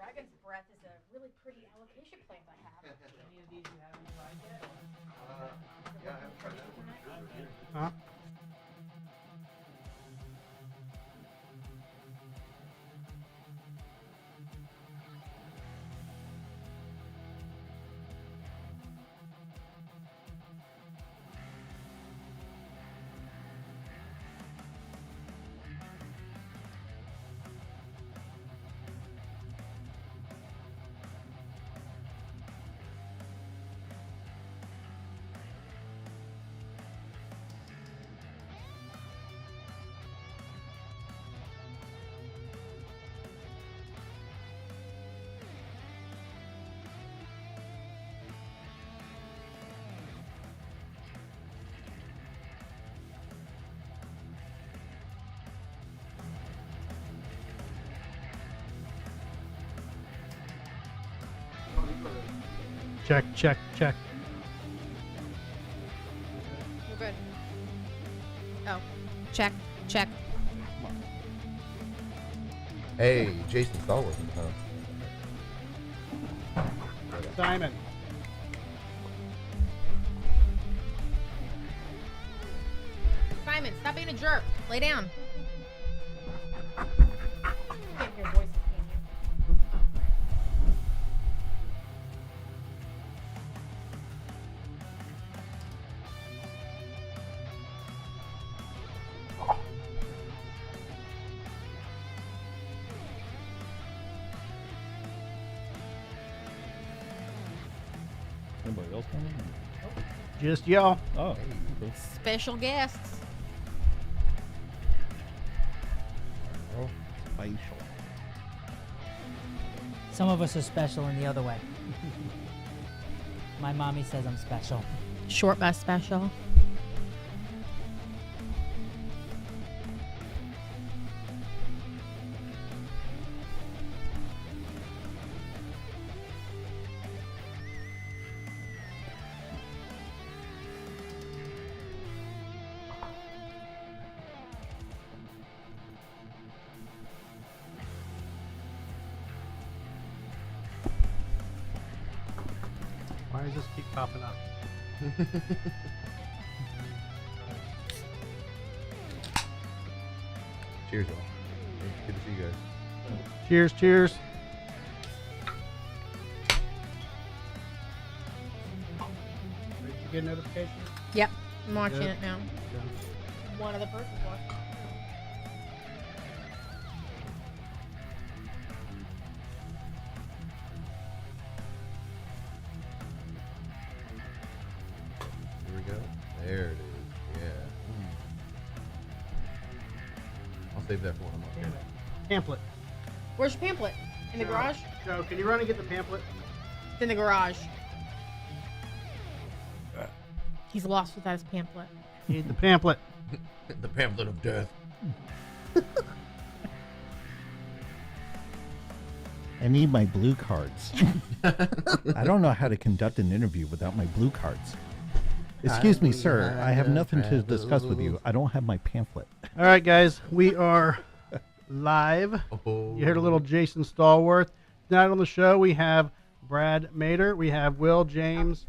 Dragon's Breath is a really pretty alopecia plant I have. Any of these you haven't tried yet? Yeah, I haven't tried that one. Huh? Check, check, check. We're good. Oh, check, check. Hey, Jason Stallworth. Simon. Simon, stop being a jerk. Lay down. You can't hear voices, can you? Anybody else coming? Just y'all. Oh, okay. Special guests. Oh, spatial. Some of us are special in the other way. My mommy says I'm special. Short bus special. Why does this keep popping up? Cheers, y'all. Good to see you guys. Cheers, cheers. Did you get a notification? Yep, I'm watching Good. it now. One of the persons watching. Here we go. There it is. Yeah. I'll save that for when I'm up here. Pamphlet. Where's your pamphlet? In the garage? Joe, can you run and get the pamphlet? It's in the garage. He's lost without his pamphlet. Need the pamphlet. The pamphlet of death. I need my blue cards. I don't know how to conduct an interview without my blue cards. Excuse me, sir. I have nothing to discuss with you. I don't have my pamphlet. All right, guys, we are live. Oh. You heard a little Jason Stallworth. Tonight on the show, we have Brad Mader, we have Will James,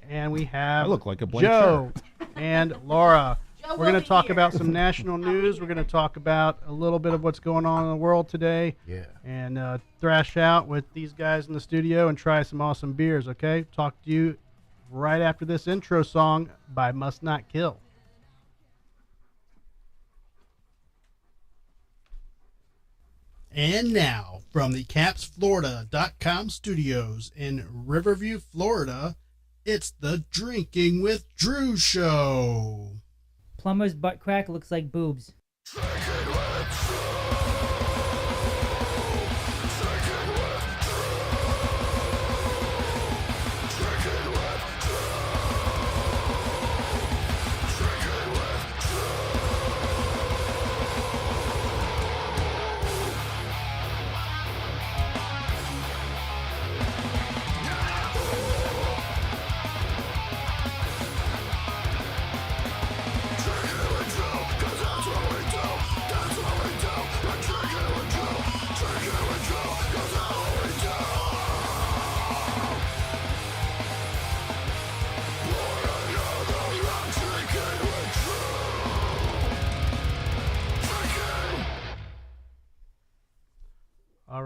and we have I look like a blank Joe and Laura. Joe We're going will to be talk here. about some national news. We're going to talk about a little bit of what's going on in the world today. Yeah. And thrash out with these guys in the studio and try some awesome beers, okay? Talk to you right after this intro song by Must Not Kill. And now, from the CapsFlorida.com studios in Riverview, Florida, it's the Drinking with Drew show. Plumber's butt crack looks like boobs.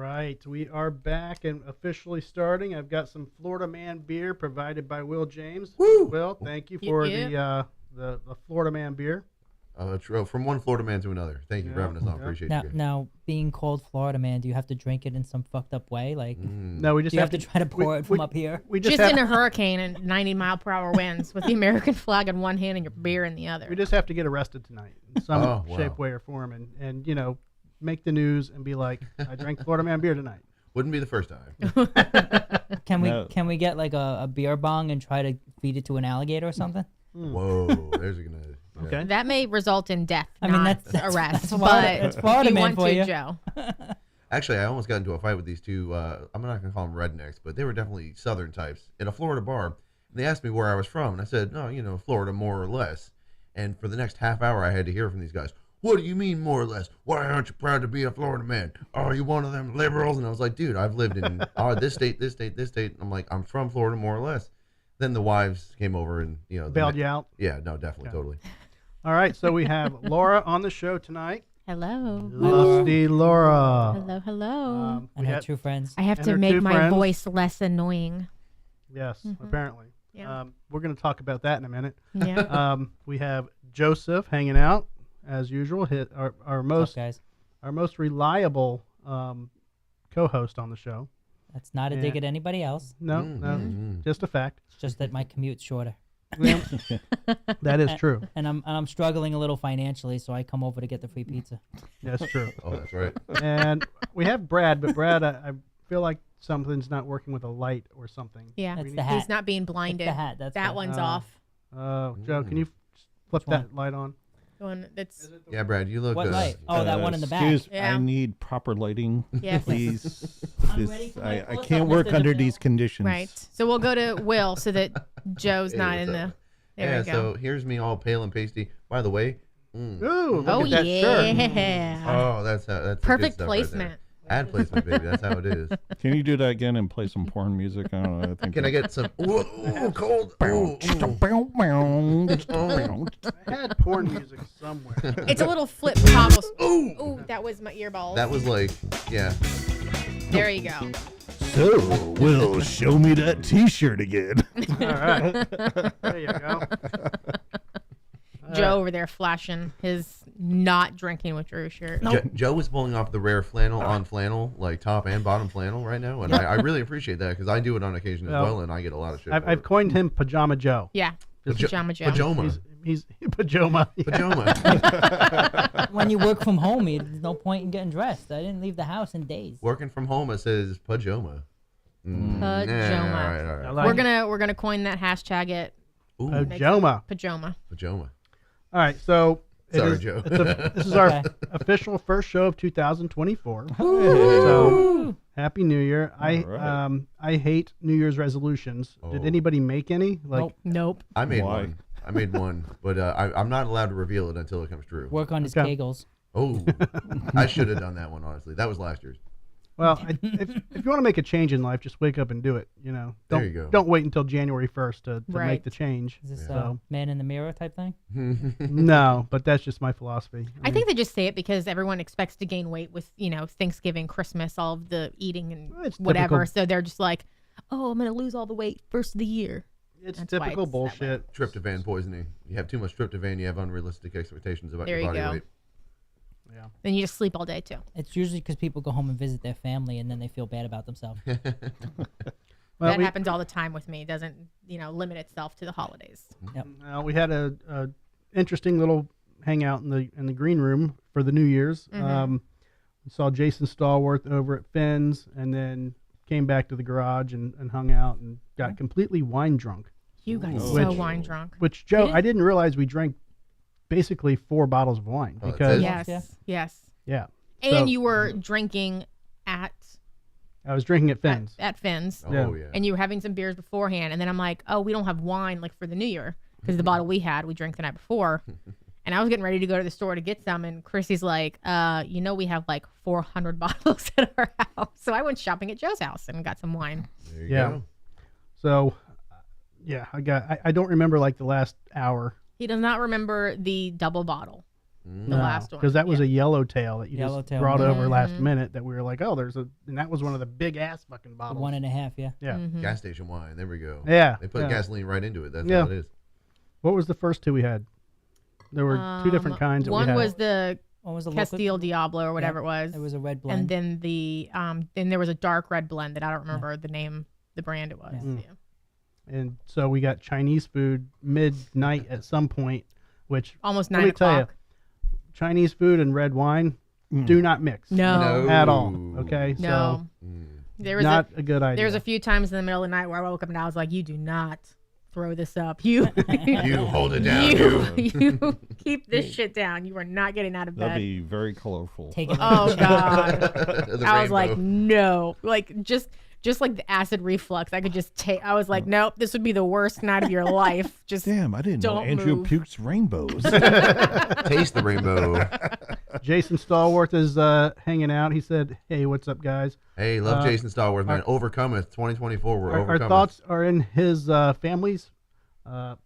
right, we are back and officially starting. I've got some Florida Man beer provided by Will James. Woo! Will, thank you for Yep. the Florida Man beer. True. From one Florida man to another. Thank you for having us on. Yeah. Appreciate Now, you. now, being called Florida Man, do you have to drink it in some fucked up way? Like, No, we do just you have to try to pour it from up here? We Just have, in a hurricane and 90-mile-per-hour winds with the American flag in one hand and your beer in the other. we just have to get arrested tonight in some Oh, wow. shape, way, or form, and you know, make the news and be like, I drank Florida Man beer tonight. Wouldn't be the first time. Can we get like a beer bong and try to feed it to an alligator or something? Whoa, there's a gonna. Okay. That may result in death, I mean, not that's arrest. Florida- but that's Florida if you man want for to, you. Joe. Actually, I almost got into a fight with these two. I'm not gonna call them rednecks, but they were definitely Southern types in a Florida bar. And they asked me where I was from, and I said, "No, you know, Florida, more or less." And for the next half hour, I had to hear from these guys. What do you mean, more or less? Why aren't you proud to be a Florida man? Are you one of them liberals? And I was like, dude, I've lived in this state, this state, this state. And I'm like, I'm from Florida, more or less. Then the wives came over and, you know. Bailed you out. Yeah, no, definitely, Okay. totally. All right, so we have Laura on the show tonight. Hello. Lusty Laura. Hello, hello. We And her had, two friends. I have and to her make two my friends. voice less annoying. yes, apparently. Yeah. We're going to talk about that in a minute. Yeah. We have Joseph hanging out as usual. Hit our What's up, most guys? reliable co-host on the show. That's not a dig at anybody else. No, just a fact. It's just that my commute's shorter. Yeah, that is true. And I'm struggling a little financially, so I come over to get the free pizza. That's true. Oh, that's right. And we have Brad, but Brad, I feel like something's not working with a light or something. Yeah. That's need- the hat. He's not being blinded. the hat, that's that why. one's Oh. off. Joe, can you flip Which one? that light on? The one that's Yeah, Brad, you look. What light? Oh, that one in the back. Excuse, Yeah. I need proper lighting, Yes. please. I'm ready for my I close-up, can't work Mr. under DeVille. these conditions. right. So we'll go to Will so that Joe's Hey, not what's in up? the. There Yeah, we go. so here's me all pale and pasty. By the way. Ooh, look Oh at that shirt. yeah. Oh, that's how. That's the good Perfect stuff right there. placement. Ad placement, baby. That's how it is. Can you do that again and play some porn music? I don't know. I think Can I get some? Ooh, cold. Ooh, ooh. I had porn music somewhere. It's a little flip toggle. Ooh. Ooh, that was my earball. That was like, yeah. There you go. So, Will, show me that T-shirt again. All right. There you go. Joe over there flashing his not drinking with Drew shirt. Joe was pulling off the rare flannel on flannel, like top and bottom flannel right now, and I really appreciate that because I do it on occasion as No. well, and I get a lot of shit. I've, for I've it. coined him Pajama Joe. Yeah. Pajama Joe. Pajama. He's pajama. Yeah. Pajama. When you work from home, there's no point in getting dressed. I didn't leave the house in days. Working from home, it says pajama. Pajama. All right. I like We're gonna coin that hashtag it Ooh, Pajama. pajama. pajama. All right, so Sorry, Joe. this is our Okay. official first show of 2024. Hey. So Happy New Year. right. I hate New Year's resolutions. Did Oh. anybody make any? Like Nope. Nope. I made Why? one. I made one, but I'm not allowed to reveal it until it comes true. Work on his Okay. kegels. Oh, I should have done that one, honestly. That was last year's. well, if you want to make a change in life, just wake up and do it. You know, There don't you go. don't wait until January 1st to Right. make the change. Is this So man in the mirror type thing? no, but that's just my philosophy. I think they just say it because everyone expects to gain weight with, Thanksgiving, Christmas, all of the eating and Well, it's whatever. typical. So they're just like, oh, I'm going to lose all the weight first of the year. it's That's why typical it's that way. bullshit. Tryptophan poisoning. You have too much tryptophan, you have unrealistic expectations about There your you body go. weight. Yeah. Then you just sleep all day too. It's usually because people go home and visit their family and then they feel bad about themselves. Well, That we, happens all the time with me. It doesn't, limit itself to the holidays. we had a interesting little hangout in the green room for the New Year's. Mm-hmm. We saw Jason Stallworth over at Finn's, and then came back to the garage and hung out and got completely wine drunk. You got Ooh. so Which- wine drunk. Which Joe, did? I didn't realize we drank basically 4 bottles of wine Oh, that's because it? Yes. Yeah. Yes. yeah, And So- you were drinking at I was drinking at Finn's. at Finn's. Oh, Yeah. yeah. And you were having some beers beforehand, and then I'm like, oh, we don't have wine like for the New Year because the bottle we had we drank the night before, and I was getting ready to go to the store to get some, and Chrissy's like, we have like 400 bottles at our house, so I went shopping at Joe's house and got some wine. There you Yeah. go. So I don't remember like the last hour. He does not remember the double bottle. The last one. Because that was a yellowtail that you just Yellowtail. brought over last minute that we were like, oh, and that was one of the big ass fucking The bottles. 1.5, yeah. Yeah. Gas station wine. There we go. Yeah. They put yeah. gasoline right into it. That's Yeah. all it is. What was the first two we had? There were two different kinds that we One had. was the What was the Castile Diablo or whatever it was. It was a red blend. And then there was a dark red blend that I don't remember the brand it was. Yeah. Yeah. And so we got Chinese food midnight at some point, which Almost let 9 me tell you, o'clock. Chinese food and red wine do not mix. No. At all. Okay. No. So There was not a good idea. There was a few times in the middle of the night where I woke up and I was like, "You do not throw this up. You You hold it down. you keep this shit down. You are not getting out of That'd bed." be very colorful. Take it. Oh god. The I was like, rainbow. no. Like just like the acid reflux. I could just take I was like, nope, this would be the worst night of your life. Just Damn, I didn't know don't Andrew move. pukes rainbows. Taste the rainbow. Jason Stallworth is hanging out. He said, "Hey, what's up, guys? Hey, love Jason Stallworth, man. Overcometh 2024. We're Our overcoming. thoughts are in his family's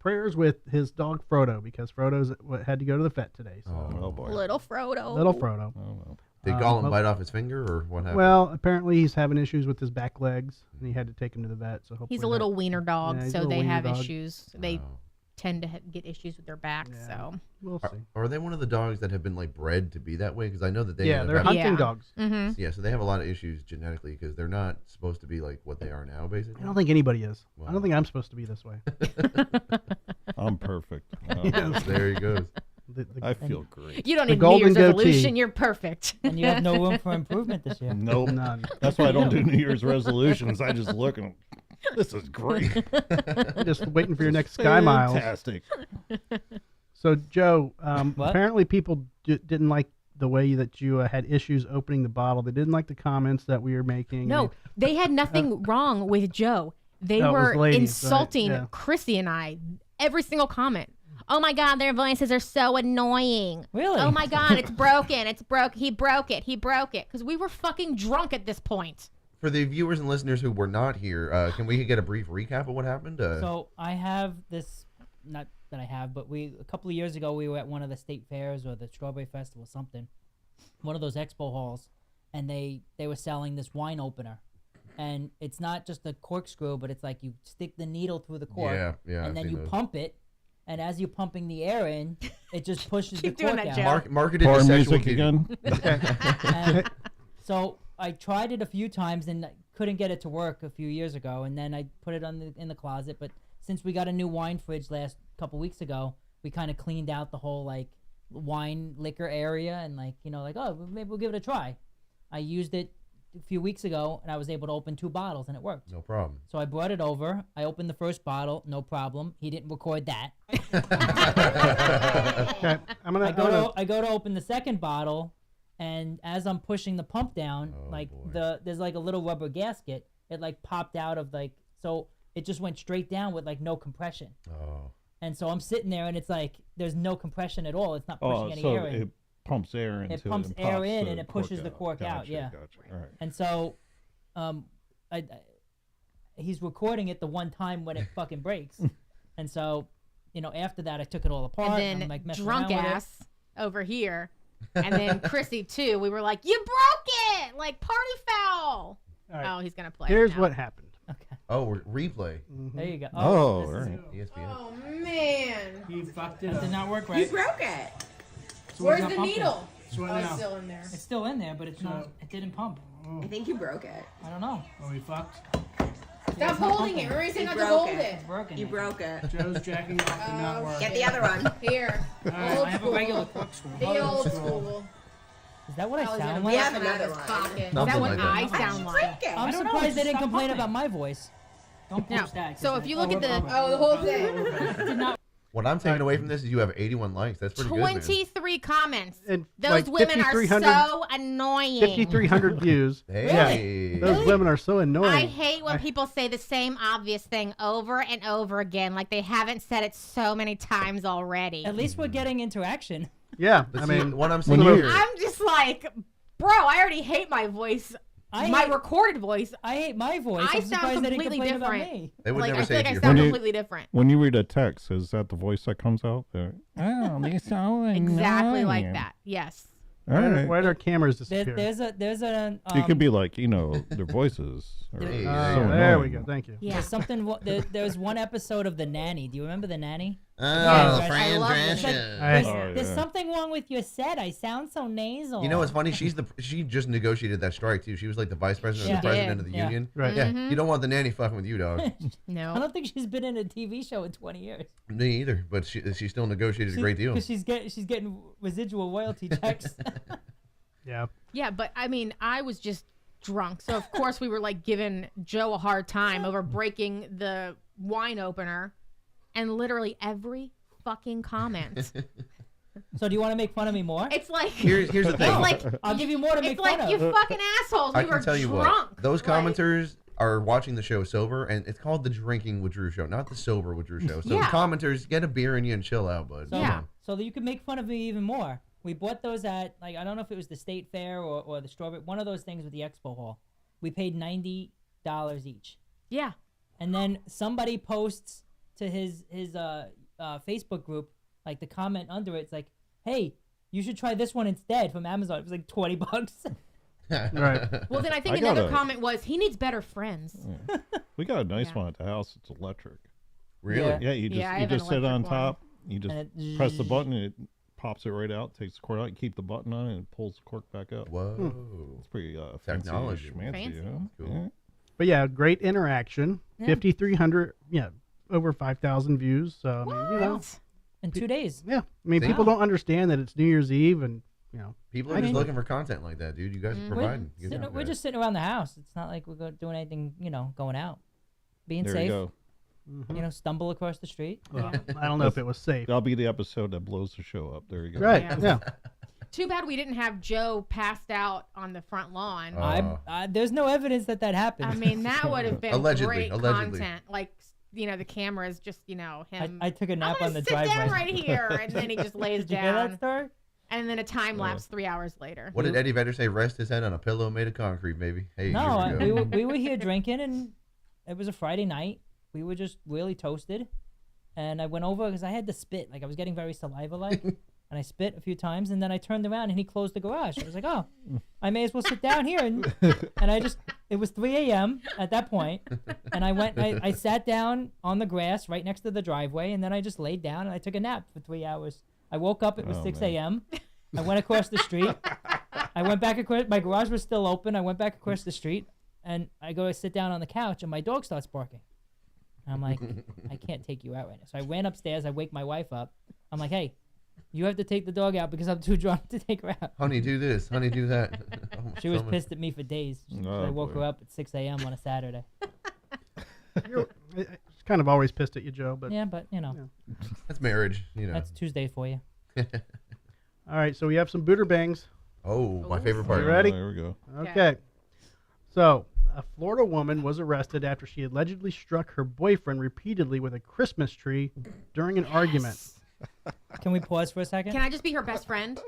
prayers with his dog Frodo because Frodo's had to go to the vet today. So. Oh boy. little Frodo. Little Frodo. Oh, well. Did Gollum bite off his finger or what happened? Well, apparently he's having issues with his back legs, and he had to take him to the vet. So hopefully He's a little wiener dog, Yeah, he's a so little they wiener have dog. issues. They Oh. tend to get issues with their backs. Yeah. So We'll see. Are they one of the dogs that have been like bred to be that way? Because I know that they Yeah, have they're had- hunting Yeah. dogs. yeah, so they have a lot of issues genetically because they're not supposed to be like what they are now, basically. I don't think anybody is. I Wow. don't think I'm supposed to be this way. I'm perfect. There he goes. I feel great. you don't The need New Year's golden goatee. resolution. You're perfect. And you have no room for improvement this year. Nope. None. That's why I don't do New Year's resolutions. I just look and this is great. Just waiting for your next Sky Miles. Fantastic. So, Joe, What? apparently people didn't like the way that you had issues opening the bottle. They didn't like the comments that we were making. No, they had nothing wrong with Joe. They No, it was were ladies, right? insulting Yeah. Chrissy and I. Every single comment. Oh my God, their voices are so annoying. Really? Oh my God, it's broken. It's broke. He broke it. He broke it. Because we were fucking drunk at this point. For the viewers and listeners who were not here, can we get a brief recap of what happened? So I have this, not that I have, but a couple of years ago we were at one of the state fairs or the Strawberry Festival, something, one of those expo halls, and they were selling this wine opener, and it's not just a corkscrew, but it's like you stick the needle through the cork, Yeah, I've and then seen you those. pump it, and as you're pumping the air in, it just pushes the Keep doing cork that, out. Joe. Marketed Porn as sexual music TV. again. And so I tried it a few times and couldn't get it to work a few years ago, and then I put it in the closet. But since we got a new wine fridge last couple weeks ago, we kind of cleaned out the whole like wine liquor area and oh, maybe we'll give it a try. I used it a few weeks ago and I was able to open 2 bottles and it worked. No problem. So I brought it over. I opened the first bottle, no problem. He didn't record that. Okay, I go to open the second bottle, and as I'm pushing the pump down, there's like a little rubber gasket. It like popped out of so it just went straight down with like no compression. Oh. And so I'm sitting there, and it's like there's no compression at all. It's not pushing any so air in. it pumps air into it. pumps and air pops in the and it pushes the cork out, Gotcha, yeah. Gotcha. All right. And so, he's recording it the one time when it fucking breaks. And so, after that, I took it all apart. And I'm then like messing drunk around with it. ass over here. And then Chrissy too. We were like, you broke it. Like party foul. All right. Oh, he's going to play. Here's it now. what happened. Okay, Oh, replay. there you go. Oh, this all is- right. ESPN. Oh, man. You fucked it That did not work You right. broke it. Where's the needle? So Oh, it's still in there. It's still in there, but it's not. It didn't pump. I think you broke it. I don't know. Are we fucked? Stop holding it. Remember you said You not to broke hold it. it. It's broken. You broke it. Joe's jacking off did not work. Get the other one. Here. I Old have a school. regular corkscrew. The old school. Is that what I Oh, he's gonna sound rip like? have it out of another his one. pocket. Is that Something what like that. I sound like? Break it. I'm surprised they didn't complain about my voice. Don't No. post that. So if you look at the the whole thing, What I'm taking away from this is you have 81 likes. That's pretty good, man. 23 comments. And Those like women are 5,300 so annoying. 5,300 views. Hey. Those women are so annoying. I hate when people say the same obvious thing over and over again, like they haven't said it so many times already. At least we're getting interaction. Yeah, But I see, mean, what I'm seeing When here. I'm just like, bro, I already hate my voice my recorded voice. I hate my voice. I I'm sound surprised they didn't completely complain about different. me. They would Like never I say feel it like I to sound you. completely different. When you read a text, is that the voice that comes out? Oh, they sound Exactly like annoying. that. Yes. All right. Why did our cameras There, disappear? there's a. You could be like, their voices. Are Hey, so there we annoying. go. Thank you. Yeah. There's something. There's one episode of The Nanny. Do you remember The Nanny? Oh, I Fran love it. Drescher. I- There's yeah. something wrong with your set. I sound so nasal. You know what's funny? She just negotiated that strike too. She was like the vice president Yeah. or the president She of the did. union. Right. Yeah, Mhm. you don't want the nanny fucking with you, dog. I No. don't think she's been in a TV show in 20 years. Me either. But she still negotiated a great deal. Because she's getting residual royalty checks. Yeah. Yeah, but I mean, I was just drunk, so of course we were like giving Joe a hard time over breaking the wine opener, and literally every fucking comment. So do you want to make fun of me more? It's like Here's the it's thing. like I'll give you more to make it's fun like of. you fucking assholes. I We were can tell you drunk. what. Those Like, commenters are watching the show sober, and it's called the Drinking with Drew show, not the Sober with Drew show. So Yeah. commenters, get a beer in you and chill out, bud. So, Yeah. so that you can make fun of me even more. We bought those at, like, I don't know if it was the State Fair or the Strawberry, one of those things with the Expo Hall. We paid $90 each. Yeah. And then somebody posts to his Facebook group, like the comment under it, it's like, hey, you should try this one instead from Amazon. It was like $20. Right. Well, then I think I got another a- comment was he needs better friends. We got a nice Yeah. one at the house. It's electric. Really? Yeah. Yeah, you just Yeah, I you have an just sit on electric one. top. You just And it press the button and it pops it right out. Takes the cord out. You keep the button on it and it pulls the cork back up. Whoa. It's pretty Technology. fancy, Fancy. yeah. Cool. Yeah. But yeah, great interaction. Yeah. 5,300. Yeah, over 5,000 views. So I mean, you know, What? In 2 days. yeah. I mean, See? people don't understand that it's New Year's Eve, and People are I just mean- looking for content like that, dude. You guys are providing. Good job, We're guys. just sitting around the house. It's not like we're doing anything, going out. Being There safe. you go. Stumble across the street. well, I don't know if it was safe. That'll be the episode that blows the show up. There you go. Right. Yeah. Yeah. Too bad we didn't have Joe passed out on the front lawn. There's no evidence that happened. I mean, that would have been Allegedly, great allegedly. content. Like, the cameras just, him. I took a nap I'm on gonna the sit driveway. down right here, and then he just lays Did you hear that down, story? and then a time lapse 3 hours later. What did Eddie Vedder say? Rest his head on a pillow made of concrete, baby. Hey, No, here we go. we were here drinking, and it was a Friday night. We were just really toasted, and I went over because I had to spit. Like I was getting very saliva-like, and I spit a few times, and then I turned around and he closed the garage. I was like, oh, I may as well sit down here, and it was 3 a.m. at that point, and I sat down on the grass right next to the driveway, and then I just laid down and I took a nap for 3 hours. I woke up, it was 6 a.m. I went across the street. I went back across, my garage was still open. I went back across the street, and I go to sit down on the couch, and my dog starts barking. And I'm like, I can't take you out right now. So I ran upstairs. I wake my wife up. I'm like, hey, you have to take the dog out because I'm too drunk to take her out. Honey, do this. Honey, do that. Oh, She was stomach. pissed at me for days. So Oh, I woke boy. her up at 6 a.m. on a Saturday. It's kind of always pissed at you, Joe. But Yeah, but, That's marriage, that's Tuesday for you. all right. So we have some Buderbangs. Oh, my favorite You part. ready? There we go. Okay. So, a Florida woman was arrested after she allegedly struck her boyfriend repeatedly with a Christmas tree during an argument. Can we pause for a second? Can I just be her best friend?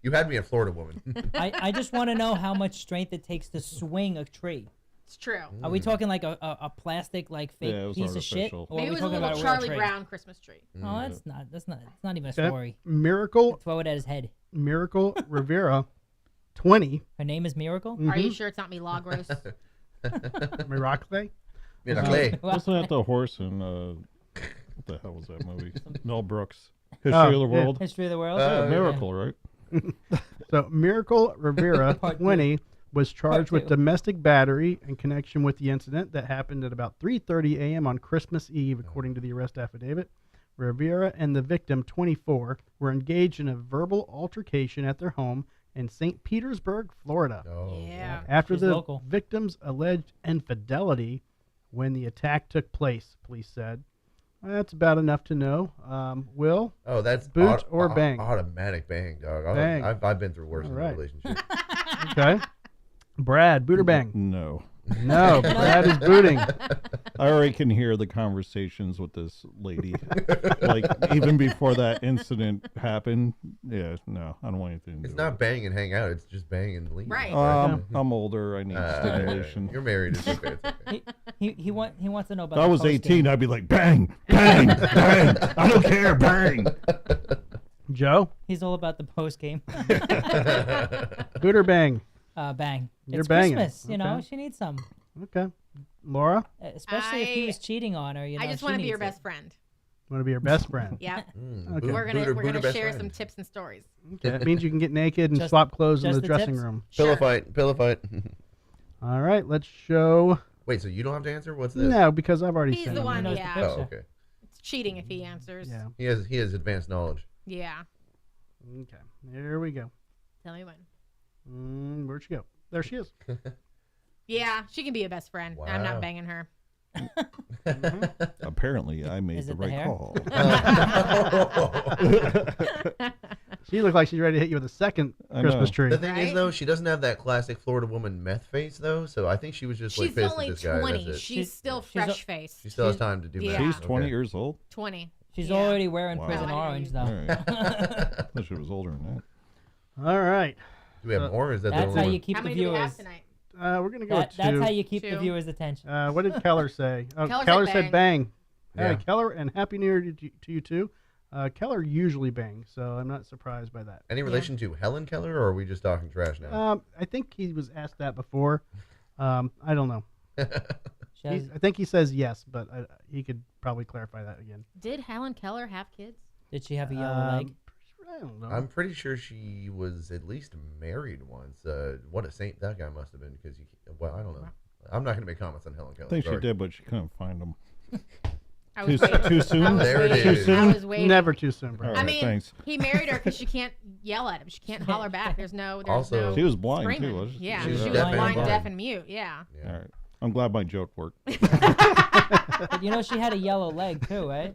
You had me at Florida woman. I just want to know how much strength it takes to swing a tree. It's true. Are we talking like a plastic, like, fake Yeah, it was piece of shit? artificial. Or are Maybe it we was a talking little about a real Charlie tree? Brown Christmas tree. Oh, it's not even a Okay. story. Miracle Rivera, 20. Her name is Miracle? Are you sure it's not Milagros? Miracle. Mira, Clay. Wasn't that the horse in what the hell was that movie? Mel Brooks. History Oh, of the yeah. World. History of the World? Oh, Yeah, yeah. Miracle, right? So, Miracle Rivera, Part 20, was charged with two. domestic battery in connection with the incident that happened at about 3:30 a.m. on Christmas Eve, according to the arrest affidavit. Rivera and the victim, 24, were engaged in a verbal altercation at their home in St. Petersburg, Florida. Oh, Yeah. After She's the local. victim's alleged infidelity when the attack took place, police said. That's about enough to know. Will? Oh, that's Boot or bang? Automatic bang, dog. Bang. I've been through worse in a Alright. relationship. Okay. Brad, boot or bang? No. No, Brad is booting. I already can hear the conversations with this lady. Like, even before that incident happened. Yeah, no, I don't want anything to do It's with not bang and hang out. It's just bang and leave. Right. I'm older. I need stimulation. You're married. It's okay. It's okay. He wants to know about. If I the was post 18, game. I'd be like, bang, bang, bang. I don't care, bang. Joe, He's all about the post game. boot or bang? Bang. You're It's banging. Christmas, you know. Okay. She needs some, Okay. Laura, especially if he was cheating on her. You know, I just she want to be needs your it. best friend. want to be your best friend? Yeah. Okay. We're gonna share some tips and stories. Okay. It means you can get naked and Just- swap clothes in just the the dressing tips? room. Pillow Sure. fight. Pillow fight. All right, let's show. Wait, so you don't have to answer? What's this? No, because I've already He's said the it. one. knows the Yeah. picture. Oh, okay. It's cheating if he answers. Yeah. He has advanced knowledge. Yeah. Okay. There we go. Tell me when. Where'd she go? There she is. Yeah, she can be a best friend. I'm Wow. not banging her. Apparently, I made Is the it the right hair? call. She looked like she's ready to hit you with a second I Christmas know. tree. The thing is, Right? though, she doesn't have that classic Florida woman meth face, though. So I think she was just like She's pissed only at this guy. 20. That's it. She's still she's a- fresh faced. She still has time to do Yeah. meth. She's 20 Okay. years old. 20. She's Yeah. already wearing Wow. prison No, I didn't orange use though. All right. I thought she was older than that. All right. Do we have more? Or is that the That's only how one? you keep How the many do we have viewers. tonight? We're going to go with two. That's how you keep the Two. viewers' attention. What did Keller say? Oh, Keller Keller said said bang. Yeah. Hey, Keller, and Happy New Year to you too. Keller usually bangs, so I'm not surprised by that. Any relation to Helen Keller, or are we just talking trash now? I think he was asked that before. I don't know. She has- I think he says yes, but he could probably clarify that again. Did Helen Keller have kids? did she have a yellow leg? I don't know. I'm pretty sure she was at least married once. What a saint that guy must have been, because well, I don't know. I'm not going to make comments on Helen Keller. I think sorry. she did, but she couldn't find them. I Too, was waiting. too soon? I was There it waiting. is. I was waiting. Never too soon, bro. All I right, mean, thanks. he married her because she can't yell at him. She can't holler back. There's no. Also- no She was blind, screaming. too, wasn't she? Yeah, She was she was deaf and blind, blind. deaf, and mute. Yeah. Yeah. All right. I'm glad my joke worked. But you know she had a yellow leg too, right?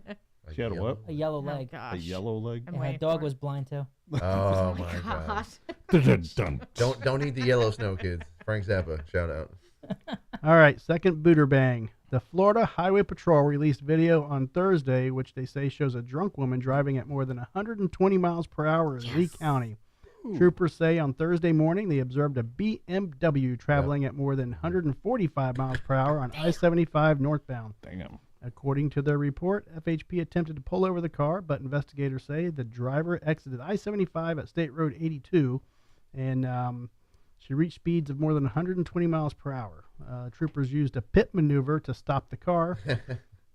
She had a what? A yellow Oh leg. gosh. A yellow leg? I'm Yeah, her waiting dog for was it. blind too. Oh, Oh my god. Dun. Don't eat the yellow snow, kids. Frank Zappa, shout out. All right, second booter bang. The Florida Highway Patrol released video on Thursday, which they say shows a drunk woman driving at more than 120 miles per hour in Lee County. Troopers say on Thursday morning they observed a BMW traveling at more than 145 miles per hour on I-75 northbound. Damn. According to their report, FHP attempted to pull over the car, but investigators say the driver exited I-75 at State Road 82, and she reached speeds of more than 120 miles per hour. Troopers used a pit maneuver to stop the car.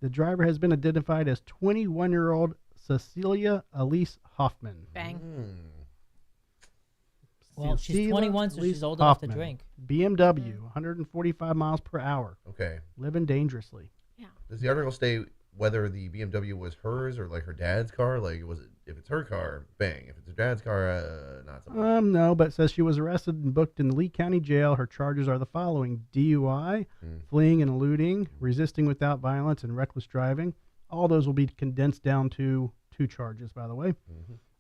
The driver has been identified as 21-year-old Cecilia Elise Hoffman. Bang. Well, she's Cecilia 21, so Elise she's old enough to Hoffman. drink. BMW, 145 miles per hour, Okay. living dangerously. Does the article state whether the BMW was hers or like her dad's car? Like, was it, if it's her car, bang. If it's her dad's car, not so much. No, but it says she was arrested and booked in the Lee County Jail. Her charges are the following: DUI, fleeing and eluding, resisting without violence, and reckless driving. All those will be condensed down to 2 charges, by the way.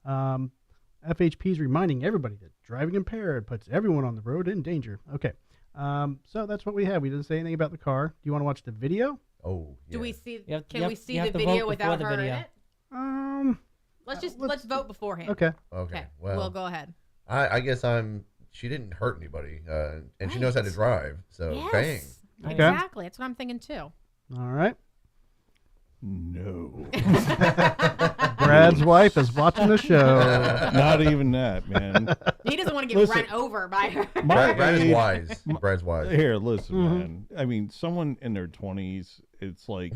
FHP is reminding everybody that driving impaired puts everyone on the road in danger. Okay, so that's what we have. We didn't say anything about the car. Do you want to watch the video? Oh, yeah. Do we see? You have- Can you we have- see you have the to video vote without before the her in video. it? Let's let's- vote beforehand. Okay. Okay. Okay. Well, We'll go ahead. I guess she didn't hurt anybody, and she knows how to Right. drive. So Yes. bang. Okay. Exactly. That's what I'm thinking too. All right. No. Brad's wife is watching the show. Not even that, man. He doesn't want to get Listen. run over by her. My Brad is age- wise. Brad's wise. Here, listen, man. I mean, someone in their 20s, it's like,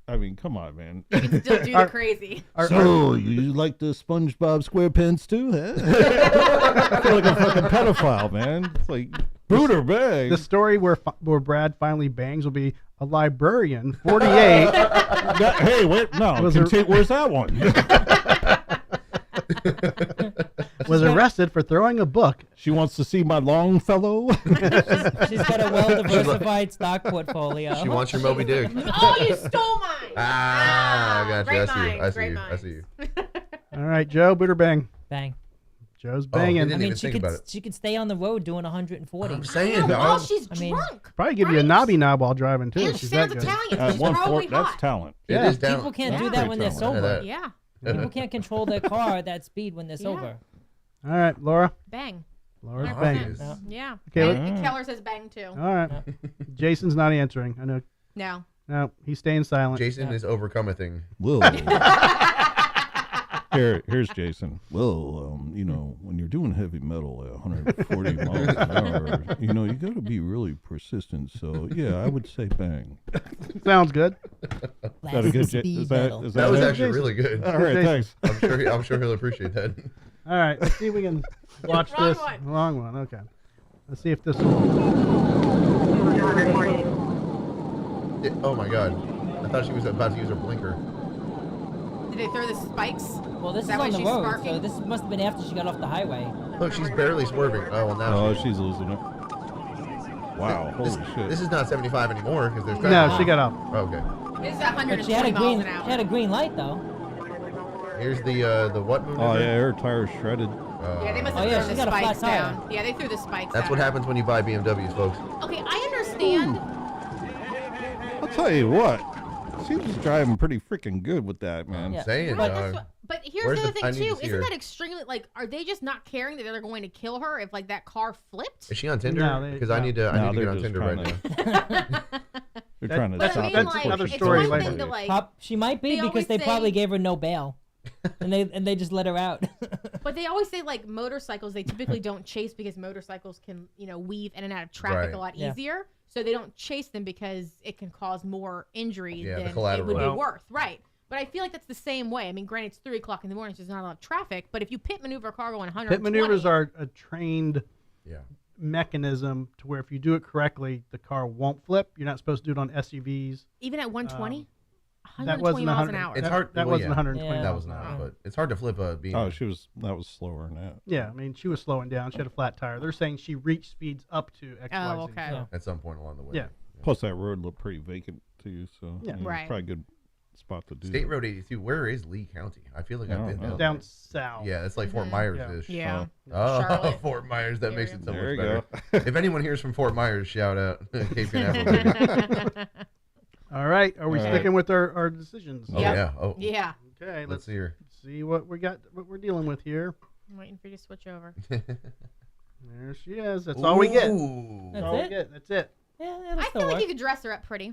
I mean, come on, man. You can still do the crazy. So, you like the SpongeBob SquarePants too, huh? I feel like a fucking pedophile, man. It's like, boot or bang. The story where Brad finally bangs will be a librarian, 48. Hey, wait, no. Was Where's that one? was arrested for throwing a book. She wants to see my Longfellow. She's got a well-diversified stock portfolio. She wants your Moby Dick. Oh, you stole mine. I got you. Great I see you. minds, I see great you. I see you. minds. All right, Joe, boot or bang? Bang. Joe's he banging. didn't even think about it. She could stay on the road doing 140. I'm saying, Well, dog. she's I mean- drunk. Probably give you a knobby knob while driving too. And if she she's that sounds good. Italian. She's probably that's hot. talent. It is down. People can't Yeah. do that when they're Yeah, sober. that. Yeah. People can't control their car at that speed when they're sober. All right, Laura. Bang. Laura's 100%. banging. Yeah. Yeah. Okay, And Keller says bang too. All right. Jason's not answering. I know. No. No, he's staying silent. Jason is overcome a thing. Whoa. Here's Jason. Well, when you're doing heavy metal at 140 miles an hour, you got to be really persistent. So, yeah, I would say bang. Sounds good. Is that a good? Is that That was it? actually really good. All right, thanks. I'm sure he'll appreciate that. All right, let's see if we can watch Wrong this. one. Wrong one. Okay. Let's see if this will. Oh my god. I thought she was about to use her blinker. Did they throw the spikes? Well, this is That way on the she's road, sparking? so this must have been after she got off the highway. Look, she's barely swerving. Oh, well now Oh, she's losing it. Wow, holy shit. This is not 75 anymore because there's No, traffic. she got off. Okay. This is But she had 120 a miles green, an hour. she had a green light though. Here's the what movie? Oh, yeah, her tire's shredded. Yeah, they must Oh, have yeah, thrown she the got a flat spikes tire. down. Yeah, they threw the spikes That's down. what happens when you buy BMWs, folks. Okay, I understand. I'll tell you what. She was driving pretty freaking good with that, man. I'm Yeah. saying, Right, dog. but here's Where's the other the- I thing need to too. see Isn't her. that extremely are they just not caring that they're going to kill her if that car flipped? Is she on Tinder? No, they- Because I no. need to No, get they're on just Tinder right trying now. They're trying to But stop I mean, that's like, another it's story one later. thing to like, She might be They because always they probably say- gave her no bail, and they just let her out. but they always say like motorcycles they typically don't chase because motorcycles can weave in and out of traffic Right. a lot Yeah. easier. So they don't chase them because it can cause more injury Yeah, the than it collateral. would Well- be worth. Right. But I feel like that's the same way. I mean, granted, it's 3:00 in the morning, so there's not a lot of traffic. But if you pit maneuver a car going 120, Pit maneuvers are a trained Yeah. mechanism to where if you do it correctly, the car won't flip. You're not supposed to do it on SUVs. even at 120, That 120 wasn't miles 100. an hour. It's that, hard- That well, wasn't yeah. 120. Yeah. That miles was an hour. not, but it's hard to flip a beam. Oh, that was slower than that. Yeah, I mean, she was slowing down. She had a flat tire. They're saying she reached speeds up to X, Y, Z. Oh, okay. So, At some point along the way. Yeah. Plus, that road looked pretty vacant too, so Yeah. it's Right. probably a good spot to do State that. Road 82. Where is Lee County? I feel like I I've don't been know. down. down south. Yeah, it's like Fort Mhm. Myers-ish. Yeah. Oh, Charlotte Fort Myers. That makes area. it so There much you better. If anyone here's from Fort Myers, shout out. Cape Canaveral. All right. Are we All right. sticking with our decisions? Oh, Yep. yeah. Oh, Yeah. Okay. let's Let's see her. see what we got. What we're dealing with here. I'm waiting for you to switch over. There she is. That's all we get. Ooh. That's That's all we it? get. That's it. Yeah, that'll I still feel like work. you could dress her up pretty.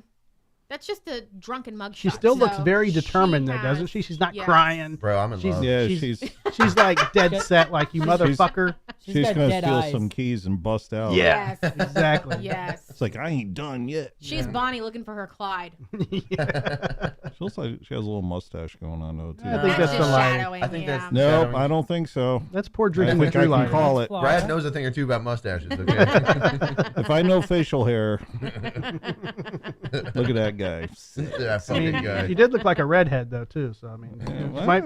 That's just a drunken mugshot. She still looks so very she determined, though, doesn't she? She's not yes. crying. Bro, I'm in She's- love. Yeah, She's- she's She's like dead set, like you motherfucker. She's she's got gonna dead steal eyes. some keys and bust out. Yeah. Yes. Exactly. Yes. It's like I ain't done yet. She's Bonnie looking for her Clyde. Yeah. She looks like she has a little mustache going on though too. I think that's just the lighting. shadowing. I think yeah. that's- Nope, Shadowing. I don't think so. That's poor I drinking with think I Drew can lighting. call it. Florida. Brad knows a thing or two about mustaches, okay? If I know facial hair, look at that guy. That I fucking mean, guy. you did look like a redhead, though, too. So I mean, Yeah, well, might-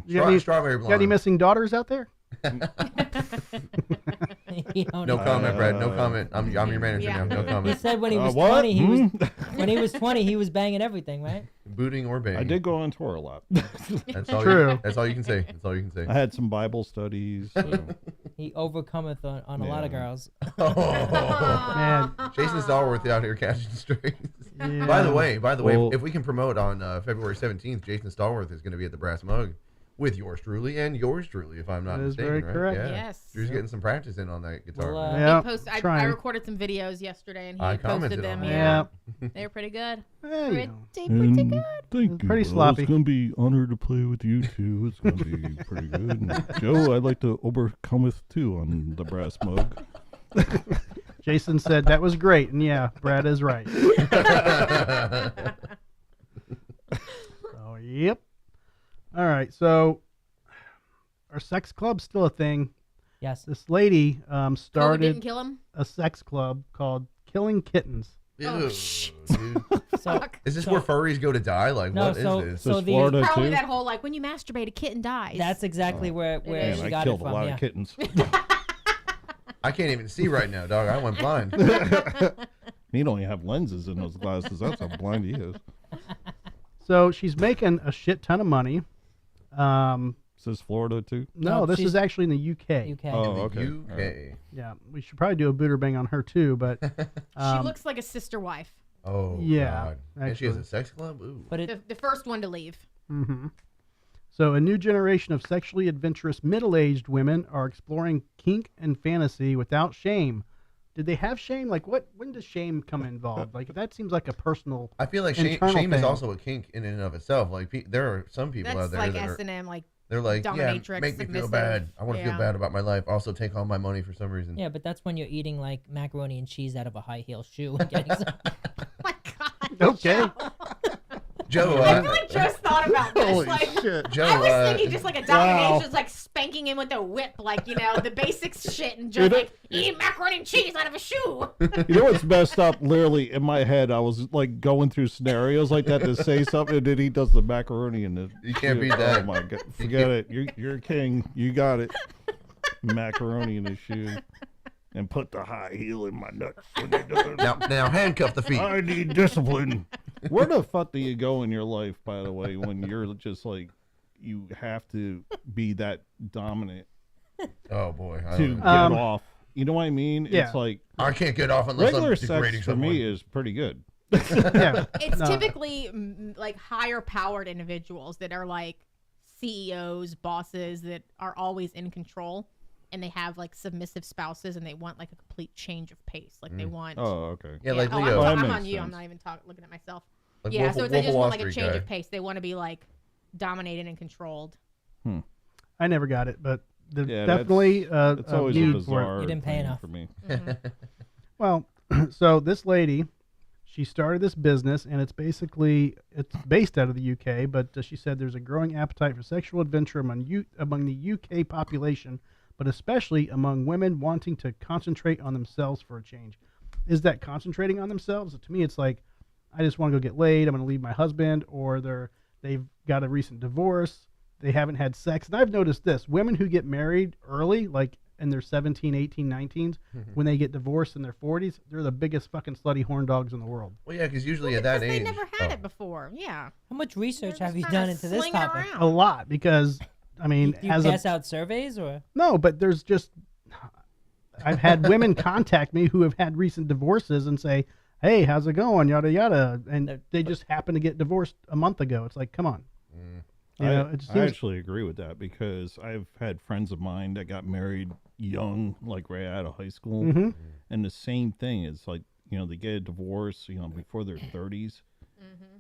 you got any, Strawberry you got any blonde. missing daughters out there? You don't No know. comment, Brad. No comment. I'm your manager Yeah. now. No He comment. said when he was what? 20, he was when he was 20, he was banging everything, right? Booting or banging. I did go on tour a lot. That's all True. That's all you can say. That's all you can say. I had some Bible studies. so- He overcometh on a lot of Yeah. girls. Oh, Man, Jason Stallworth out here catching strays. yeah. By the way, Well- if we can promote on February 17th, Jason Stallworth is going to be at the Brass Mug with yours truly and yours truly, if I'm not That is mistaken. very right? correct. Yeah. Yes. Drew's getting some practice in on that guitar. Well, man. Yeah, I trying. recorded some videos yesterday and he I posted commented them. on Yeah. Yeah. They were pretty good. Eh, you know. Pretty And good. thank you. Pretty Bill. sloppy. It's gonna be honored to play with you too. It's gonna be pretty good. And Joe, I'd like to overcometh too on the brass mug. Jason said that was great, and yeah, Brad is right. Oh, yep. All right, so our sex club's still a thing. Yes. This lady COVID didn't started kill him. a sex club called Killing Kittens. Oh, Ew, shit. dude. So Is this So- where furries go to die? Like, No, what is so- this? so This the- Florida Probably too. that whole like when you masturbate, a kitten dies. that's exactly where Man, she Man, I got it killed a from. lot Yeah. of kittens. I can't even see right now, dog. I went blind. He don't even have lenses in those glasses. That's how blind he is. So she's making a shit ton of money. Is this Florida too? No, No, this she's- is actually in the UK. UK. Oh, In the okay. UK. All right. Yeah, we should probably do a Buderbang on her too, but She looks like a sister wife. Oh, Yeah, God. And she has actually. a sex club? Ooh. But it The first one to leave. hmm So, a new generation of sexually adventurous middle-aged women are exploring kink and fantasy without shame. Did they have shame? Like, when does shame come involved? Like, that seems like a personal. I feel like internal shame is thing. also a kink in and of itself. Like, there are some people out That's there like that are, S&M, like they're like, yeah, dominatrix, make me feel submissive. bad. I want to Yeah. feel bad about my life. Also take all my money for some reason. yeah, but that's when you're eating like macaroni and cheese out of a high heel shoe. And getting some, oh my God. Okay. Joe, I feel like Joe's thought about this. Holy Like, shit. Joe, I was thinking just like a Wow. dominatrix, like spanking him with a whip, like, you know, the basics shit, and just like eating macaroni and cheese out of a shoe. You know what's messed up? Literally in my head, I was like going through scenarios like that to say something, and then he does the macaroni and the. You can't beat Oh that. my god! Forget it. You're a king. You got it. Macaroni in the shoe, and put the high heel in my nuts. When you're done. Now handcuff the feet. I need discipline. Where the fuck do you go in your life, by the way, when you're just like you have to be that dominant Oh boy, I, to don't get know. off? You know what I mean? Yeah. It's like I can't get off unless regular I'm degrading sex for someone. me is pretty good. Yeah. It's No. typically like higher powered individuals that are like CEOs, bosses that are always in control, and they have like submissive spouses, and they want like a complete change of pace. Like they want. Oh, okay. Yeah, like oh, Leo. That I'm makes on you. I'm sense. not even looking at myself. Like Yeah, Wolf- so it's, Wolf they of just Wall want like a Street change guy. of pace. They want to be like dominated and controlled. I never got it, but there's Yeah, definitely It's always a need for it. bizarre You didn't pay thing enough. for me. Well, so this lady, she started this business, and it's based out of the UK, but she said there's a growing appetite for sexual adventure among the UK population, but especially among women wanting to concentrate on themselves for a change. Is that concentrating on themselves? To me, it's like, I just want to go get laid. I'm going to leave my husband, or they've got a recent divorce. They haven't had sex. And I've noticed this. Women who get married early, like in their 17, 18, 19s, when they get divorced in their 40s, they're the biggest fucking slutty horn dogs in the world. Well, yeah, because usually at that Because age, they never had oh. it before. Yeah. How much research They're have just you trying done to into this sling it topic? around. A lot, because, I mean, Do you as pass out surveys or? no, but there's just, I've had women contact me who have had recent divorces and say, hey, how's it going? Yada, yada. And they just happen to get divorced a month ago. It's like, come on. You know, it I seems, actually agree with that because I've had friends of mine that got married young, like right out of high school, Mhm. and the same thing is like, you know, they get a divorce, you know, before their 30s,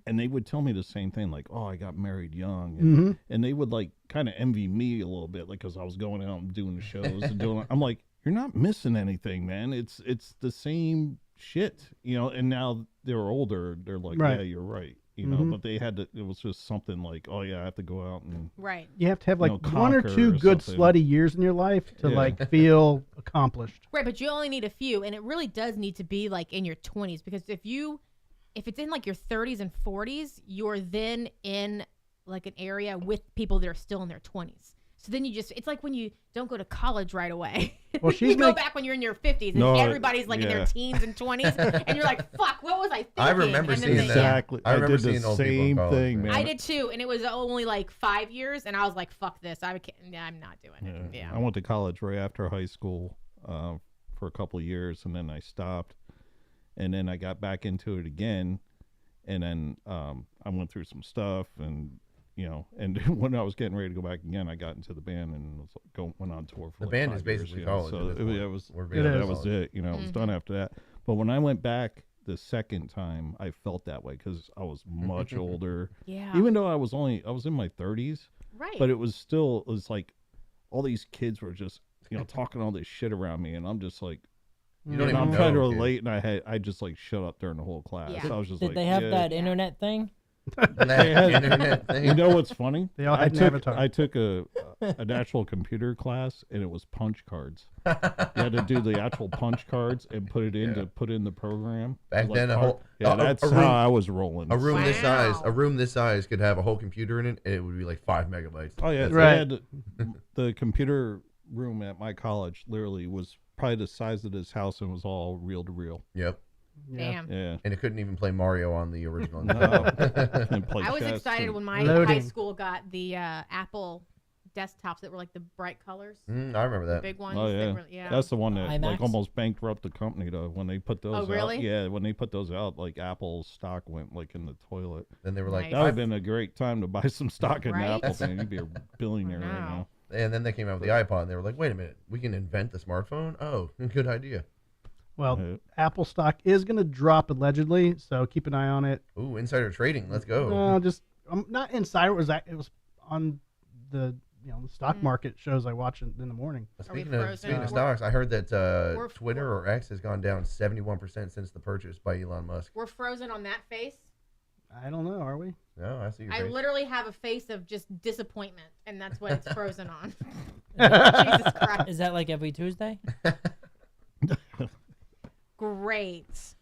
and they would tell me the same thing, like, oh, I got married young, and they would like kind of envy me a little bit, like, because I was going out and doing the shows and doing. I'm like, you're not missing anything, man. It's the same shit, you know. And now they're older, they're like, Right. yeah, you're right. You know, but they had to. It was just something like, oh yeah, I have to go out and Right. you have to have like you know, one or conquer two or good something. slutty years in your life to Yeah. like feel accomplished. Right, but you only need a few, and it really does need to be like in your 20s, because if it's in like your 30s and 40s, you're then in like an area with people that are still in their 20s. So then it's like when you don't go to college right away. Well, you she's go make- back when you're in your 50s, and No, everybody's like in yeah. their teens and 20s, and you're like, fuck, what was I thinking? I remember And then seeing they- that. exactly. I remember did the seeing old people in same college, thing, man. man. I did too, and it was only like 5 years, and I was like, fuck this. I'm not doing it. Yeah. I went to college right after high school for a couple of years, and then I stopped, and then I got back into it again, and then I went through some stuff, and you know, and when I was getting ready to go back again, I got into the band and went on tour for The like band 5 is years, basically you know, college So at this it, point. it was We're It basically is. that was college. it. You know, it was done after that. But when I went back the second time, I felt that way because I was much older. Yeah. Even though I was in my 30s, Right. but it was like all these kids were just, you know, talking all this shit around me, and I'm just like, You don't and even I'm know, trying to kid. relate, and I just like shut up during the whole class. Yeah. So I was just Did like, they have yeah. that internet thing? That had- internet thing. You know what's funny? They all had an avatar. I took an actual computer class, and it was punch cards. You had to do the actual punch cards and put it in Yeah. to put in the program. Back Like then, yeah, that's a how room, I was rolling. a room this size, Wow. a room this size could have a whole computer in it, and it would be like 5 megabytes. Oh yeah, That's they Right. had the computer room at my college literally was probably the size of this house and was all reel to reel. Yep. Yeah. Damn. Yeah. And it couldn't even play Mario on the original. No. And play I was chess excited and- when my Loading. high school got the Apple desktops that were like the bright colors. I remember The that. big ones. Oh that yeah. were, yeah. That's the one that like IMAX? almost bankrupted the company though when they put those Oh, really? out. Yeah, when they put those out, like Apple's stock went like in the toilet. Then they were like, Nice. That would have been a great time to buy some stock in Right? Apple. Man, you'd be a billionaire right Wow. now. and then they came out with the iPod. And they were like, wait a minute, we can invent the smartphone. Oh, good idea. Well, Yeah. Apple stock is going to drop allegedly, so keep an eye on it. Ooh, insider trading. Let's go. No, just not insider. It was on the the stock market shows I watch in the morning. Speaking frozen? of We're- stocks, I heard that we're- Twitter or X has gone down 71% since the purchase by Elon Musk. We're frozen on that face. I don't know. Are we? No, I see your I face. literally have a face of just disappointment, and that's what it's frozen on. Jesus Christ. Is that like every Tuesday? Great.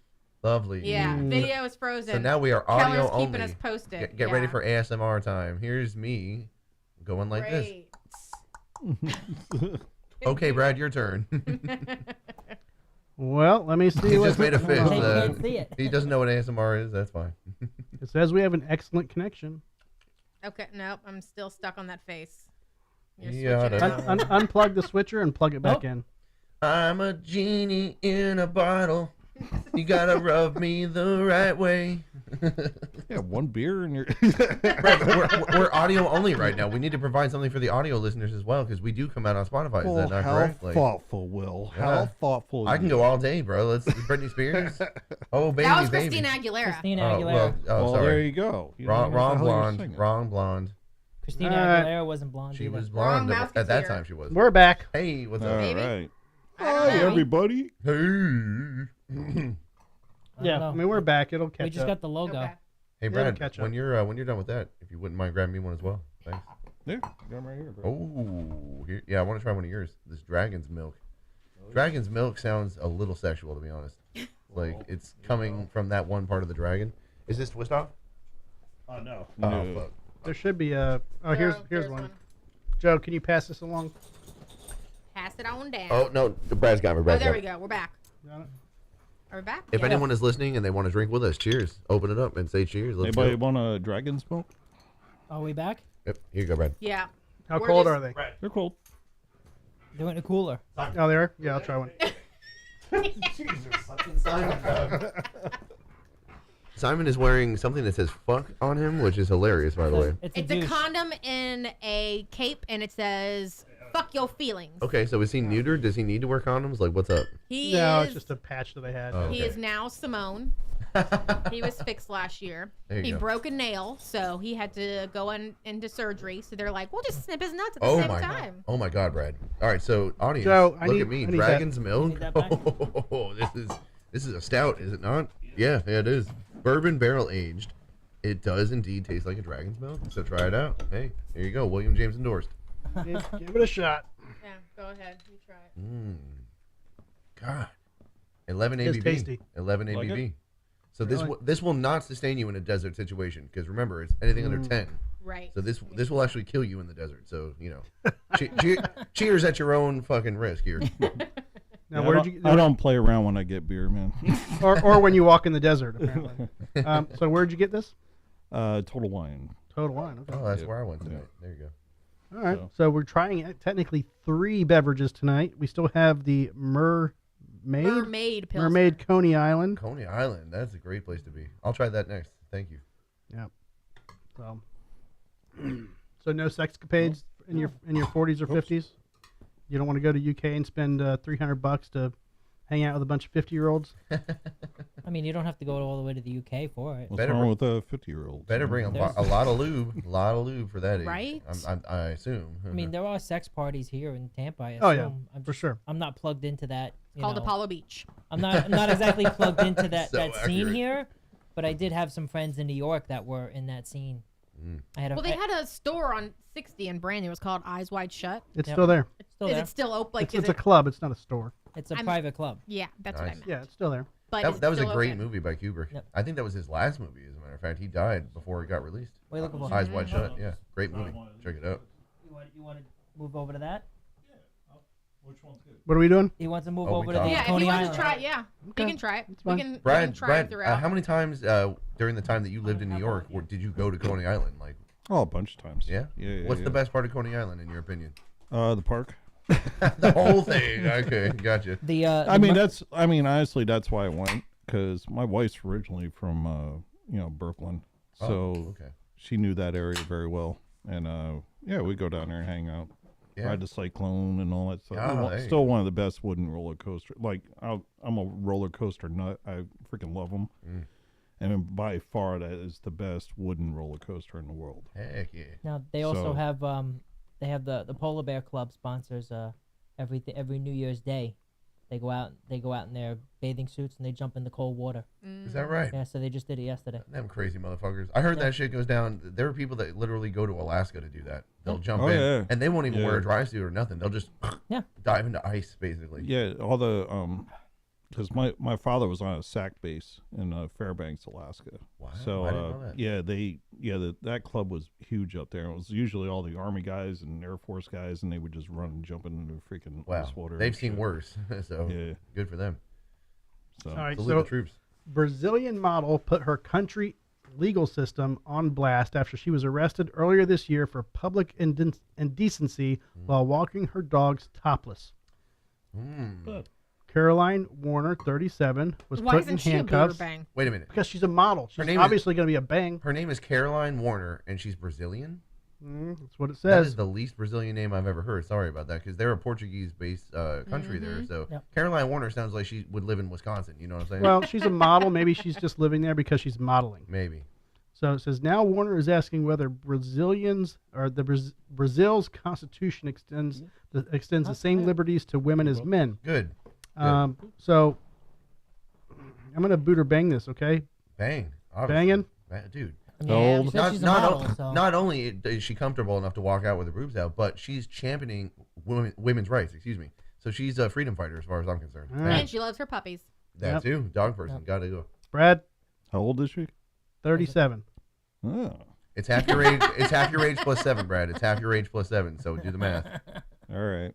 Lovely. Yeah, video is frozen. So now we are audio Keller's keeping only. us posted. Get ready for ASMR time. Here's me going like this. Great. Okay, Brad, your turn. Well, let me see. He what just made a fist. They can't see it. He doesn't know what ASMR is. That's fine. It says we have an excellent connection. Okay, nope, I'm still stuck on that face. You're Yeah, switching that's- it out. Unplug the switcher and plug it back Oh. in. I'm a genie in a bottle. You gotta rub me the right way. Yeah, one beer and you're. Brad, we're audio only right now. We need to provide something for the audio listeners as well because we do come out on Spotify. Is that not how correct? Like, thoughtful, Will. Yeah. How thoughtful. I can go all day, bro. Let's Britney Spears. Oh, baby, That was baby. Christina Aguilera. Christina Oh, Aguilera. well, Well, there sorry. you go. You Wrong, know what wrong the hell you're blonde. singing. Wrong blonde. Christina Alright. Aguilera wasn't blonde She either. was Wrong blonde at that Mouseketeer. time. She was. We're back. Hey, what's All up? Maybe. right. I don't Hi, know. everybody. Hey. I don't Yeah, know. I mean we're back. It'll catch We just up. got the logo. Okay. Hey, It'll Brad. catch When you're done with that, if you wouldn't mind grabbing me one as well. Thanks. Yeah, got 'em right here, bro. Oh, here, yeah. I want to try one of yours. This dragon's milk. Dragon's milk sounds a little sexual, to be honest. Like it's coming from that one part of the dragon. Is this twist off? Oh no. Oh, No. fuck. There should be a. Oh, here's There's one. Joe, can you pass this along? Pass it on down. Oh no, Brad's got me. Oh, Brad's there got we me. go. We're back. Got it? Are we back? If Yeah. anyone is listening and they want to drink with us, cheers. Open it up and say cheers. Let's Anybody go. want a dragon smoke? Are we back? Yep. Here you go, Brad. Yeah. How We're cold just- are they? They're cold. They're in the cooler. Oh, they are. Yeah, I'll try one. Simon is wearing something that says "fuck" on him, which is hilarious, by the way. It's It's a douche. condom in a cape, and it says "fuck your feelings." Okay, so is he neutered? Does he need to wear condoms? Like, what's up? He No, is. it's just a patch that I had. Oh. He okay. is now Simone. He was fixed last year. There you He go. broke a nail, so he had to go into surgery. So they're like, "We'll just snip his nuts at the Oh same my time." god! Oh my god, Brad! All right, so audience, Joe, look at me, I need Dragon's You Milk. need that back? Oh, this is a stout, is it not? Yeah, it is. Bourbon barrel aged. It does indeed taste like a dragon's milk. So try it out. Hey, here you go. William James endorsed. Give it a shot. Yeah, go ahead. You try it. God, 11 It's ABV. tasty. 11 Like ABV. it? So this Really? this will not sustain you in a desert situation because remember it's anything under 10. Right. So this will actually kill you in the desert. So you know, cheers at your own fucking risk here. Now, Yeah, where'd you? I don't play around when I get beer, man. Or when you walk in the desert, apparently. So where'd you get this? Total Wine. Total Wine. Okay. Oh, that's Yeah. where I went tonight. There you go. All right. So- So we're trying technically 3 beverages tonight. We still have the Mermaid Pilsner. Mermaid Coney Island. Coney Island. That's a great place to be. I'll try that next. Thank you. Yep. So, so no sexcapades in your 40s or 50s. You don't want to go to UK and spend $300 to hang out with a bunch of 50-year-olds. I mean, you don't have to go all the way to the UK for it. What's Better wrong br- with a 50-year-old? Better bring a There's- lot of lube. A lot of lube for that age. Right? I assume. I mean, there are sex parties here in Tampa. I Oh, yeah, assume. for sure. I'm not plugged into that. It's called know. Apollo Beach. I'm not exactly plugged into that, So that scene accurate. here, but I did have some friends in New York that were in that scene. I had a Well, they had a store on 60 in Brand New. It was called Eyes Wide Shut. It's Yep. still there. still Is there. it still open? Like, It's is a it? club. It's not a store. It's a I'm- private club. Yeah, that's what I Nice. meant. Yeah, it's still there. But is That it was a still great open? movie by Kubrick. Yep. I think that was his last movie, as a matter of fact. He died before it got released. What are you looking for? Eyes Wide Shut. Yeah, great movie. Check it out. You want to move over to that? Which one's good? What are we doing? He wants to move Oh, we over to talked. the Yeah, if Coney you want Island. to try it, yeah. Okay. We can try it. fine. We can Brad, try it Brad, throughout. how many times during the time that you lived in New York did you go to Coney Island? Like, Oh, a bunch of times. Yeah? What's the best part of Coney Island, in your opinion? The park. The whole thing. Okay, gotcha. I mean, honestly, that's why I went, because my wife's originally from, Brooklyn. So okay. she knew that area very well. And, we go down there and hang out. Yeah. Ride the Cyclone and all that stuff. Oh, Still one of the best wooden roller coaster. Like, I'm a roller coaster nut. I freaking love them. And by far, that is the best wooden roller coaster in the world. Heck yeah. Now they also have they have the Polar Bear Club sponsors every New Year's Day. They go out in their bathing suits and they jump in the cold water. Is that right? Yeah, so they just did it yesterday. Them crazy motherfuckers. I heard that shit goes down. There are people that literally go to Alaska to do that. They'll jump in and they won't even wear a dry suit or nothing. They'll just dive into ice, basically. Yeah, all the because my father was on a SAC base in Fairbanks, Alaska. Wow, so I didn't know that. That club was huge up there. It was usually all the Army guys and Air Force guys, and they would just run and jump into freaking ice water. They've seen worse, so good for them. All right, salute the troops. Brazilian model put her country legal system on blast after she was arrested earlier this year for public indecency while walking her dogs topless. Caroline Warner, 37, was put in handcuffs. Wait a minute. Because she's a model. She's obviously going to be a bang. Her name is Caroline Warner, and she's Brazilian? That's what it says. That is the least Brazilian name I've ever heard. Sorry about that, because they're a Portuguese-based country there. So Caroline Warner sounds like she would live in Wisconsin. You know what I'm saying? Well, she's a model. Maybe she's just living there because she's modeling. Maybe. So it says, now Warner is asking whether Brazil's constitution extends the same liberties to women as men. Good. So I'm going to Buderbang this, okay? Bang. Banging? Dude. Yeah, not only is she comfortable enough to walk out with her boobs out, but she's championing women's rights, So she's a freedom fighter as far as I'm concerned. And she loves her puppies. That too. Dog person. Gotta go. Brad? How old is she? 37. Oh. It's half your age. It's half your age plus 7, Brad. It's half your age plus 7. So do the math. All right.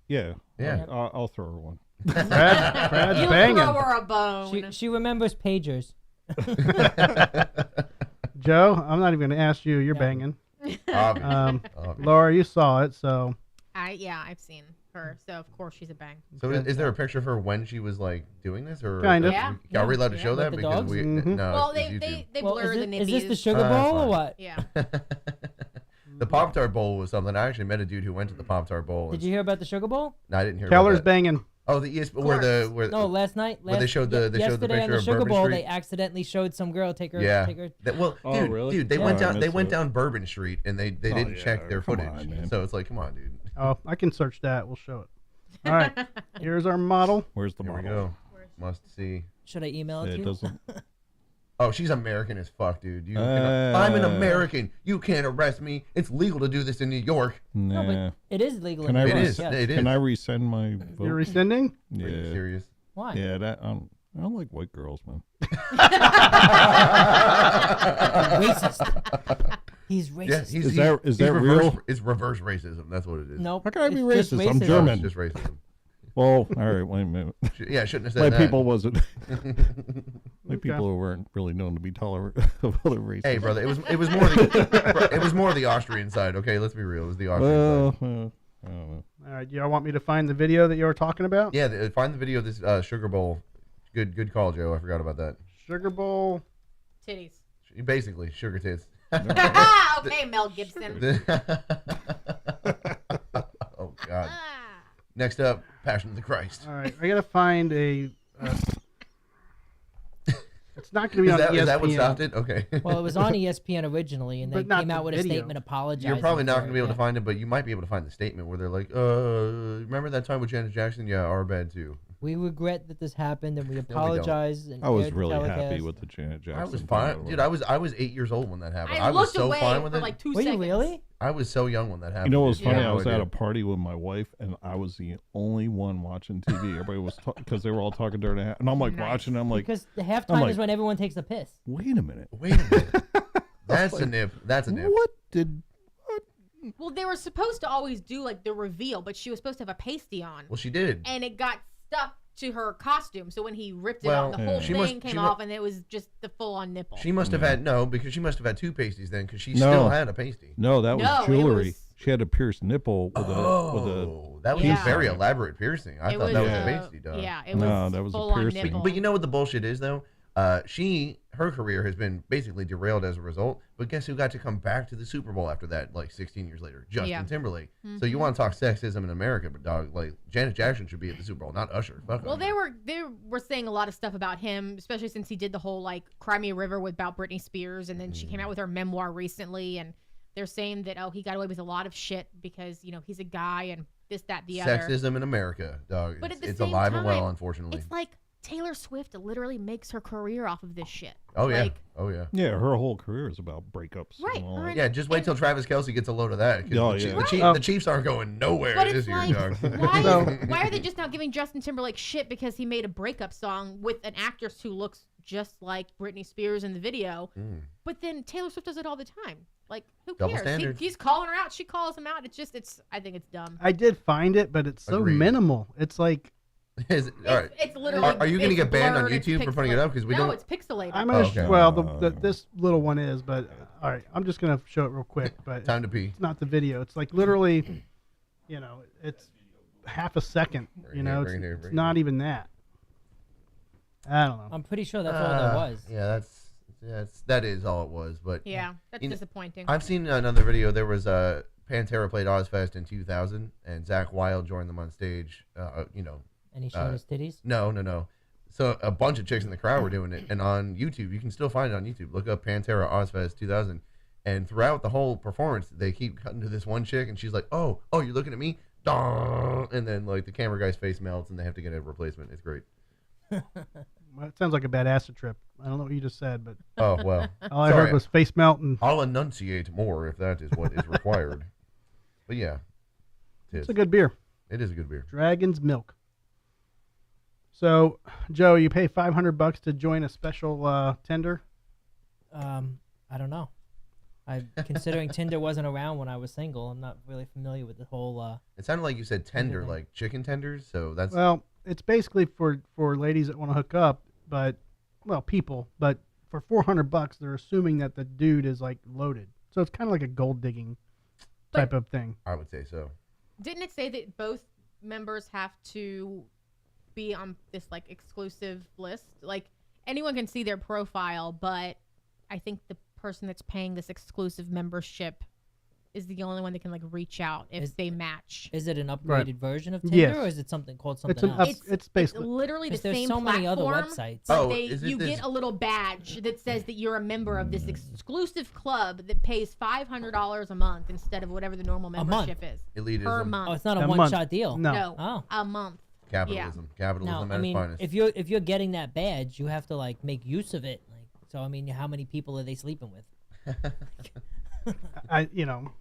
Yeah. Yeah. I'll throw her one. Brad's you banging. Throw her a bone. She remembers pagers. Joe, I'm not even going to ask you. You're banging. Obviously. Laura, you saw it, so. I've seen her, so of course she's a bang. So is there a picture of her when she was like doing this, or kind of? Are we allowed to show that? With the Because dogs? no. Well, it's they blur the nitties. Is this the sugar bowl or what? Yeah. The Pop-Tart Bowl was something. I actually met a dude who went to the Pop-Tart Bowl. Did you hear about the sugar bowl? No, I didn't hear Keller's about that. banging. Oh, the ESP, where No, last night. Where they showed the yesterday picture on the of sugar Bourbon bowl, Street? they accidentally showed some girl take her. Really? Dude, they Yeah. went down. I They missed went it. down Bourbon Street and they didn't check their Come footage. on, man. So it's like, come on, dude. Oh, I can search that. We'll show it. All right. Here's our model. Where's the Here we model? go. Must see. Should I email it Yeah, to it you? doesn't. Oh, she's American as fuck, dude. I'm an American. You can't arrest me. It's legal to do this in New York. Nah. No, but it is legal. Can in I New It York, is. yes. It is. Can I resend my vote? You're rescinding? Are you Yeah. serious? Why? Yeah, that I don't like white girls, man. Racist. He's racist. Yeah, Is that real? It's reverse racism. That's what it is. Nope. How can I be it's just racist? I'm racism. German. It's just racism. Well, all right, wait a minute. Yeah, I shouldn't have said My that. people wasn't. My Okay. people who weren't really known to be tolerant of other races. Hey, brother, it was more the Austrian side. Okay, let's be real. It was the Austrian side. I don't know. All right. Y'all want me to find the video that you were talking about? Yeah, find the video of this sugar bowl. Good call, Joe. I forgot about that. Sugar bowl. Titties. Basically, sugar tits. Okay, Mel Gibson. Oh God. Next up, Passion of the Christ. All right. I got to find a. It's not going to be on ESPN. Is that what stopped it? Okay. Well, it was on ESPN originally, and they But not came the out with video. a statement apologizing. You're probably not for going to be able to it, find it, but you might be able to find the statement where they're like, remember that time with Janet Jackson? Yeah, our bad too. We regret that this happened, and we don't. apologize. And I was aired the really happy telecast. with the Janet Jackson. I was thing, fine. by the Dude, way. I was 8 years old when that happened. I I was looked so away fine with for it. like 2 Were you seconds. really? I was so young when that happened. You know what was dude. funny? You have I no was at idea. a party with my wife, and I was the only one watching TV. Everybody was because they were all talking during the and I'm like Nice. watching. I'm like, Because the halftime I'm like- is when everyone takes a piss. wait a minute. Wait a minute. That's a nip. That's a nip. What did? Well, they were supposed to always do like the reveal, but she was supposed to have a pasty on, Well, she did. and it got stuck to her costume. So when he ripped it Well, off, the whole she thing must- came she off, and it was just the full-on nipple. She must have had because she must have had 2 pasties then, because she No. still had a pasty. No, that was No, it jewelry. was- She had a pierced nipple with That was Yeah. a very elaborate piercing. I It thought that was a uh, pasty, dog. Yeah, it was No, that was a full-on piercing. nipple. But you know what the bullshit is, though? Her career has been basically derailed as a result. But guess who got to come back to the Super Bowl after that, like 16 years later? Justin Yeah. Timberlake. So you want to talk sexism in America, but dog, like Janet Jackson should be at the Super Bowl, not Usher. Fuck Well, Usher. they were saying a lot of stuff about him, especially since he did the whole like Cry Me a River about Britney Spears, and then she came out with her memoir recently, and they're saying that he got away with a lot of shit because he's a guy and this, that, the other. Sexism in America, dog. But at the It's same alive and well, time, unfortunately. It's like Taylor Swift literally makes her career off of this shit. Oh yeah, Like, oh yeah. Yeah, her whole career is about breakups. Right, and all right. that. Yeah, just wait till Travis Kelce gets a load of that. 'Cause Oh, the, yeah. the Chiefs aren't going nowhere But this it's year, like, dog. why are they just now giving Justin Timberlake shit because he made a breakup song with an actress who looks just like Britney Spears in the video? But then Taylor Swift does it all the time. Like, who Double cares? standard. He's calling her out. She calls him out. I think it's dumb. I did find it, but it's so Agreed. minimal. It's like All right. It's literally. Are you going to it's get banned on blurred, it's YouTube for putting it up? Because we no, don't. it's pixelated. I'm gonna. Okay. Well, this little one is, but all right. I'm just gonna show it real quick. But Time to pee. it's not the video. It's like literally, it's half a second. Bring it here, It's not even that. I don't know. I'm pretty sure that's all there was. Yeah, that is all it was. But Yeah, that's You know, disappointing. I've seen another video. There was Pantera played Ozfest in 2000, and Zach Wilde joined them on stage. And he showed his titties. No. So a bunch of chicks in the crowd were doing it, and on YouTube, you can still find it on YouTube. Look up Pantera Ozfest 2000, and throughout the whole performance, they keep cutting to this one chick, and she's like, "Oh, you're looking at me," Dong! And then like the camera guy's face melts, and they have to get a replacement. It's great. Well, it sounds like a bad acid trip. I don't know what you just said, but Oh well. all I Sorry. heard was face melt and I'll enunciate more if that is what is required. But yeah, it's a good beer. It is a good beer. Dragon's Milk. So, Joe, you pay $500 to join a special tender. I don't know. Considering Tinder wasn't around when I was single, I'm not really familiar with the whole. It sounded like you said tender, Everything. like chicken tenders. So that's Well, it's basically for ladies that want to hook up, people. But for $400, they're assuming that the dude is like loaded. So it's kind of like a gold digging type of thing. I would say so. Didn't it say that both members have to be on this like exclusive list? Like anyone can see their profile, but I think the person that's paying this exclusive membership is the only one that can like reach out if they match. Is it an upgraded Right. version of Tinder, Yes. or is it something called It's something an else? it's basically literally the Because there's same so many other platform, websites. but Oh, is it you this- get a little badge that says that you're a member of this exclusive club that pays $500 a month instead of whatever the normal month? membership is. Elitism, Per month. Oh, it's not A a month. one-shot deal. No. No, Oh. a month. capitalism, capitalism No, at I mean, its finest. if you're getting that badge, you have to like make use of it. Like, so I mean, how many people are they sleeping with?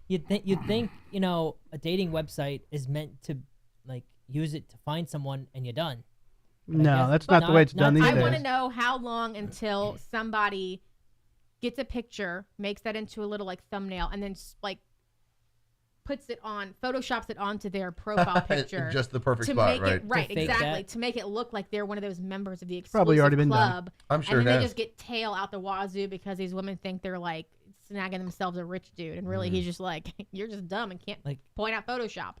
You'd think a dating website is meant to like use it to find someone and you're done. But I no, guess that's not the way it's done these I days. want to know how long until somebody gets a picture, makes that into a little like thumbnail, and then like puts it on, photoshops it onto their profile picture. Just the perfect to spot, make right? it right, To fake exactly, that. to make it look like they're one of those members of the exclusive Probably already been done. club. I'm sure and it then they has. just get tail out the wazoo because these women think they're like snagging themselves a rich dude, and really he's just like, you're just dumb and can't Like- point out Photoshop.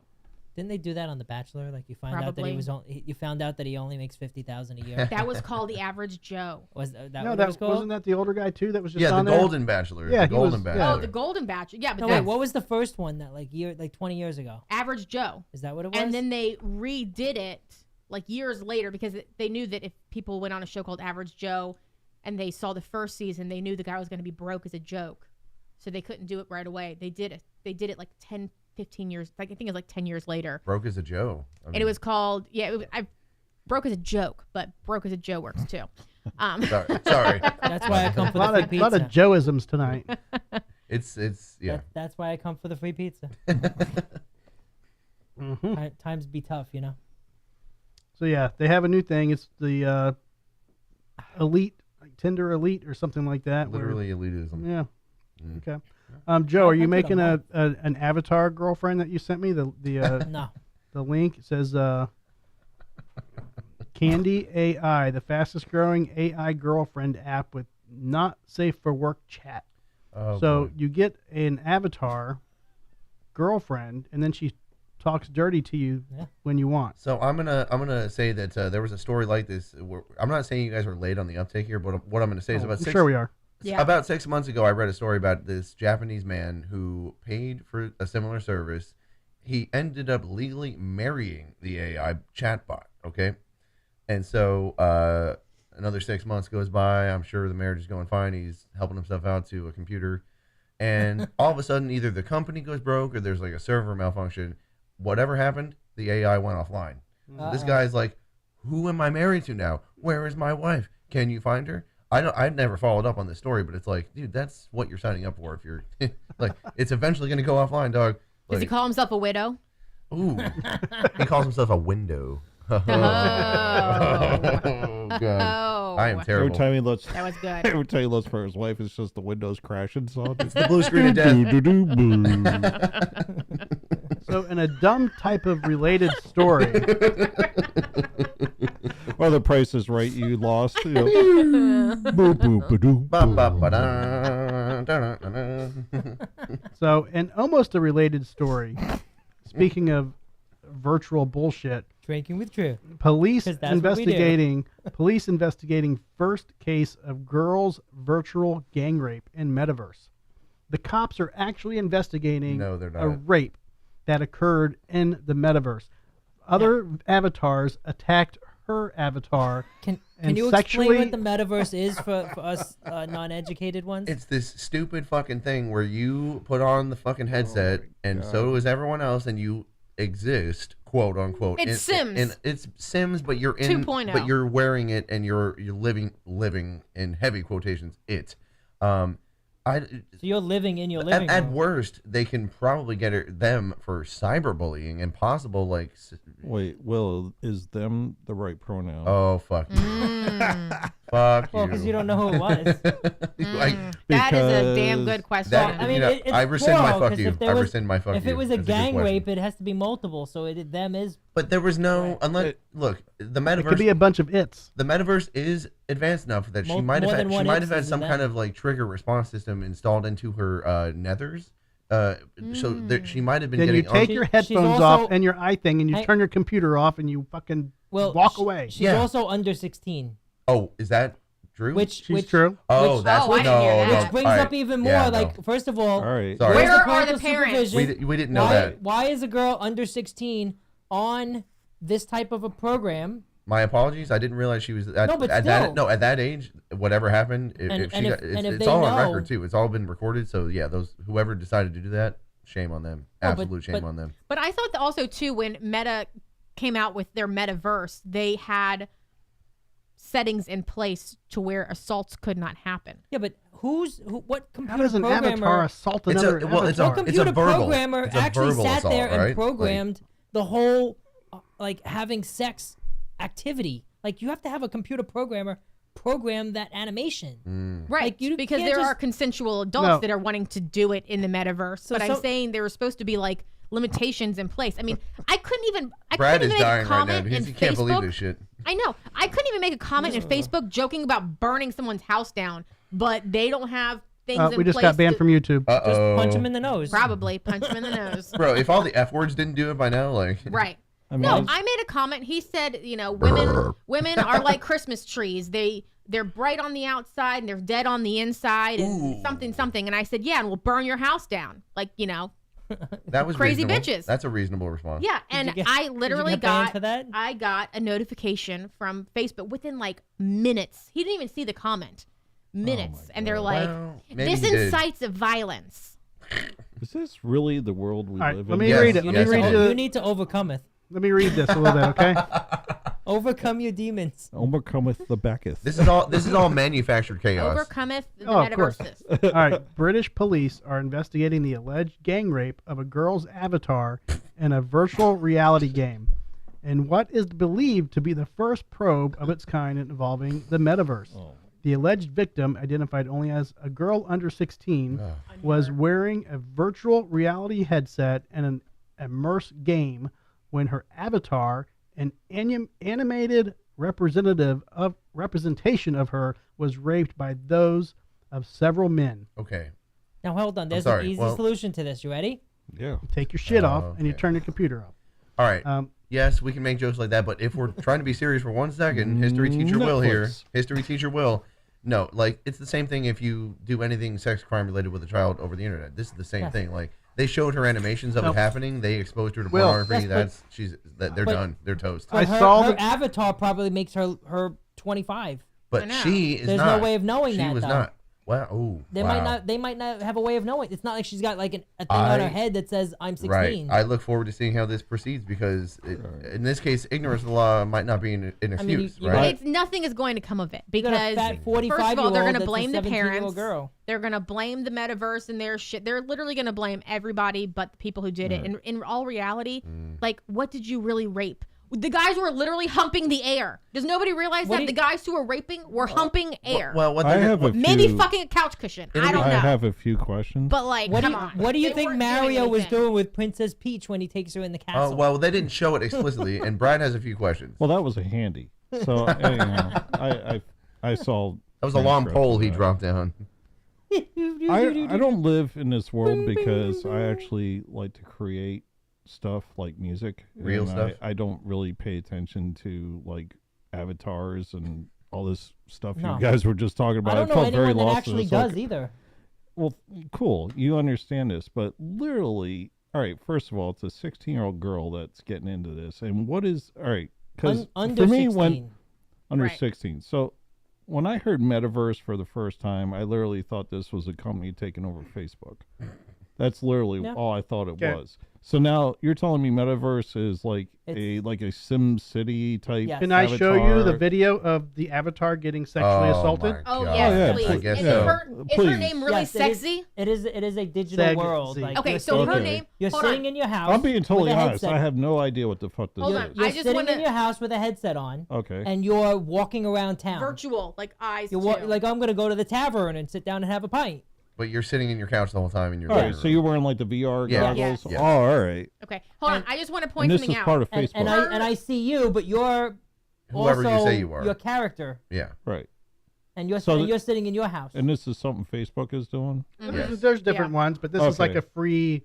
Didn't they do that on The Bachelor? Like you find out that Probably. you found out that he only makes $50,000 a year. That was called the average Joe. Was that No, what it that was called? wasn't that the older guy too. That was just Yeah, the on there? Golden Bachelor. Yeah, the he was- Golden yeah. Bachelor. Oh, the Golden Bachelor. Yeah, but No, that's wait. What was the first one that like 20 years ago? average Joe. Is that what it was? And then they redid it like years later because they knew that if people went on a show called Average Joe and they saw the first season, they knew the guy was going to be broke as a joke. So they couldn't do it right away. They did it like 10, 15 years. Like I think it's like 10 years later. Broke as a Joe. I And mean, it was called, I broke as a joke, but broke as a Joe works too. Sorry. That's why I come for A the lot free of pizza. lot of Joeisms tonight. It's yeah. That's why I come for the free pizza. Times be tough, you know. So yeah, they have a new thing. It's the Elite, like Tinder Elite or something like that. where- Literally elitism. Yeah. Mm. Okay. Joe, are you I'll put it making on an avatar girlfriend that you sent me? The No. the link it says Candy AI, the fastest growing AI girlfriend app with not safe for work chat. Oh, So boy. you get an avatar girlfriend, and then she talks dirty to you when you want. So I'm gonna say that there was a story like this. I'm not saying you guys are late on the uptake here, but what I'm gonna say is about Sure we are. Yeah. About 6 months ago, I read a story about this Japanese man who paid for a similar service. He ended up legally marrying the AI chatbot. Okay, and so another 6 months goes by. I'm sure the marriage is going fine. He's helping himself out to a computer, and all of a sudden, either the company goes broke or there's like a server malfunction. Whatever happened, the AI went offline. This guy's like, "Who am I married to now? Where is my wife? Can you find her?" I've never followed up on this story, but it's like, dude, that's what you're signing up for. If you're like, it's eventually going to go offline, dog. Does he Like, call himself a widow? ooh, he calls himself a window. Oh. Oh, God. Oh. I am Every terrible. time he looks, That was good. every time he looks for his wife, it's just the windows crashing. So It's the blue screen of death. So in a dumb type of related story, Well, the Price is Right. You lost. You know. Boo, boo, ba-doo, Ba, boo. ba, ba, da, da, da, da. so in almost a related story, speaking of virtual bullshit, Drinking with Drew. police 'Cause that's what we do. investigating first case of girls virtual gang rape in metaverse. The cops are actually investigating No, they're a not. rape that occurred in the metaverse. Other avatars attacked her avatar. Can And you sexually- explain what the metaverse is for us non-educated ones? It's this stupid fucking thing where you put on the fucking headset, and so is everyone else, and you exist, quote unquote. It's Sims. It's Sims, but you're in, 2.0. but you're wearing it, and you're living in heavy quotations. So you're living in your living At room. worst, they can probably get them for cyberbullying and possible like. Wait, Will, is them the right pronoun? Oh fuck you! Mm. Fuck Well, you! because you don't know who it was. Like, That is a damn Because good question. that, I mean, you know, it's I rescind my plural, fuck 'cause you. if there I was- rescind my fuck you. If it was a That's good gang question. rape, it has to be multiple. So them is But there was no Right. unless look the It could metaverse. be a bunch of its. The metaverse is advanced enough that she More- might have more had, than she one might have had instance some of kind that. of like trigger response system installed into her nethers. So that she might have been Then you getting. take She- your she's headphones also- off and your eye thing, and you Hang- turn your computer off, and you fucking walk away. She's Yeah. also under 16, Oh, is that Drew? which She's true. Oh, which- that's Oh, I didn't hear that. no, which brings all right. up even more. Yeah, like, no. first of all, All right. Sorry. where's Where the are parental the parents? supervision? We didn't know why, that. Why is a girl under 16 on this type of a program? My apologies. I didn't realize she was at, No, but at still. that at that age. Whatever happened, if And- she and got, if- and if it's they all on know- record too. It's all been recorded. So yeah, those whoever decided to do that, shame on them. No, but- Absolute shame but- on them. But I thought that also too, when Meta came out with their metaverse, they had settings in place to where assaults could not happen. Yeah, but what How computer does an programmer? avatar assault It's another a- well, it's a- avatar? What computer verbal- programmer it's a actually verbal sat assault, there and right? Like- programmed the whole like having sex activity? Like you have to have a computer programmer program that animation. Right. Like, you because can't there just- are consensual adults No. that are wanting to do it in the metaverse. So but I'm some- saying there were supposed to be like limitations in place. I mean, I couldn't even Brad is make a dying right now. comment Because in he can't believe Facebook. this shit. I know. I couldn't even make a comment in Facebook joking about burning someone's house down, but they don't have things in place. We just got banned to- from YouTube. Uh Just oh. punch him in the nose. Probably punch him in the nose. Bro, if all the F words didn't do it by now, like Right. I mean, No, I've- I made a comment. He said, you know, women are like Christmas trees. They're bright on the outside and they're dead on the inside and something. And I said, yeah, and we'll burn your house down. Like, you know, that was Crazy reasonable. bitches. That's a reasonable response. yeah. And you get- I did you literally get banned got for that? I got a notification from Facebook within like minutes. He didn't even see the comment. Minutes. And they're like, Well, maybe this he did. incites violence. is this really the world we All right, live let in? me Yes, read it. You, Let yes, me need read to, you. you need to overcometh. Let me read this a little bit, okay? Overcome your demons. Overcometh the Becketh. This is all manufactured chaos. Overcometh the Oh, of course. metaverses. All right. British police are investigating the alleged gang rape of a girl's avatar in a virtual reality game, and what is believed to be the first probe of its kind involving the metaverse. The alleged victim, identified only as a girl under 16, was wearing a virtual reality headset and an immersive game when her avatar, an animated representation of her was raped by those of several men. Okay. Now hold on. There's sorry. an easy Well- solution to this. You ready? Yeah. Take your shit off and you okay. turn your computer off. All right. Yes, we can make jokes like that, but if we're trying to be serious for 1 second, history teacher Will here. Netflix. History teacher Will. No, like it's the same thing if you do anything sex crime related with a child over the internet. This is the same Yes. thing. Like they showed her animations of No. it happening. They exposed her to Will, pornography. yes, They're but- done. They're toast. I But saw her the- avatar probably makes her 25. I But know. she is There's not. no way of knowing she that, was though. not. Wow. Oh, They wow. might not have a way of knowing. It's not like she's got like a thing on her head that says I'm 16. Right. I look forward to seeing how this proceeds because in this case, ignorance of the law might not be an excuse, you- right? It's nothing is going to come of it You got a because fat first of 45-year-old all, they're going to that's a blame the 17-year-old parents. girl. They're going to blame the metaverse and their shit. They're literally going to blame everybody but the people who did it. And in all reality, like, what did you really rape? The guys were literally humping the air. Does nobody realize What that do the you- guys who were raping were humping air? Well, what I they're have a Maybe few, fucking a couch cushion. I don't I know. have a few questions. But like, What do come you, on. what do you They think weren't doing Mario was anything. doing with Princess Peach when he takes her in the castle? well, they didn't show it explicitly, and Brad has a few questions. Well, that was a handy. So I saw. That was a long transcripts pole of he that. dropped down. I don't live in this world because I actually like to create stuff like music. Real and stuff? I don't really pay attention to like avatars and all this stuff No. you guys were just talking about. I don't know felt very anyone that lost in actually this, does like, either. Well, cool. You understand this, but literally, all right. First of all, it's a 16-year-old girl that's getting into this, and what is all right? Because Under for me, 16. when under Right. 16, so when I heard metaverse for the first time, I literally thought this was a company taking over Facebook. That's literally Yeah. all I thought it Okay. was. So now you're telling me metaverse is like It's- a Sim City type. Yes. Can I show you the avatar? video of the avatar getting sexually assaulted? my Oh, God. yes, yeah, please. I guess is, so. her Please. name really Yes, it is- sexy? It is a digital Sexy. world. Like, Okay, you're so sitting- her Okay. name. You're hold sitting on. in your house. I'm being totally with a honest. headset. I have no idea what the fuck this Hold is. on. You're I just sitting wanna- in your house with a headset on, Okay. and you're walking around town. Virtual, like eyes. You're too. like, I'm gonna go to the tavern and sit down and have a pint. But you're sitting in your couch the whole time in your all living right. So room. you're wearing like the VR Yeah. goggles. Yeah. Oh, all right. Okay, hold on. And- I just want to And point this something is out. part of And, Facebook. and I see you, but you're Whoever also you say you are. your character, Yeah. Right. and you're So and the- you're sitting in your house. And this is something Facebook is doing. Yes. There's different ones, but this is like Okay. a free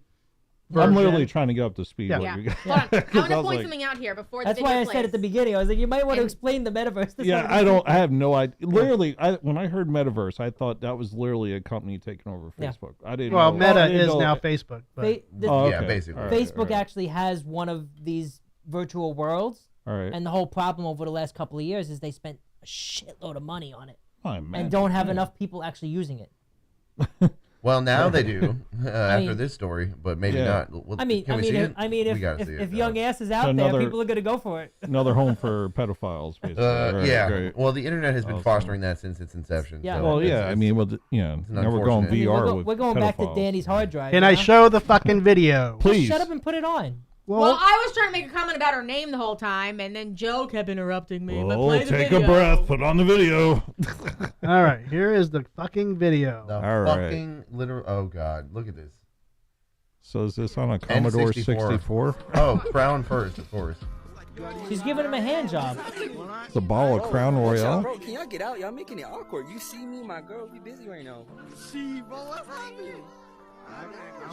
I'm version. literally trying to get up to speed. Yeah. with Yeah. you guys. Hold on. I 'Cause want to was point like, something out here before That's the why video I said at plays. the beginning, I was like, you might want to And- explain the metaverse. to Yeah, somebody. I have no idea. Literally, when I heard metaverse, I thought that was literally a company taking over Yeah. Facebook. I didn't. Well, know, I Meta didn't is know- now Facebook. But Oh, Yeah, okay. basically. All right, Facebook all right. actually has one of these virtual worlds, All right. and the whole problem over the last couple of years is they spent a shitload of money on it I imagine, and don't have yeah. enough people actually using it. Well, now they do after mean- this story, but maybe Yeah. not. Well, I mean, can we see it? if We gotta see it, if though. young ass is out So there, another- people are gonna go for it. Another home for pedophiles, basically. Right, yeah. great. Well, the internet has been Awesome. fostering that since its inception. Yeah. so Well, it's- yeah. I it's- mean, now we're going unfortunate. VR we're, with we're going back to pedophiles. Danny's hard drive. Can you I know? show the fucking video? Please. Shut up and put it on. Well, I was trying to make a comment about her name the whole time, and then Joe kept interrupting me. But Oh, play the take video. a breath. Put on the video. All right, here is the fucking video. The All right. fucking literal. Oh God, look at this. So is this on a Commodore N64. 64? Oh, Crown first, of course. She's giving him a hand job. It's a ball of Crown Royale. Bro, can y'all get out? Y'all making it awkward. You see me, my girl be busy right now.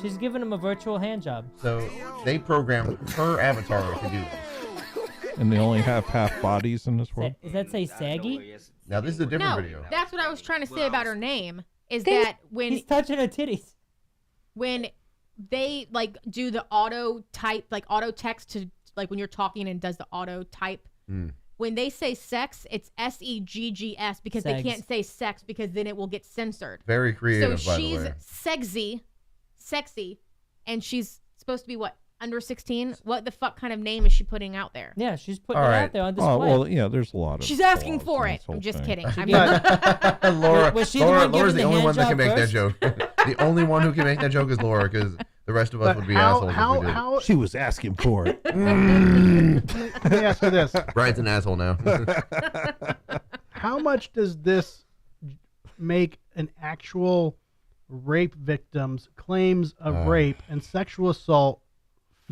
She's giving him a virtual hand job. So they programmed her avatar to do this. And they only have half bodies in this world. Does that say saggy? Now this is a different No, video. that's what I was trying to say about her name. Is that He's touching her titties. when they like do the auto type, like auto text to like when you're talking and does the auto type. When they say sex, it's SEGGS because they Segs. can't say sex because then it will get censored. Very creative, So by the she's way. sexy, and she's supposed to be what, under 16? What the fuck kind of name is she putting out there? Yeah, she's putting All it right. out there on display. Oh, well, yeah, there's a lot of She's asking flaws for in it. this whole I'm just thing. kidding. I'm Laura, Was she the one Laura's giving the the only hand one that can job make that first? joke. The only one who can make that joke is Laura, because the rest of us But would be how assholes how if we did. how? She was asking for it. Let me ask you this: Brian's an asshole now. how much does this make an actual rape victim's claims of rape and sexual assault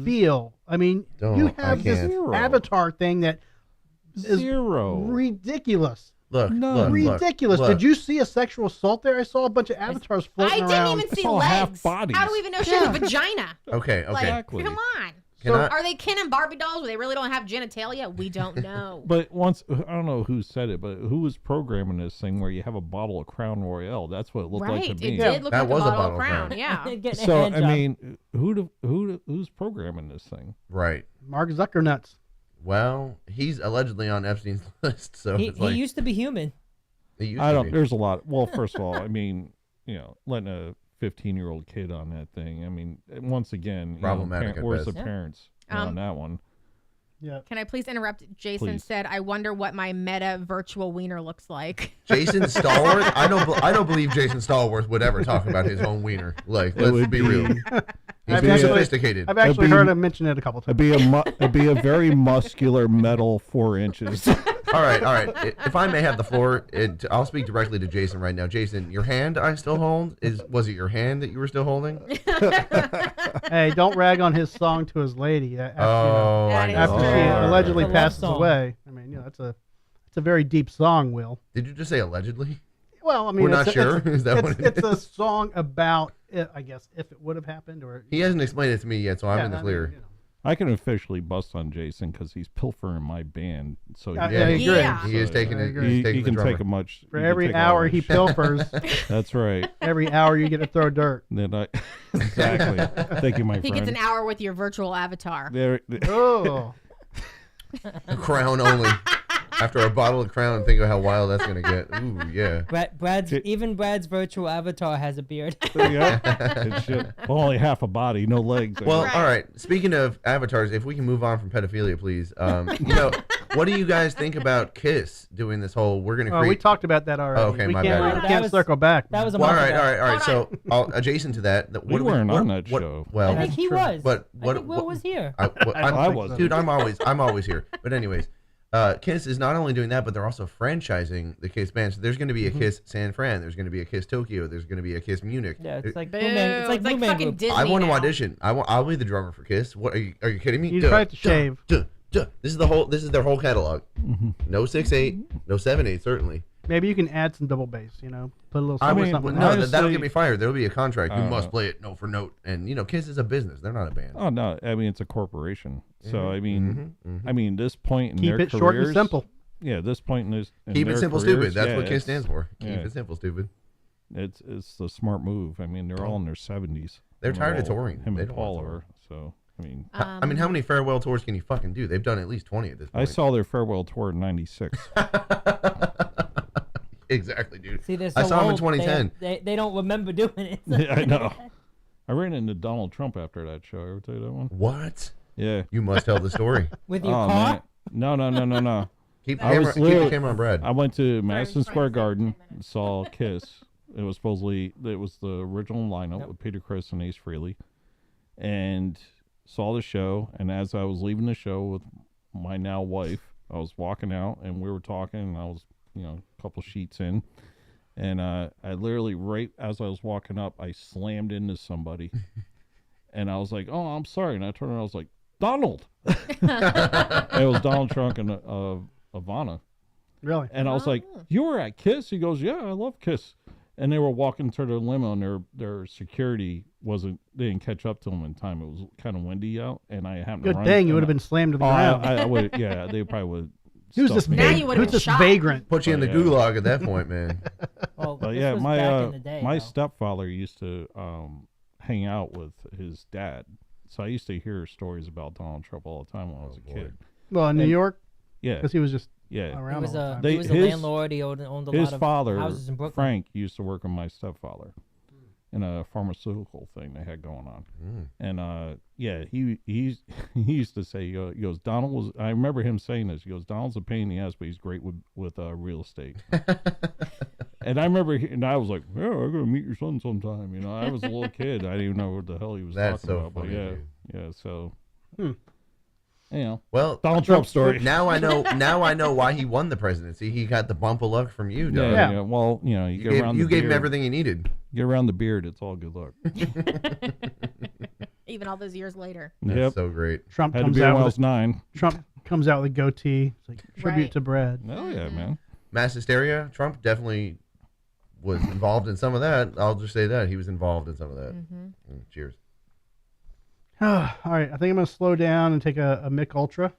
feel? I mean, you Don't. I have this can't. avatar thing that is Zero. ridiculous. Look, No. look, Ridiculous. Look. Did you see a sexual assault there? I saw a bunch of avatars I floating didn't around. even see saw half legs. bodies. How do we even know she has a vagina? Okay, Like, Exactly. come on. Can I- Are they Ken and Barbie dolls where they really don't have genitalia? We don't know. But once, I don't know who said it, but who was programming this thing where you have a bottle of Crown Royale? That's what it looked Right. like It to me. did look That like a was a bottle of bottle of Crown. Crown. Yeah. Getting a So hand I job. mean, who's programming this thing? Right. Mark Zuckernuts. Well, he's allegedly on Epstein's list, so he it's like used to be human. he used I to don't. be. There's a lot. Well, first of all, I mean, letting a 15-year-old kid on that thing. I mean, once again, Problematic at where's the best. Yeah. parents on that one? Yeah. Can I please interrupt? Jason Please. said, I wonder what my meta virtual wiener looks like. Jason Stallworth. I don't believe Jason Stallworth would ever talk about his own wiener. Like, let's would be real. He's I've too actually- sophisticated. I've actually be- heard him mention it a couple times. It'd be a very muscular metal 4 inches. All right. If I may have the floor, I'll speak directly to Jason right now. Jason, your hand I still hold was it your hand that you were still holding? Hey, don't rag on his song to his lady after, Oh, That I is know. after she true. allegedly It's a love passes song. away. I mean, it's a very deep song, Will. Did you just say allegedly? Well, I mean, We're not it's a- sure. It's, Is that it's, what it it's a is? song about it, I guess, if it would have happened, or He hasn't explained it to me yet, so I'm Yeah, in the I mean, clear. you know. I can officially bust on Jason because he's pilfering my band. So Yeah, Yeah, I he- agree. Yeah. He is taking I it. agree. He's he taking the can drummer. take a much. For he can every take all hour my he shit. pilfers, That's right. every hour you get to throw dirt. Then I exactly. Thank you, my He friend. gets an hour with your virtual avatar. There, Oh, Crown only. After a bottle of Crown, think of how wild that's gonna get. Ooh, yeah. Brad's virtual avatar has a beard. yeah. It's shit. Well, only half a body, no legs. Well, Right. all right. Speaking of avatars, if we can move on from pedophilia, please. What do you guys think about Kiss doing this whole? We're gonna well, create. we talked about that already. Oh, okay, we my can't, bad. we That can't was- circle back. That was a Well, all month right, ago. all right. So, adjacent to that, We weren't on that show. Well, I think he true. was. But I think Will was here. I don't was. dude. I'm always here. But anyways, Kiss is not only doing that, but they're also franchising the Kiss band. So there's going to be a Kiss San Fran. There's going to be a Kiss Tokyo. There's going to be a Kiss Munich. Yeah, it's like Boo. Blue Man. It's like Blue Man fucking Group. Disney. I want to now. audition. I'll be the drummer for Kiss. What are you kidding me? You try to shave. This is their whole catalog. No 6/8, no 7/8 certainly. Maybe you can add some double bass. Put a little I something, mean, something. no, in there. that'll get me fired. There'll be a contract. You I don't must know. play it note for note. And Kiss is a business. They're not a band. Oh no, I mean it's a corporation. So I mean, this point in Keep their it careers, short and simple. Yeah, this point in Keep their it simple, careers, stupid. That's yeah, what Kiss it's- stands for. Keep yeah. it simple, stupid. It's the smart move. I mean, they're all in their 70s. They're You know, tired of all- touring. Him They and don't wanna Paul tour. are. So I mean, I mean, how many farewell tours can you fucking do? They've done at least 20 at this point. I saw their farewell tour in '96. Exactly, dude. See, they're so I saw him in old, 2010. They don't remember doing it. Yeah, I know. I ran into Donald Trump after that show. Ever tell you that one? What? Yeah. You must tell the story. With your Oh car. man. No. Keep the I was camera, literally- on Brad. I went to Madison Sorry, Square 10 Garden, minutes. saw Kiss. It was the original lineup with Peter Criss and Ace Frehley, and saw the show. And as I was leaving the show with my now wife, I was walking out, and we were talking, and I was a couple sheets in, and I literally right as I was walking up, I slammed into somebody, and I was like, "Oh, I'm sorry," and I turned around, I was like, "Donald." And it was Donald Trump and Ivana. Really? And I was like, "You were at Kiss?" He goes, "Yeah, I love Kiss." And they were walking to their limo, and their security they didn't catch up to them in time. It was kind of windy out, and I happened to Good run. thing you and would have been slammed to the Oh, ground. I would, yeah, they probably would. Who's this Now you vagrant? would've Who's been this shot. vagrant? Put you in the yeah. gulag at that point, man. Well, But this yeah, was my back in the day, my though. stepfather used to hang out with his dad, so I used to hear stories about Donald Trump all the time when I was a boy. kid. Well, in New And- York, Yeah, because he was just yeah. around He was all the a time. They- he was a his- landlord. He owned a His lot of father, houses in Brooklyn. Frank, used to work with my stepfather in a pharmaceutical thing they had going on. And yeah, he used to say, he goes, Donald was. I remember him saying this. He goes, Donald's a pain in the ass, but he's great with real estate. And I remember, and I was like, yeah, I'm gonna meet your son sometime. I was a little kid. I didn't even know what the hell he was That's talking so about. But funny, yeah, dude. yeah. So, Hmm. Well, Donald Trump story. now I know. Now I know why he won the presidency. He got the bump of luck from you, dog. Yeah, Yeah. Well, you You get gave, around you the gave beard. him everything he needed. Get around the beard, it's all good luck. Even all those years later. That's Yep. so great. Trump Had to comes be when out I with was 9. Trump comes out with a goatee. It's like tribute Right. to Brad. Oh yeah, man. Mass hysteria. Trump definitely was involved in some of that. I'll just say that he was involved in some of that. Cheers. All right, I think I'm gonna slow down and take a Mick Ultra.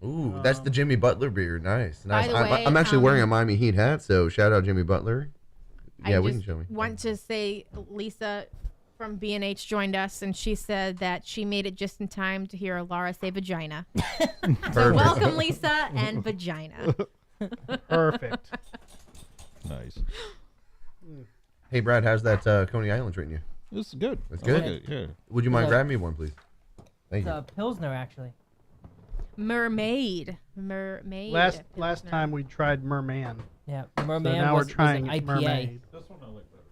Ooh, that's the Jimmy Butler beer. Nice. By the way, I'm actually wearing a Miami Heat hat, so shout out Jimmy Butler. Yeah, we can show me. Want to say Lisa from B&H joined us, and she said that she made it just in time to hear Laura say vagina. So welcome, Lisa, and vagina. Perfect. Nice. Hey, Brad, how's that Coney Island treating you? This is good. It's I good? like it, yeah. Would you mind grabbing me one, please? Thank It's you. a Pilsner, actually. Mermaid. Last Pilsner. time we tried Merman. Yeah, So Merman now was, we're trying was an IPA. Mermaid. This one I like better.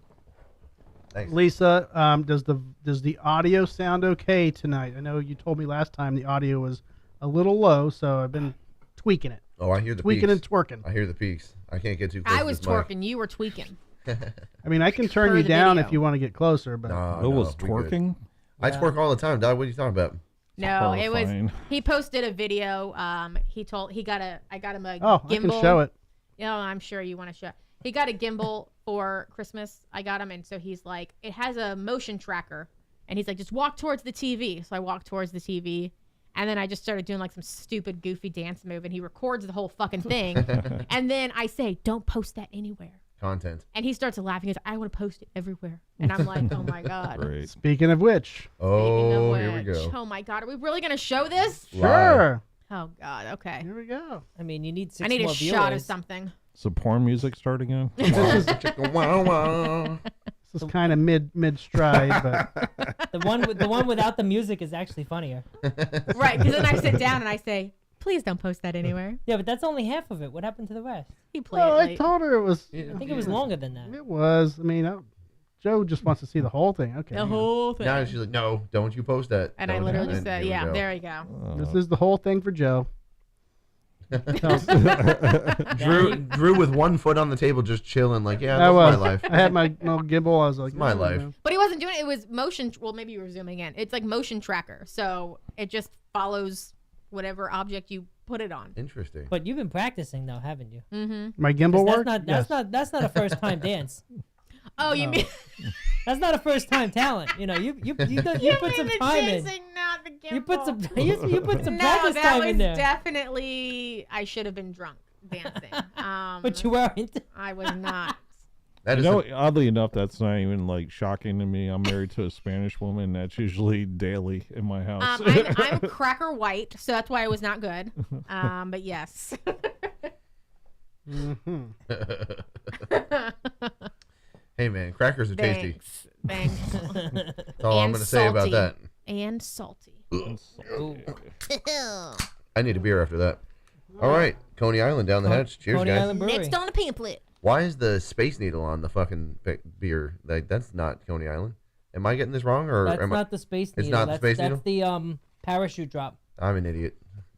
Thanks. Lisa, does the audio sound okay tonight? I know you told me last time the audio was a little low, so I've been tweaking it. Oh, I hear the Tweaking peaks. and twerking. I hear the peaks. I can't get too close. I to was this mic. twerking. You were tweaking. I mean, I can turn Per you the down video. if you want to get closer, but No, It was we good. twerking. I twerk all the time, Dad. What are you talking about? No, it was. Horrifying. He posted a video. I got him a oh, gimbal. I can show it. You know, I'm sure you want to show. He got a gimbal for Christmas. I got him, and so he's like, it has a motion tracker, and he's like, just walk towards the TV. So I walked towards the TV, and then I just started doing like some stupid, goofy dance move, and he records the whole fucking thing, and then I say, don't post that anywhere. Content. And he starts laughing. He's like, I want to post it everywhere, and I'm like, oh my god. Great. Speaking of which, Speaking of Oh, here we which, go. oh my god, are we really gonna show this? sure. Oh god, okay. Here we go. I mean, you need 6 I need more a viewers. shot of something. So porn music start again? Chicka wow wow. This is kind of mid stride, but The one without the music is actually funnier. Right, because then I sit down and I say, please don't post that anywhere. Yeah, but that's only half of it. What happened to the rest? He played well, it I late. told her it was. I think it was longer than that. It was. I mean, Joe just wants to see the whole thing. Okay. The whole thing. Now she's like, no, don't you post that. And I Don't literally do just that. said, Here we yeah, go. there you go. This is the whole thing for Joe. Drew with one foot on the table, just chilling, like, yeah, I that's was. my life. I had my little gimbal. I was like, my "Oh, life." man." But he wasn't doing it. It was motion. Well, maybe you were zooming in. It's like motion tracker. So it just follows whatever object you put it on. Interesting. But you've been practicing though, haven't you? Mm-hmm. My gimbal 'Cause work. That's not a first time dance. Oh, you mean That's not a first time talent. You know, you put some time in. Not the gimbal. You put some you put some No, practice that time was in there. definitely. I should have been drunk dancing. But you weren't. I was not. That You is know, some- oddly enough, that's not even like shocking to me. I'm married to a Spanish woman. That's usually daily in my house. I'm cracker white, so that's why I was not good. But yes. Mm-hmm. hey, man, crackers are tasty. Thanks. That's all I'm And going to say about salty. that. And salty. Ooh. I need a beer after that. All right, Coney Island down the hatch. Cheers, Coney guys. Island Brewery. Next on the pamphlet. Why is the Space Needle on the fucking beer? Like, that's not Coney Island. Am I getting this wrong, or That's am not the Space Needle. It's not the that's, Space that's Needle? the parachute drop. I'm an idiot.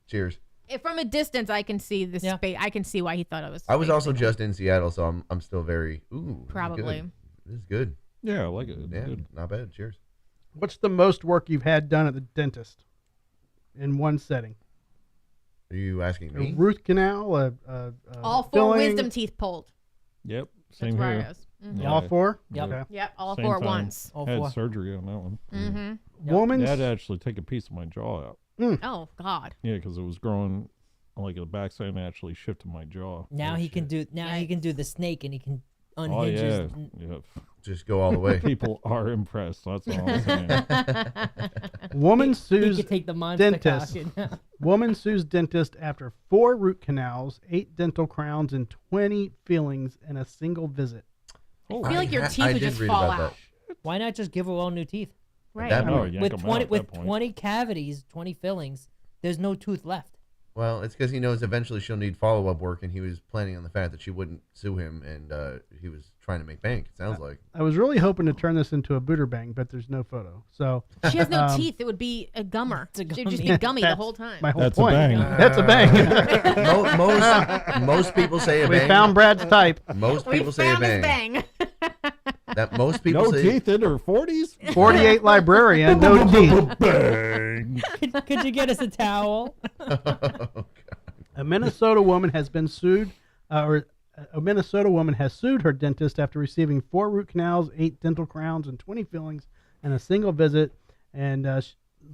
Cheers. From a distance, I can see the Yeah. space. I can see why he thought it was. I was space also needle. just in Seattle, so I'm still very ooh. Probably. This is good. Yeah, I like it. It's Yeah, good. not bad. Cheers. What's the most work you've had done at the dentist in one setting? Are you asking A me? root canal, All 4 filling? wisdom teeth pulled. Yep, That's same where here. it is. Mhm. Yeah. All 4? Yep. Okay. Yep, all Same 4 at time. once. All I had 4. surgery on that one. Mm-hmm. Woman's Dad actually take a piece of my jaw out. Oh God. Yeah, because it was growing like the backside and actually shifted my jaw. Now Oh, he can shit. do. Now he can do the snake, and he can Oh unhinge yeah, his. yeah. Just go all the way. People are impressed. That's all I'm saying. woman He sues could take the monster dentist. cock. woman sues dentist after 4 root canals, 8 dental crowns, and 20 fillings in a single visit. I feel like your teeth I would did just read fall about out. Why not just give her all new teeth? Right. That No, point- yank With 'em out 20 at with that point. 20 cavities, 20 fillings, there's no tooth left. Well, it's because he knows eventually she'll need follow-up work, and he was planning on the fact that she wouldn't sue him, and he was trying to make bank. It sounds like. I was really hoping to turn this into a Buderbang, but there's no photo. So She has no teeth. It would be a gummer. It's a She'd just gummy. be gummy the That's whole time. my whole That's a point. bang. That's a bang. Most people say a we bang. found Brad's type. Most We people say a found his bang. bang. That most people No say. teeth in her 40s. 48 librarian, no teeth. Bang. Could you get us a towel? A Minnesota woman has been sued, a Minnesota woman has sued her dentist after receiving 4 root canals, 8 dental crowns, and 20 fillings in a single visit, and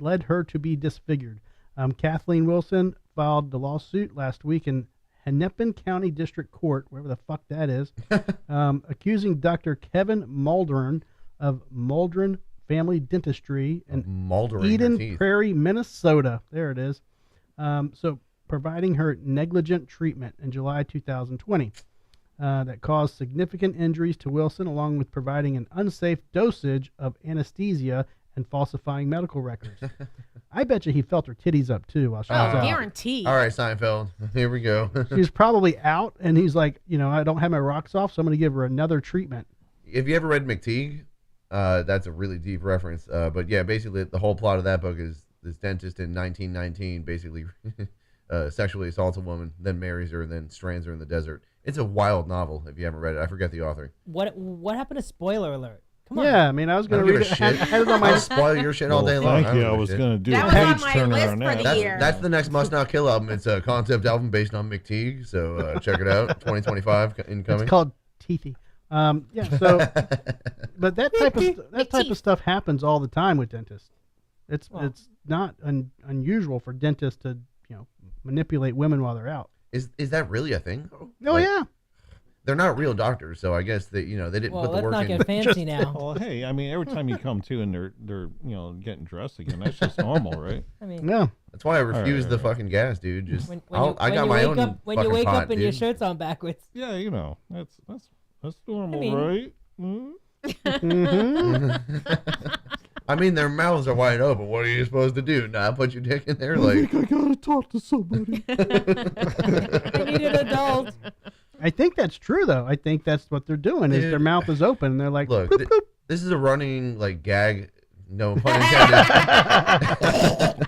led her to be disfigured. Kathleen Wilson filed the lawsuit last week in Hennepin County District Court, wherever the fuck that is, accusing Dr. Kevin Muldren of Muldren Family Dentistry in Eden Prairie, Minnesota. There it is. So providing her negligent treatment in July 2020 that caused significant injuries to Wilson, along with providing an unsafe dosage of anesthesia and falsifying medical records. I bet you he felt her titties up too while she was out. Guaranteed. All right, Seinfeld. Here we go. She's probably out, and he's like, I don't have my rocks off, so I'm going to give her another treatment. If you ever read McTeague, that's a really deep reference. But yeah, basically the whole plot of that book is this dentist in 1919 basically sexually assaults a woman, then marries her, and then strands her in the desert. It's a wild novel if you haven't read it. I forget the author. What happened to spoiler alert? Come on. Yeah, I mean, I was going to read it. I had it on my I'll spoil your shit all day long. Thank you. I was going to do That a was on page my turner list on for that. the year. That's the next Must Not Kill album. It's a concept album based on McTeague, so check it out. 2025 incoming. It's called Teethy. Yeah. So, but that type of stuff happens all the time with dentists. It's not unusual for dentists to manipulate women while they're out. Is that really a thing? Oh yeah. They're not real doctors, so I guess they didn't put the work in. Let's not get fancy now. Well, hey, I mean, every time you come to and they're getting dressed again, that's just normal, right? I mean, No. That's why I refuse the fucking gas, dude. Just I got my own. When you wake pot, up and dude. your shirt's on backwards. Yeah, that's normal, I mean- right? I mean, their mouths are wide open. What are you supposed to do? Not put your dick in there? I Like, think I gotta talk to somebody. I need an adult. I think that's true though. I think that's what they're doing. Is their mouth is open and they're like, look, bloop, bloop. this is a running gag. No pun intended.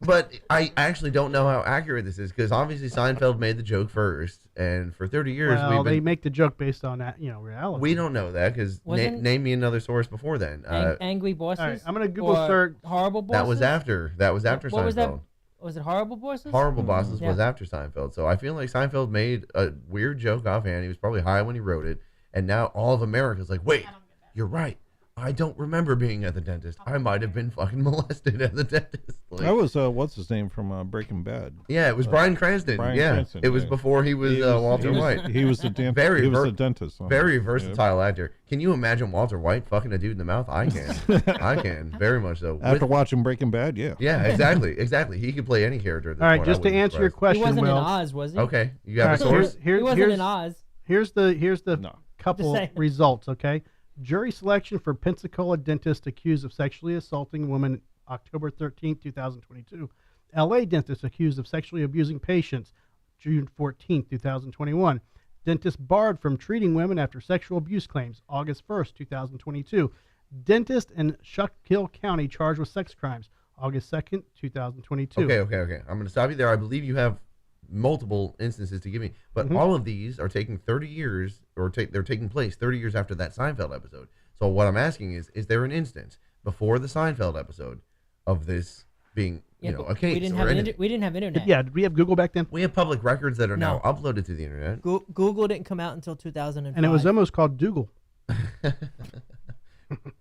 But I actually don't know how accurate this is because obviously Seinfeld made the joke first, and for 30 years They make the joke based on that, reality. we don't know that because name me another source before then. Angry bosses. All right, I'm gonna Google or search. horrible bosses. That was after What Seinfeld. was that? Was it horrible bosses? Horrible Bosses was Yeah. after Seinfeld. So I feel like Seinfeld made a weird joke offhand. He was probably high when he wrote it. And now all of America's like, wait, you're right. I don't remember being at the dentist. I might have been fucking molested at the dentist. That was what's his name from Breaking Bad. Yeah, it was Bryan Cranston. Cranston, it was before he was Walter White. He was the dentist. Very he was the dentist. Very versatile actor. Can you imagine Walter White fucking a dude in the mouth? I can. I can. Very much so. After watching Breaking Bad, yeah. Yeah, exactly. He could play any character at this All right, point. just to answer your He question, wasn't Will. in Oz, was he? Okay, you All have right, a source? He wasn't in Oz. Here's the No. couple Just saying. results, okay? Jury selection for Pensacola dentist accused of sexually assaulting woman October 13, 2022. LA dentist accused of sexually abusing patients June 14, 2021. Dentist barred from treating women after sexual abuse claims August 1st, 2022. Dentist in Schuylkill County charged with sex crimes August 2nd, 2022. Okay. I'm going to stop you there. I believe you have multiple instances to give me, but all of these are taking 30 years, or they're taking place 30 years after that Seinfeld episode. So what I'm asking is there an instance before the Seinfeld episode of this being, a case? We didn't have internet. Yeah, did we have Google back then? We have public records that are now No. uploaded to the internet. Google didn't come out until 2005. And it was almost called Dougal.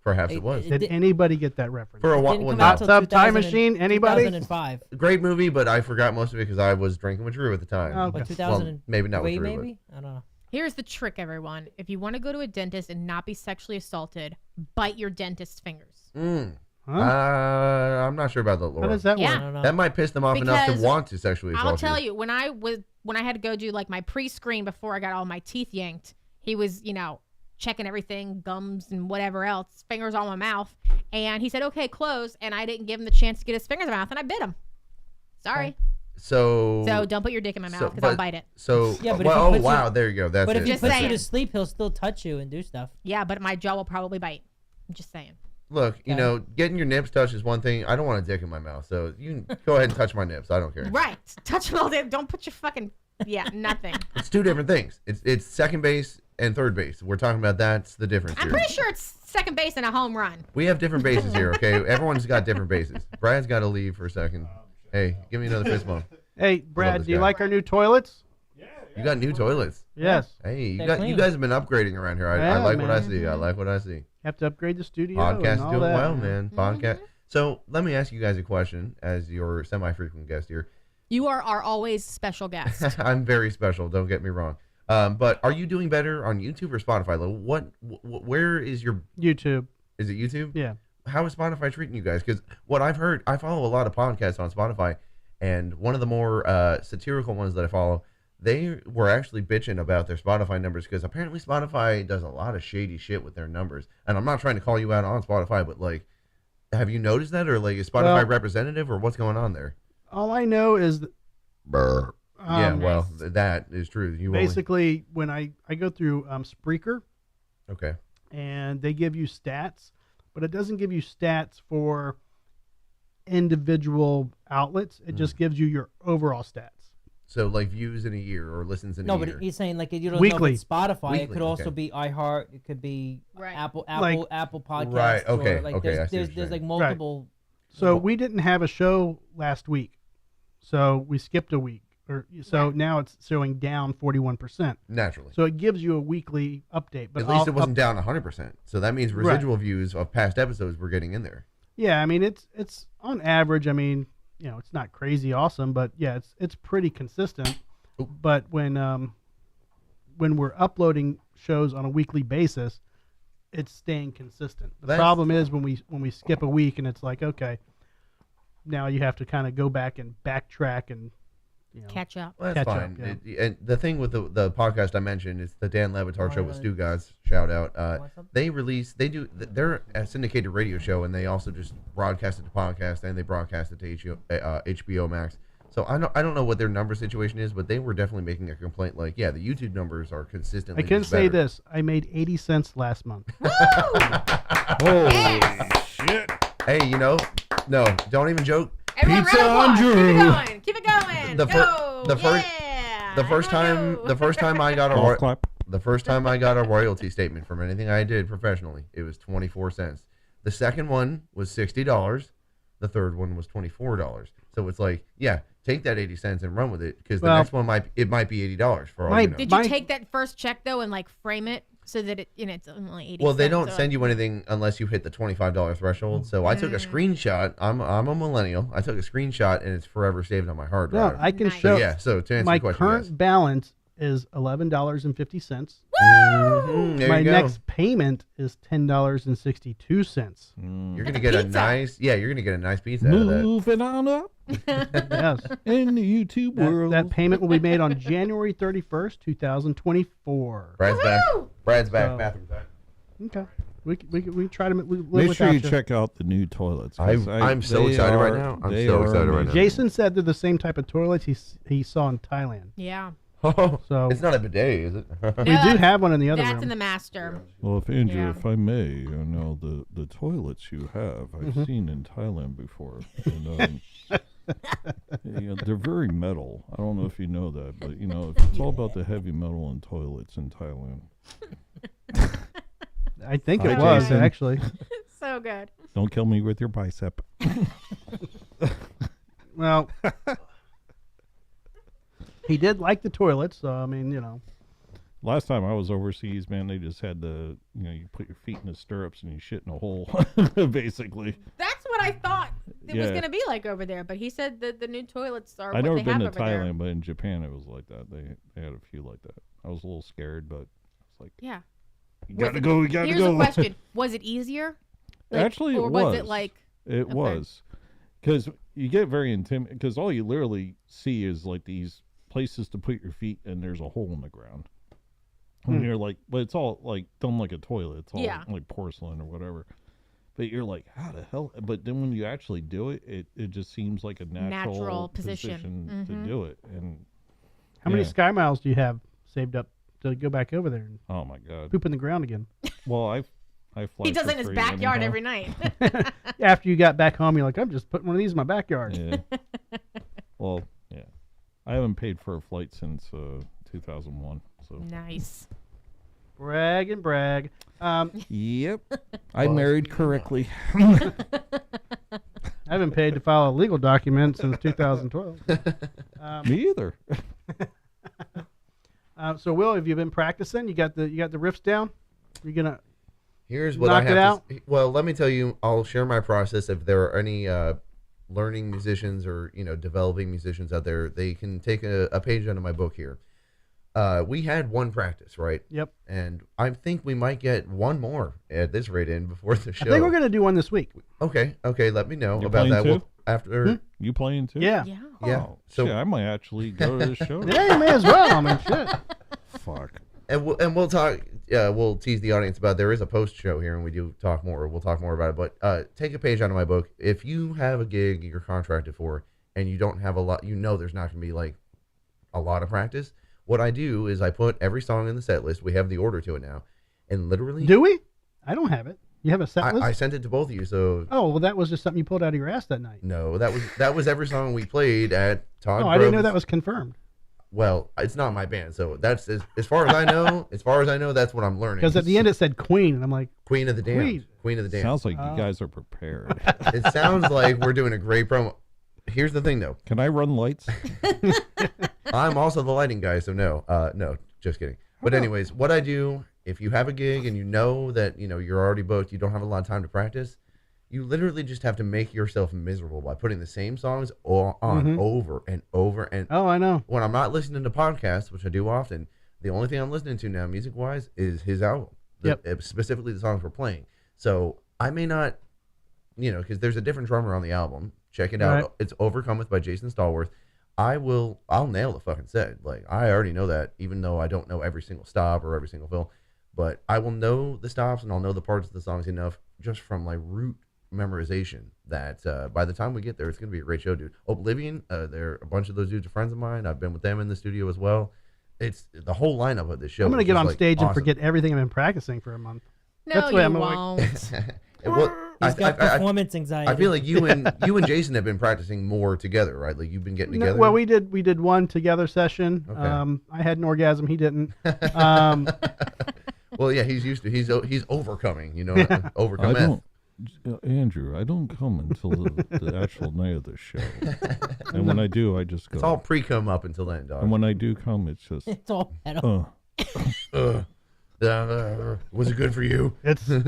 Perhaps it was. Did anybody get that reference? For a It while, didn't well, come no. out till Hot Tub Time 2000 Machine, anybody? 2005. Great movie, but I forgot most of it because I was drinking with Drew at the time. Okay. What, 2000? Well, maybe not with Drew, maybe? I don't know. Here's the trick, everyone. If you want to go to a dentist and not be sexually assaulted, bite your dentist's fingers. Huh? I'm not sure about that, Laura. How does that Yeah. I work? don't know. That might piss them off enough to Because want to sexually assault I'll tell you, when I had to go do my pre-screen before I got all my teeth yanked, he was, checking everything, gums and whatever else, fingers on my mouth. And he said, okay, close. And I didn't give him the chance to get his fingers in my mouth, and I bit him. Sorry. Okay. So don't put your dick in my mouth because I'll bite it. So, Yeah, but if well, he puts wow, you- there you go. That's But if it. he Just puts saying. you to sleep, he'll still touch you and do stuff. Yeah, but my jaw will probably bite. I'm just saying. Look, Okay. getting your nips touched is one thing. I don't want a dick in my mouth, so you can go ahead and touch my nips. I don't care. Right. Touch them all day. Don't put your fucking, nothing. It's two different things. It's second base and third base. We're talking about that's the difference I'm here. pretty sure it's second base and a home run. We have different bases here, okay? Everyone's got different bases. Brad's got to leave for a second. Hey, give me another fist bump. Hey, Brad, this do you guy. like our new toilets? You got new toilets. Yes. Hey, you They're you clean. guys have been upgrading around here. I Yeah, like what I man. see. I like what I see. Have to upgrade the studio. Podcast and is all doing that, well, man. Podcast. Mm-hmm. So let me ask you guys a question as your semi-frequent guest here. You are our always special guest. I'm very special. Don't get me wrong. But are you doing better on YouTube or Spotify? Like, where is your? YouTube. Is it YouTube? Yeah. How is Spotify treating you guys? Because what I've heard, I follow a lot of podcasts on Spotify, and one of the more satirical ones that I follow, they were actually bitching about their Spotify numbers because apparently Spotify does a lot of shady shit with their numbers. And I'm not trying to call you out on Spotify, but like, have you noticed that, or like, is Spotify Well, representative, or what's going on there? All I know is that, Yeah, well, that is true. You basically when I go through Spreaker, okay. and they give you stats, but it doesn't give you stats for individual outlets. It just gives you your overall stats. So like views in a year or listens in No, a but year. he's saying like you don't know Weekly. if it's Spotify. It Weekly, could also okay. be iHeart. It could be Right. Apple Podcasts. Right, okay, Or, like okay, I there's see what you're there's like saying. multiple. So we didn't have a show last week, so we skipped a week, so now it's showing down 41%. Naturally. So it gives you a weekly update. But At least it I'll wasn't down 100%. So that means residual views of past episodes were getting in there. Yeah, I mean it's on average. I mean, it's not crazy awesome, but yeah, it's pretty consistent. Oop. But when we're uploading shows on a weekly basis, it's staying consistent. The That's- problem is when we skip a week and it's like, okay, now you have to kind of go back and backtrack and Catch up. Well, that's Catch up, fine. And the thing with the podcast I mentioned is the Dan Levitar show with right. Stu Gods. Shout out. What's up? They're a syndicated radio show, and they also just broadcast it to podcast, and they broadcast it to HBO Max. So I don't know what their number situation is, but they were definitely making a complaint. Like, yeah, the YouTube numbers are consistently. I can just say better. this: I made 80 cents last month. Holy shit. Hey, no, don't even joke. Everyone, Pizza round of applause. on Keep it Drew. going. Keep it going. The fir- Go. the fir- Yeah. The first time I got a Golf clap. The first time I got a royalty statement from anything I did professionally, it was 24 cents. The second one was $60. The third one was $24. So it's like, yeah, take that 80 cents and run with it, because the Well, next one might be $80 for all my- you know. Did you My- take that first check though and like frame it so that it's only 80 Well, they cents, don't so- send you anything unless you hit the $25 threshold. So I took a screenshot. I'm a millennial. I took a screenshot and it's forever saved on my hard No, drive. I can Nice. show. So yeah. So to answer My your question, current yes. balance is $11.50. Mhm, there My you go. next payment is $10.62. You're gonna That's a get a pizza. nice, you're gonna get a nice pizza out of that. Moving on up Yes. in the YouTube world. That payment will be made on January 31st, 2024. Brad's back. Brad's back. So- Bathroom's back. Okay. We try to live Make without sure you you. check out the new toilets. 'cause I'm so they excited right are- now. I'm they so are excited right now. amazing. Jason said they're the same type of toilets he saw in Thailand. Yeah. So It's not a bidet, is it? we do that's- have one in the other That's room. in the master. Well, if Andrew, Yeah. if I may, the toilets you have, I've seen in Thailand before. And, they're very metal. I don't know if you know that, but it's all about the heavy metal in toilets in Thailand. I think Hi, it was Jason. actually. So good. Don't kill me with your bicep. Well, he did like the toilets, so I mean, Last time I was overseas, man, they just had you put your feet in the stirrups and you shit in a hole, basically. That's what I thought it was Yeah. going to be like over there. But he said that the new toilets are I've what never they been have to over Thailand, there. but in Japan it was like that. They had a few like that. I was a little scared, but it's like, Yeah. you gotta go, you gotta Here's go. a question: was it easier? Actually, or it was was. it like? It Okay. was, because you get very intimidated, because all you literally see is like these places to put your feet, and there's a hole in the ground. And you're like, but it's all like done like a toilet. It's all Yeah. like porcelain or whatever. But you're like, how the hell? But then when you actually do it, it just seems like a natural position. to do it. And how many Yeah. Sky Miles do you have saved up to go back over there and oh my god. poop in the ground again? Well, I fly. He does for it in his free backyard anyhow. every night. After you got back home, you're like, I'm just putting one of these in my backyard. Yeah. Well, yeah. I haven't paid for a flight since 2001. So. Nice. Brag and brag. Yep. I married correctly. I haven't paid to file a legal document since 2012. Me either. So Will, have you been practicing? You got the riffs down? You're gonna Here's what knock I it have out? well, let me tell you, I'll share my process. If there are any learning musicians or developing musicians out there, they can take a page out of my book here. We had one practice, right? Yep. And I think we might get one more at this rate in before the show. I think we're gonna do one this week. Okay, let me know You about playing that. too? We'll, after You playing too? Yeah. Yeah. yeah. Oh, So shit, I might actually go to the show. Yeah, you may as well. I mean, shit. Fuck. and we'll talk. We'll tease the audience about there is a post show here, and we do talk more. We'll talk more about it. But take a page out of my book. If you have a gig you're contracted for, and you don't have a lot, there's not going to be like a lot of practice. What I do is I put every song in the set list. We have the order to it now, and literally, Do we? I don't have it. You have a set list? I sent it to both of you. So Oh, well, that was just something you pulled out of your ass that night. no, that was every song we played at Todd. Oh, I didn't know Grubb's. that was confirmed. Well, it's not my band, so that's as far as I know. As far as I know, that's what I'm learning. Because at the end it said Queen, and I'm like, Queen of the Damned. Queen. Queen of the Damned. Sounds like you guys are prepared. It sounds like we're doing a great promo. Here's the thing, though. Can I run lights? I'm also the lighting guy, so no, just kidding. But anyways, what I do, if you have a gig and you know that you're already booked, you don't have a lot of time to practice, you literally just have to make yourself miserable by putting the same songs on over and over and. oh, I know. When I'm not listening to podcasts, which I do often, the only thing I'm listening to now, music-wise, is his album. Specifically the songs we're playing. So I may not, because there's a different drummer on the album. Check it out. Right. It's Overcometh by Jason Stallworth. I'll nail the fucking set. Like, I already know that, even though I don't know every single stop or every single fill. But I will know the stops and I'll know the parts of the songs enough just from my root memorization that by the time we get there, it's going to be a great show, dude. Oblivion, they're a bunch of those dudes are friends of mine. I've been with them in the studio as well. It's the whole lineup of this show. I'm going to is get just, on like, stage and awesome. forget everything I've been practicing for a month. No, That's the way you I'm like- won't. Well, He's got performance anxiety. I feel like you and Jason have been practicing more together, right? Like you've been getting together. Well, we did one together session. Okay. I had an orgasm. He didn't. Well, yeah, he's overcoming. I Overcome. Andrew, I don't come until the actual night of the show. And when I do, I just go. It's all pre-cum up until then, dog. And when I do come, it's just, It's all metal. Was it good for you? It's you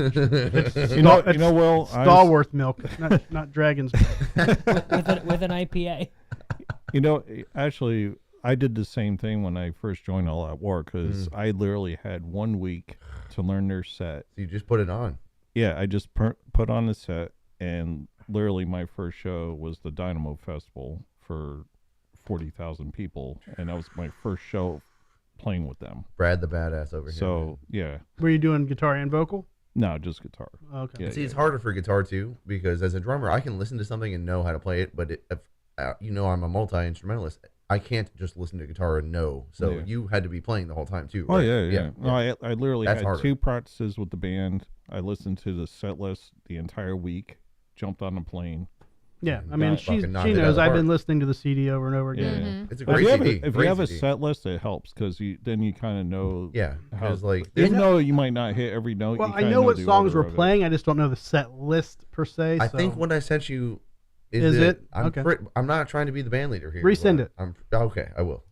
know, Will, Stallworth milk, not Dragon's milk. with an IPA. Actually, I did the same thing when I first joined All Out War because I literally had 1 week to learn their set. You just put it on. Yeah, I just put on the set, and literally my first show was the Dynamo Festival for 40,000 people, and that was my first show playing with them. Brad the badass over here. So, yeah. Were you doing guitar and vocal? No, just guitar. Okay. Yeah, See, it's harder for guitar too because as a drummer, I can listen to something and know how to play it. But if I'm a multi-instrumentalist, I can't just listen to guitar and know. So Yeah. you had to be playing the whole time too. Oh, Right? yeah. No, I literally That's had harder. 2 practices with the band. I listened to the set list the entire week, jumped on the plane. Yeah, I mean, she fucking knocked it out knows of the I've park. been listening to the CD over and over again. It's a If great you have, CD. if you great have a CD. set list, it helps because then you kind of know. Yeah, how, because like even though you might not hit every note. Well, you I kinda know what the songs order we're of it. playing. I just don't know the set list per se. I so. think what I sent you Is it? I'm Okay. I'm not trying to be the band leader here. Resend but it. I'm okay. I will.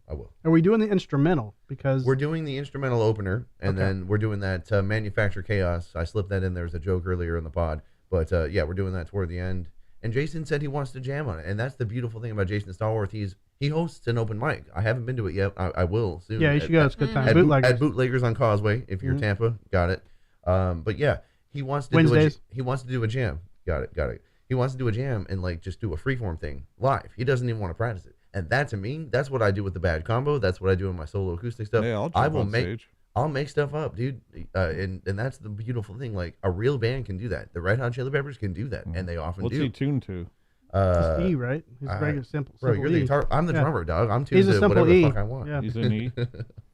Are we doing the instrumental? Because We're doing the instrumental opener, and Okay. then we're doing that Manufacture Chaos. I slipped that in there as a joke earlier in the pod, but yeah, we're doing that toward the end. And Jason said he wants to jam on it, and that's the beautiful thing about Jason Stallworth. He hosts an open mic. I haven't been to it yet. I will soon. yeah, you should go. It's a good time. At Bootleggers. Bootleggers on Causeway, if you're Mhm. Tampa, got it. But yeah, he wants to Wednesdays. he wants to do a jam. Got it. He wants to do a jam and like just do a freeform thing live. He doesn't even want to practice it. And that to me, that's what I do with the Bad Combo. That's what I do in my solo acoustic stuff. Yeah, I'll I jump will on make stage. I'll make stuff up, dude. And that's the beautiful thing. Like a real band can do that. The Red Hot Chili Peppers can do that, and they often What's do. he tuned to? It's E, right? It's I- regular simple. Bro, simple you're the E. guitar. I'm the Yeah. drummer, dog. I'm He's tuned a to simple whatever E. the fuck I want. Yeah. He's in E.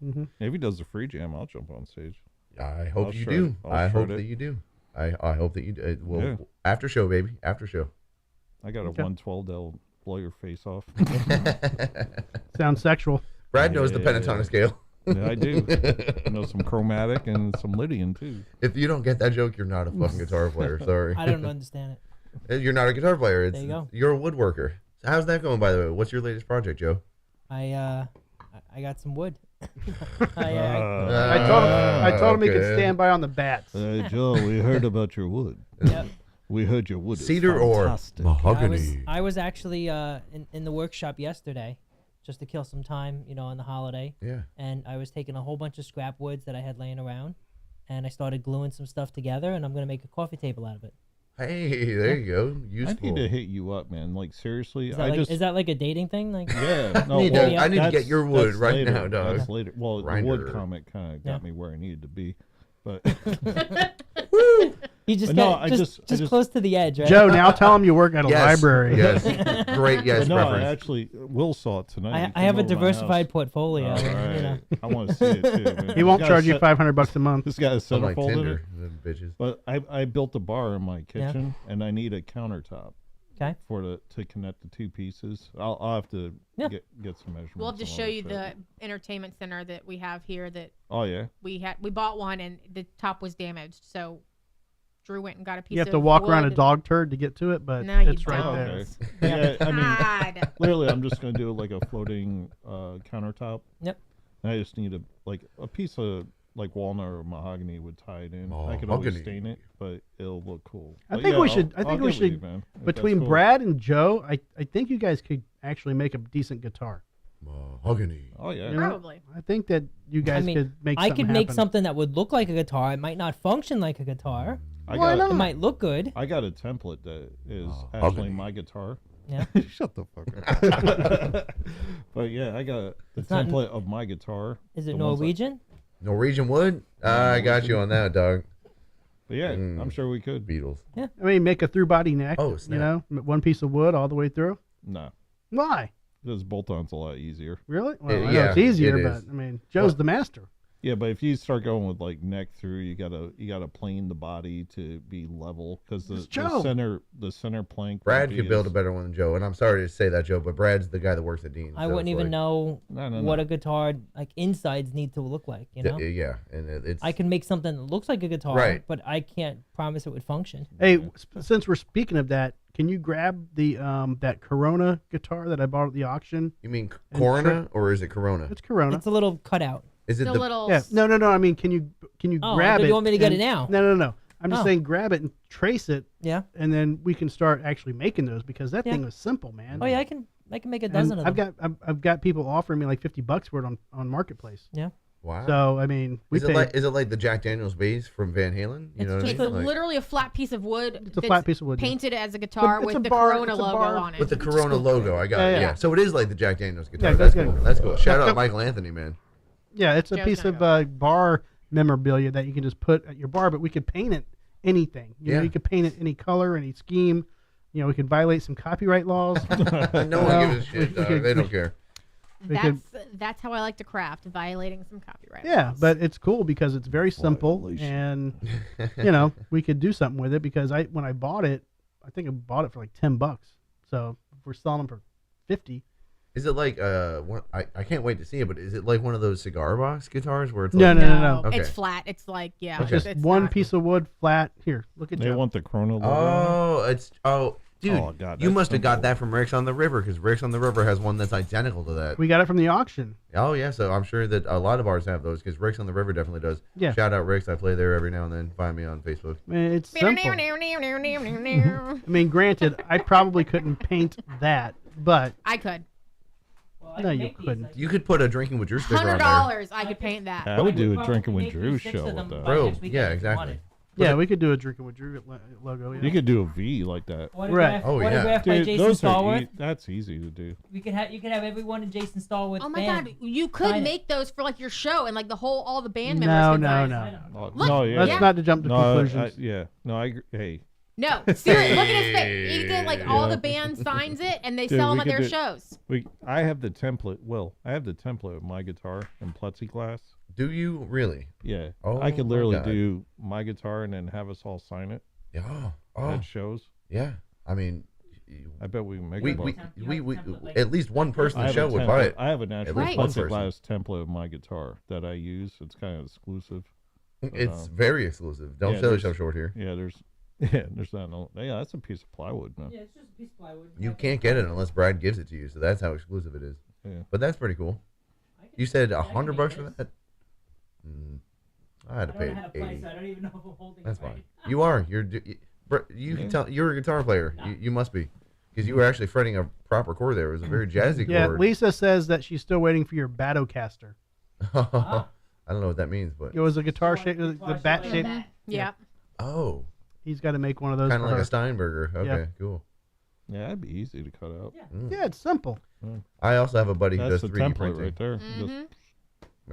Mhm. If he does a free jam, I'll jump on stage. I hope I'll you shred do. it. I'll I hope shred it. that you do. I hope that you do. Well, Yeah. after show, baby. After show. I got a Okay. 112 that'll blow your face off. Sounds sexual. Brad knows the Yeah. pentatonic scale. Yeah, I do. I know some chromatic and some Lydian too. If you don't get that joke, you're not a fucking guitar player. Sorry. I don't understand it. You're not a guitar player. It's, There you go. You're a woodworker. So how's that going, by the way? What's your latest project, Joe? I got some wood. I told him he could stand by on the bats. Joe, we heard about your wood. Yep. We heard your wood is Cedar or fantastic. mahogany? I was actually in the workshop yesterday, just to kill some time, on the holiday. Yeah. And I was taking a whole bunch of scrap woods that I had laying around, and I started gluing some stuff together, and I'm gonna make a coffee table out of it. Hey, there you go. I Useful. need to hit you up, man. Like seriously, Is that like a dating thing? Like, yeah. No, Need to well, be I need to that's- get your wood that's right later. now, dog. That's later. Well, the Grinder. wood comment kind of got me where I needed to be, but you just But no, get I just just- close to the edge, right? Joe, now tell him you work at a library. Yes. Great. Yes. but no, I Reference. actually Will saw it tonight. He I came have a over to my diversified house. portfolio. All you know. right. I want to see it too. Man. He won't This charge guy's you $500 a month. This guy is I'm like centerfold in it. Tinder, them bitches. But I built a bar in my kitchen, and I need a countertop. Okay. To connect the two pieces. I'll have to get some measurements. We'll have to and show all you that the entertainment center that we have here that Oh yeah. we bought one and the top was damaged. So Drew went and got a piece You of have to walk around a wood. dog turd to get to it, but No, you it's right don't. there. Okay. Yeah, I mean, God. literally, I'm just gonna do like a floating countertop. Yep. And I just need a piece of like walnut or mahogany would tie it in. I could always Mahogany. stain it, but it'll look cool. I But think yeah, we should. I I'll think we get with you, should. man, if Between that's cool. Brad and Joe, I think you guys could actually make a decent guitar. Mahogany. Oh yeah. You know? Probably. I think that you guys could make. I something could make happen. something that would look like a guitar. It might not function like a guitar. I Why got not? It might look good. I got a template that is actually mahogany. my guitar. Yeah. Shut the fuck up. But yeah, I got the not- template of my guitar. Is it the ones that- Norwegian? Norwegian wood? I got you on that, dog. But yeah, I'm sure we could. Beatles. I mean, make a through body neck. Oh, You snap. know, one piece of wood all the way through. No, Why? because bolt-on's a lot easier. Really? Well, I know yeah, it's easier, it but is. I mean, Joe's the master. Yeah, but if you start going with like neck through, you gotta plane the body to be level because It's the Joe. center plank. Brad would could be build a as- better one than Joe, and I'm sorry to say that, Joe, but Brad's the guy that works at Dean. I so wouldn't it's even like- know No. what a guitar like insides need to look like. You know, Yeah, and it's. I can make something that looks like a guitar, Right. but I can't promise it would function. Hey, since we're speaking of that, can you grab the that Corona guitar that I bought at the auction? You mean And Corona or is it Corona? It's Corona. It's a little cutout. Is it The the little. Yeah. No. I mean, can you Oh, I grab thought it? you want me to get and- it now. No. I'm just Oh. saying, grab it and trace it, Yeah. and then we can start actually making those because that Yeah. thing was simple, man. Oh yeah, I can make a And dozen of them. I've got people offering me like $50 for it on Marketplace. Yeah. Wow. So I mean, we is pay. it like the Jack Daniels bass from Van Halen? You know what I It's mean? Like, literally a flat piece of wood. It's a that's flat piece of wood, yeah. Painted as a guitar It's with a the bar- Corona it's a logo bar on it. with the Corona logo, I got it. Yeah. Yeah. So it is like the Jack Daniels guitar. Yeah, That's that's cool. good. That's cool. Shout Yep. out Michael Anthony, man. Yeah, it's a Joe's piece gonna of bar memorabilia that you can just put at your bar, but we could paint it anything. You know, Yeah. you could paint it any color, any scheme. You know, we could violate some copyright laws. No one gives a shit, dog. They don't care. That's how I like to craft, violating some copyright. Yeah, laws. but it's cool because it's very simple, and you know we could do something with it. Because when I bought it, I think I bought it for like $10. So if we're selling them for 50. Is it like I can't wait to see it, but is it like one of those cigar box guitars where it's No, like no. Okay. It's flat. It's like Okay. Just it's one not- piece of wood, flat. Here, look at They Joe. want the Corona logo. on it? Dude, Oh, God, you that's must have got simple. that from Rick's on the River because Rick's on the River has one that's identical to that. We got it from the auction. Oh yeah, so I'm sure that a lot of ours have those because Rick's on the River definitely does. Yeah. Shout out Rick's. I play there every now and then. Find me on Facebook. I mean, it's simple. I mean, granted, I probably couldn't paint that, but I could. no, you couldn't. You could put a Drinking with Drew sticker on there. $100. I could paint that. I would do a probably Drinking with make Drew 6 show of them with that. by Bro, next weekend yeah, if you exactly. wanted. Yeah, we could do a Drinking with Drew logo. Yeah. You could do a V like that. Autograph, Oh, yeah. autographed by Dude, Jason those are Stallworth. that's easy to do. You could have everyone in Jason Stallworth's Oh my band. God, you could Sign it. make those for like your show and like all the band members. No, could no, sign it. no. Oh, Look, no, yeah. Let's Yeah. not jump to No, conclusions. yeah. No, I agree. Hey, No, seriously, look at his face. He did like all Yeah. the band signs it and they Dude, sell them we at could their do- shows. I have the template. Will I have the template of my guitar in plexiglass? Do you really? Yeah. Oh I could my literally God. do my guitar and then have us all sign it Yeah. Oh, at shows. yeah. I mean, I bet we can make we it. at least one person I in the have show a would buy template. it. I have an actual least one person. plexiglass template of my guitar that I use. It's kind of exclusive. It's very exclusive. Don't yeah, sell there's- yourself short here. Yeah, there's not no. Yeah, that's a piece of plywood, man. Yeah, it's just a piece of plywood. You can't get it unless Brad gives it to you. So that's how exclusive it is. But that's pretty cool. You said $100 for that? I had to pay $80. I don't even know if I'm holding That's it right. fine. You are. You can tell you're a guitar player. You must be, because you were actually fretting a proper chord there. It was a very jazzy Yeah, chord. Lisa says that she's still waiting for your Batocaster. I don't know what that means, but It was a guitar shape, the bat shape. Yeah. oh, He's got to make one of those kind for of like her. a Steinberger. Okay, Yeah. cool. Yeah, that'd be easy to cut out. Yeah, it's simple. I also have a buddy who That's does the 3D template printing. right there. Mm-hmm.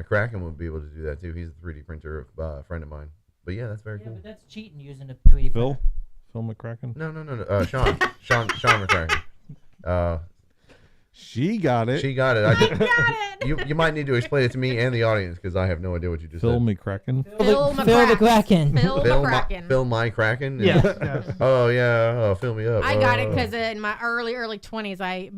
McCracken would be able to do that too. He's a 3D printer, a friend of mine. But yeah, that's very Yeah, cool. but that's cheating using a 3D Phil? printer. Phil McCracken? No. Sean McCracken. She got it. She got it. You might need to explain it to me and the audience, because I have no idea what you just Phil said. McCracken? Phil Phil the Kraken. Phil McCracken. Phil my Kraken. Yes. yes. Oh yeah. Oh, fill me up. I got it because in my early 20s, I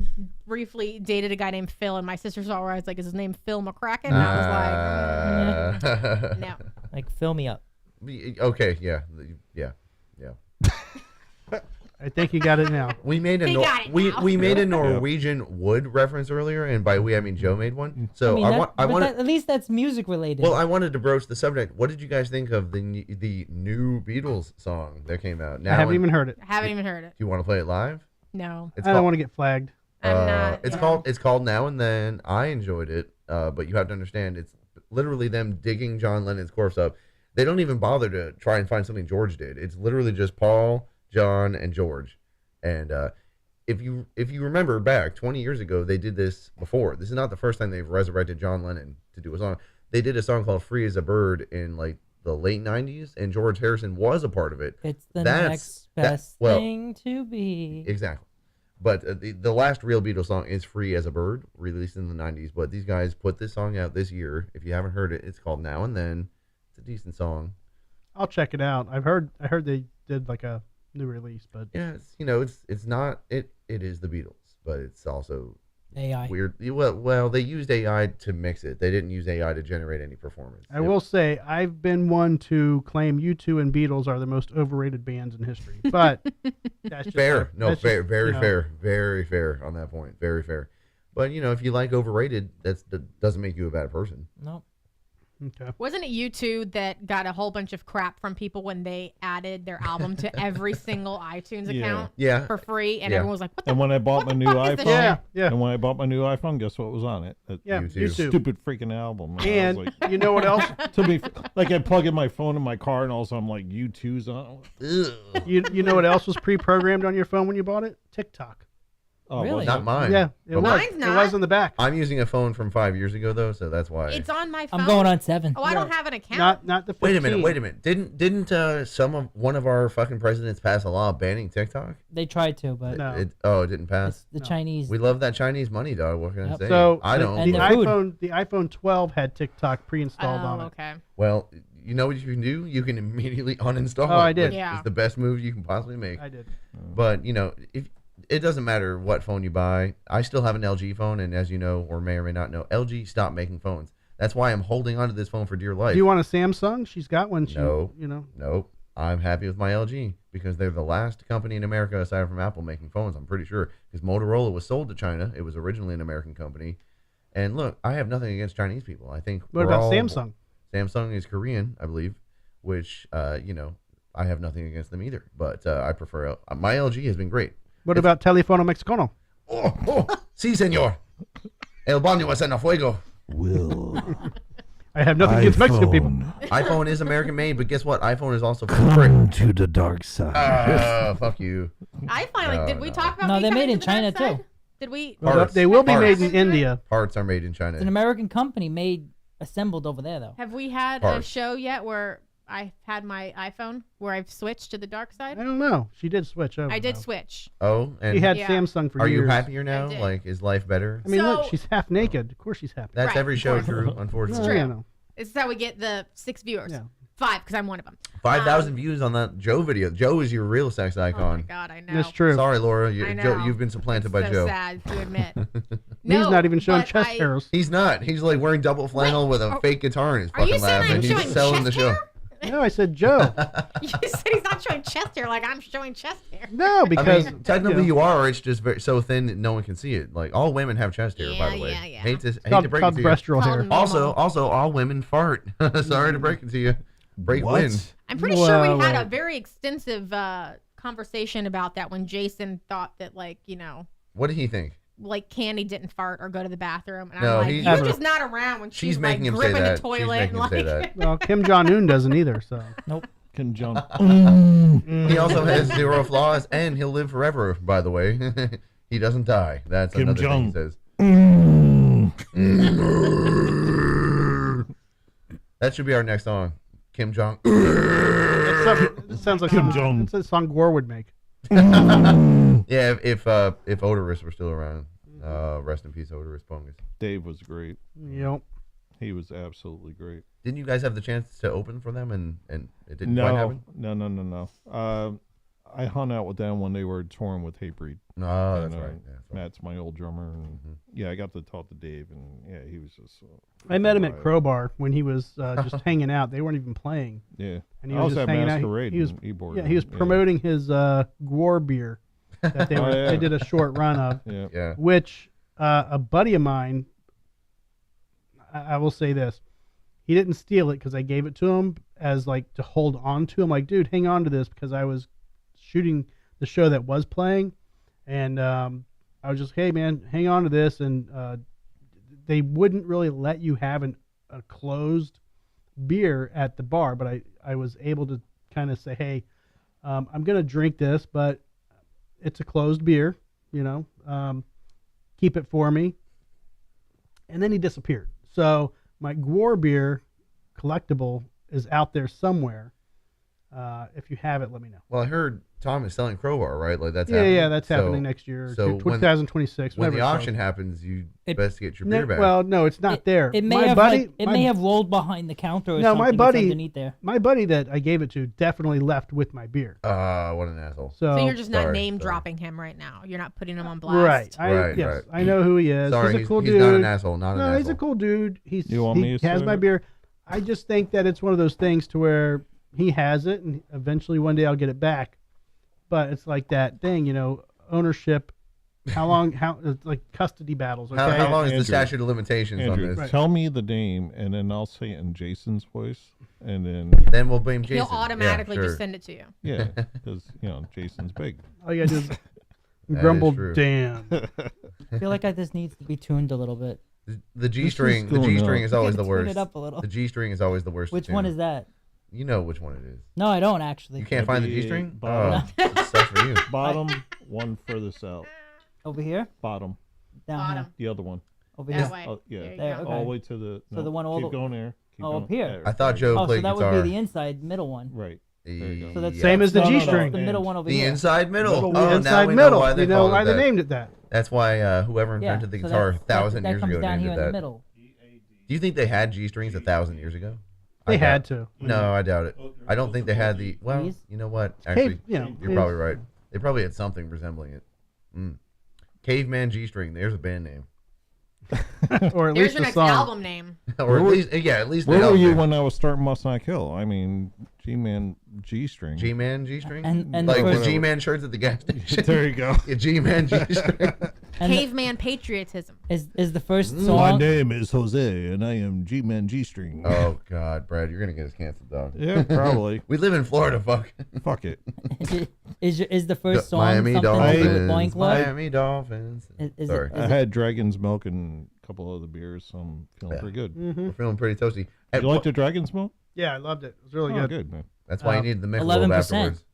briefly dated a guy named Phil, and my sister saw where I was like, "Is his name Phil McCracken?" And I was like, "No." Like, fill me up. Okay. Yeah. I think you got it now. We made He got it now. we made a Norwegian wood reference earlier, and by we I mean Joe made one. So I wanted. At least that's music related. Well, I wanted to broach the subject. What did you guys think of the new Beatles song that came out? Now I haven't even heard it. I haven't even heard it. Do you want to play it live? No. It's I don't want to get flagged. I'm not. It's called Now and Then. I enjoyed it, but you have to understand it's literally them digging John Lennon's corpse up. They don't even bother to try and find something George did. It's literally just Paul, John, and George. And if you remember back 20 years ago, they did this before. This is not the first time they've resurrected John Lennon to do a song. They did a song called "Free as a Bird" in like the late 90s, and George Harrison was a part of it. It's the next best thing to be. Exactly. But the last real Beatles song is "Free as a Bird," released in the 90s. But these guys put this song out this year. If you haven't heard it, it's called "Now and Then." It's a decent song. I'll check it out. I heard they did like a new release, but Yeah, it's not it is the Beatles, but it's also AI. weird. Well, they used AI to mix it. They didn't use AI to generate any performance. I will say I've been one to claim U2 and Beatles are the most overrated bands in history. But that's just Fair. No, that's fair. just, Very you know, fair. Very fair on that point. Very fair. But, if you like overrated, that doesn't make you a bad person. Nope. Okay. Wasn't it U2 that got a whole bunch of crap from people when they added their album to every single iTunes account Yeah. for free? And Yeah. everyone was like, what the And when I bought my new fuck is this iPhone, shit? Yeah. and when I bought my new iPhone, guess what was on it? That Yeah. U2. U2. stupid freaking album. And I was like, you know what else? to be like, I plug in my phone in my car, and also I'm like, U2's on. Ugh. You know what else was pre-programmed on your phone when you bought it? TikTok. Oh, Really? was Not it? mine. Yeah, it But was. Mine's It not. was in the back. I'm using a phone from 5 years ago, though, so that's why. It's on my phone. I'm going on 7. Oh, I don't have an account. Not the 15. Wait a minute. Didn't one of our fucking presidents pass a law banning TikTok? They tried to, but No. It didn't pass. it's the No. Chinese. We love that Chinese money, dog. What can I Yep. say? So I the- don't. And The the food. iPhone 12 had TikTok pre-installed on Oh, it. okay. Well, you know what you can do? You can immediately uninstall Oh, I it, did. which Yeah. is the best move you can possibly make. I did. But, if it doesn't matter what phone you buy. I still have an LG phone, and as you know, or may or may not know, LG stopped making phones. That's why I'm holding on to this phone for dear life. Do you want a Samsung? She's got one. No. You know. Nope. I'm happy with my LG because they're the last company in America aside from Apple making phones, I'm pretty sure. Because Motorola was sold to China. It was originally an American company. And look, I have nothing against Chinese people. I think What we're about all- Samsung? Samsung is Korean, I believe, which, I have nothing against them either. But I prefer, my LG has been great. What about Telefono Mexicano? Oh, sí, señor. El baño es en el fuego. Will I have nothing against Mexican people. iPhone is American made, but guess what? iPhone is also from Britain. come to the dark side. Fuck you. I finally, did we talk about No, me they're coming made in to the dark China, side? too. Did we? Parts. They will be Parts. made in India. Parts are made in China. It's an American company assembled over there, though. Have we had a Parts. show yet where I had my iPhone where I've switched to the dark I side? don't know. She did switch over. I did though. switch. Oh, and She had Yeah. Samsung for are years. you happier now? I did. Like, is life better? I mean, look, So- she's half naked. Of course she's happy. That's Right, every of show, course. Drew, No, unfortunately. true. you know. This is how we get the 6 viewers. Yeah. 5, because I'm one of them. 5,000 views on that Joe video. Joe is your real sex Oh my icon. God, I know. That's true. Sorry, Laura. I know. Joe, you've been supplanted by so Joe. sad to admit. He's not even showing but chest I- hairs. He's not. He's like wearing double flannel with a are- fake guitar in his Are you fucking saying lap, I'm and he's showing selling the chest show. hair? No, I said Joe. You said he's not showing chest hair like I'm showing chest hair. No, because I mean, technically you are. It's just so thin that no one can see it. Like all women have chest hair, by the way. Yeah. Hate to called break it to you. breastal hair. Called Also, all women fart. Sorry to break it to you. Break What? wind. I'm pretty sure we had wait. a very extensive conversation about that when Jason thought that, like, What did he think? like Candy didn't fart or go to the bathroom, and No, I'm like, he- you're just not around when she's making like him say gripping that. the toilet She's making and him say like. that. Well, Kim Jong Un doesn't either. So Kim Jong. He also has 0 flaws, and he'll live forever. By the way, he doesn't die. That's Kim another Jong. thing he says. That should be our next song. Kim Jong. it sounds like Kim Jong. it's a song Gore would make. Yeah, if Odorous were still around, rest in peace, Odorous Bungus. Dave was great. Yep. He was absolutely great. Didn't you guys have the chance to open for them and it didn't quite happen? No. I hung out with them when they were touring with Hatebreed. No, that's And, right. Yeah, that's right. Matt's my old drummer, and yeah, I got to talk to Dave, and yeah, he was just. I met him at riot. Crowbar when he was just hanging out. They weren't even playing. Yeah, And he I was was just at hanging out. Masquerade. He was in Ybor, he was promoting his Gore beer that they Oh, yeah. they did a short run of, Yeah. Yeah. which a buddy of mine. I will say this. He didn't steal it because I gave it to him as like to hold on to. I'm like, dude, hang on to this because I was shooting the show that was playing, and I was just, hey man, hang on to this, and they wouldn't really let you have a closed beer at the bar, but I was able to kind of say, hey, I'm gonna drink this, but it's a closed beer, keep it for me, and then he disappeared. So my Gwar beer collectible is out there somewhere. If you have it, let me know. Well, I heard Tom is selling Crowbar, right? Like that's Yeah, happening. yeah, that's happening next year. So when 2026. when the whenever it auction starts. happens, you It- best get your No, beer back. well, no, it's not there. It may my have buddy, may have rolled behind the counter or No, something. my It's buddy- underneath there. my buddy that I gave it to definitely left with my beer. what an asshole. So, So you're just not Sorry, name sorry. dropping him right now. You're not putting him on blast. right. Right, right. I know who he is. Sorry, he's a cool he's dude. not an asshole. Not an No, asshole. he's a cool dude. He me to has say my it? beer. I just think that it's one of those things to where he has it, and eventually one day I'll get it back. But it's like that thing, ownership. It's like custody battles. Okay. How long is the Andrew. statute of limitations on Andrew, this? Right. tell me the name, and then I'll say it in Jason's voice, and then Then we'll blame Jason. He'll automatically yeah, sure. just send it to you. yeah, because Jason's big. All you gotta do is That grumble, is true. damn. I feel like this needs to be tuned a little bit. The G string. The going G string up. is always the Tune worst. it up a little. The G string is always the worst. to Which one tune. is that? You know which one it is. No, I don't actually. You can't find the Maybe G string. bottom. It sucks for you. Bottom one furthest out. Over here? Bottom, Down Bottom. here? the other one. Over That here? way. Oh, yeah. There you There, go. okay. All the way to the. So the one all keep the- going there. Keep Oh, going. up here. There. I thought Joe Oh, played so that guitar. would be the inside middle one. Right. There you go. So that's Same as the No, no, G no. string. The middle one over The here. inside middle. Middle Oh, now Inside we middle. know why they you know called why it they that. named it that. That's why whoever Yeah. invented the so guitar that 1,000 that years comes ago down named here it in the that. middle. Do you think they had G strings 1,000 years ago? They I had doubt- to. No, I doubt it. I don't think they had the. Well, These? you know what? Actually, Cave, you're probably right. They probably had something resembling it. Caveman G string. There's a band name, or at There's least your the next song. album name. or at least at least Where the were you album when I was starting Must Not Kill? I mean, G-Man G-string. name. G-Man G string. And Like the the first, G-Man shirts at the gas station. There you go. Yeah, G-Man G string. and the- Caveman patriotism. is the first My song. name is Jose, and I am G-Man G-string. Oh God, Brad, you're gonna get us canceled, dog. Yeah, probably. We live in Florida, fuck. Fuck it. Is the first song Miami something to do with Dolphins. loincloth? Miami Dolphins. Is Sorry. it, I is had Dragon's Milk and a couple other beers, so I'm feeling pretty good. We're feeling pretty toasty. Did At you like what- the Dragon's Milk? Yeah, I loved it. It was really Oh, good. good, man. That's why you need the Michelob 11%. afterwards.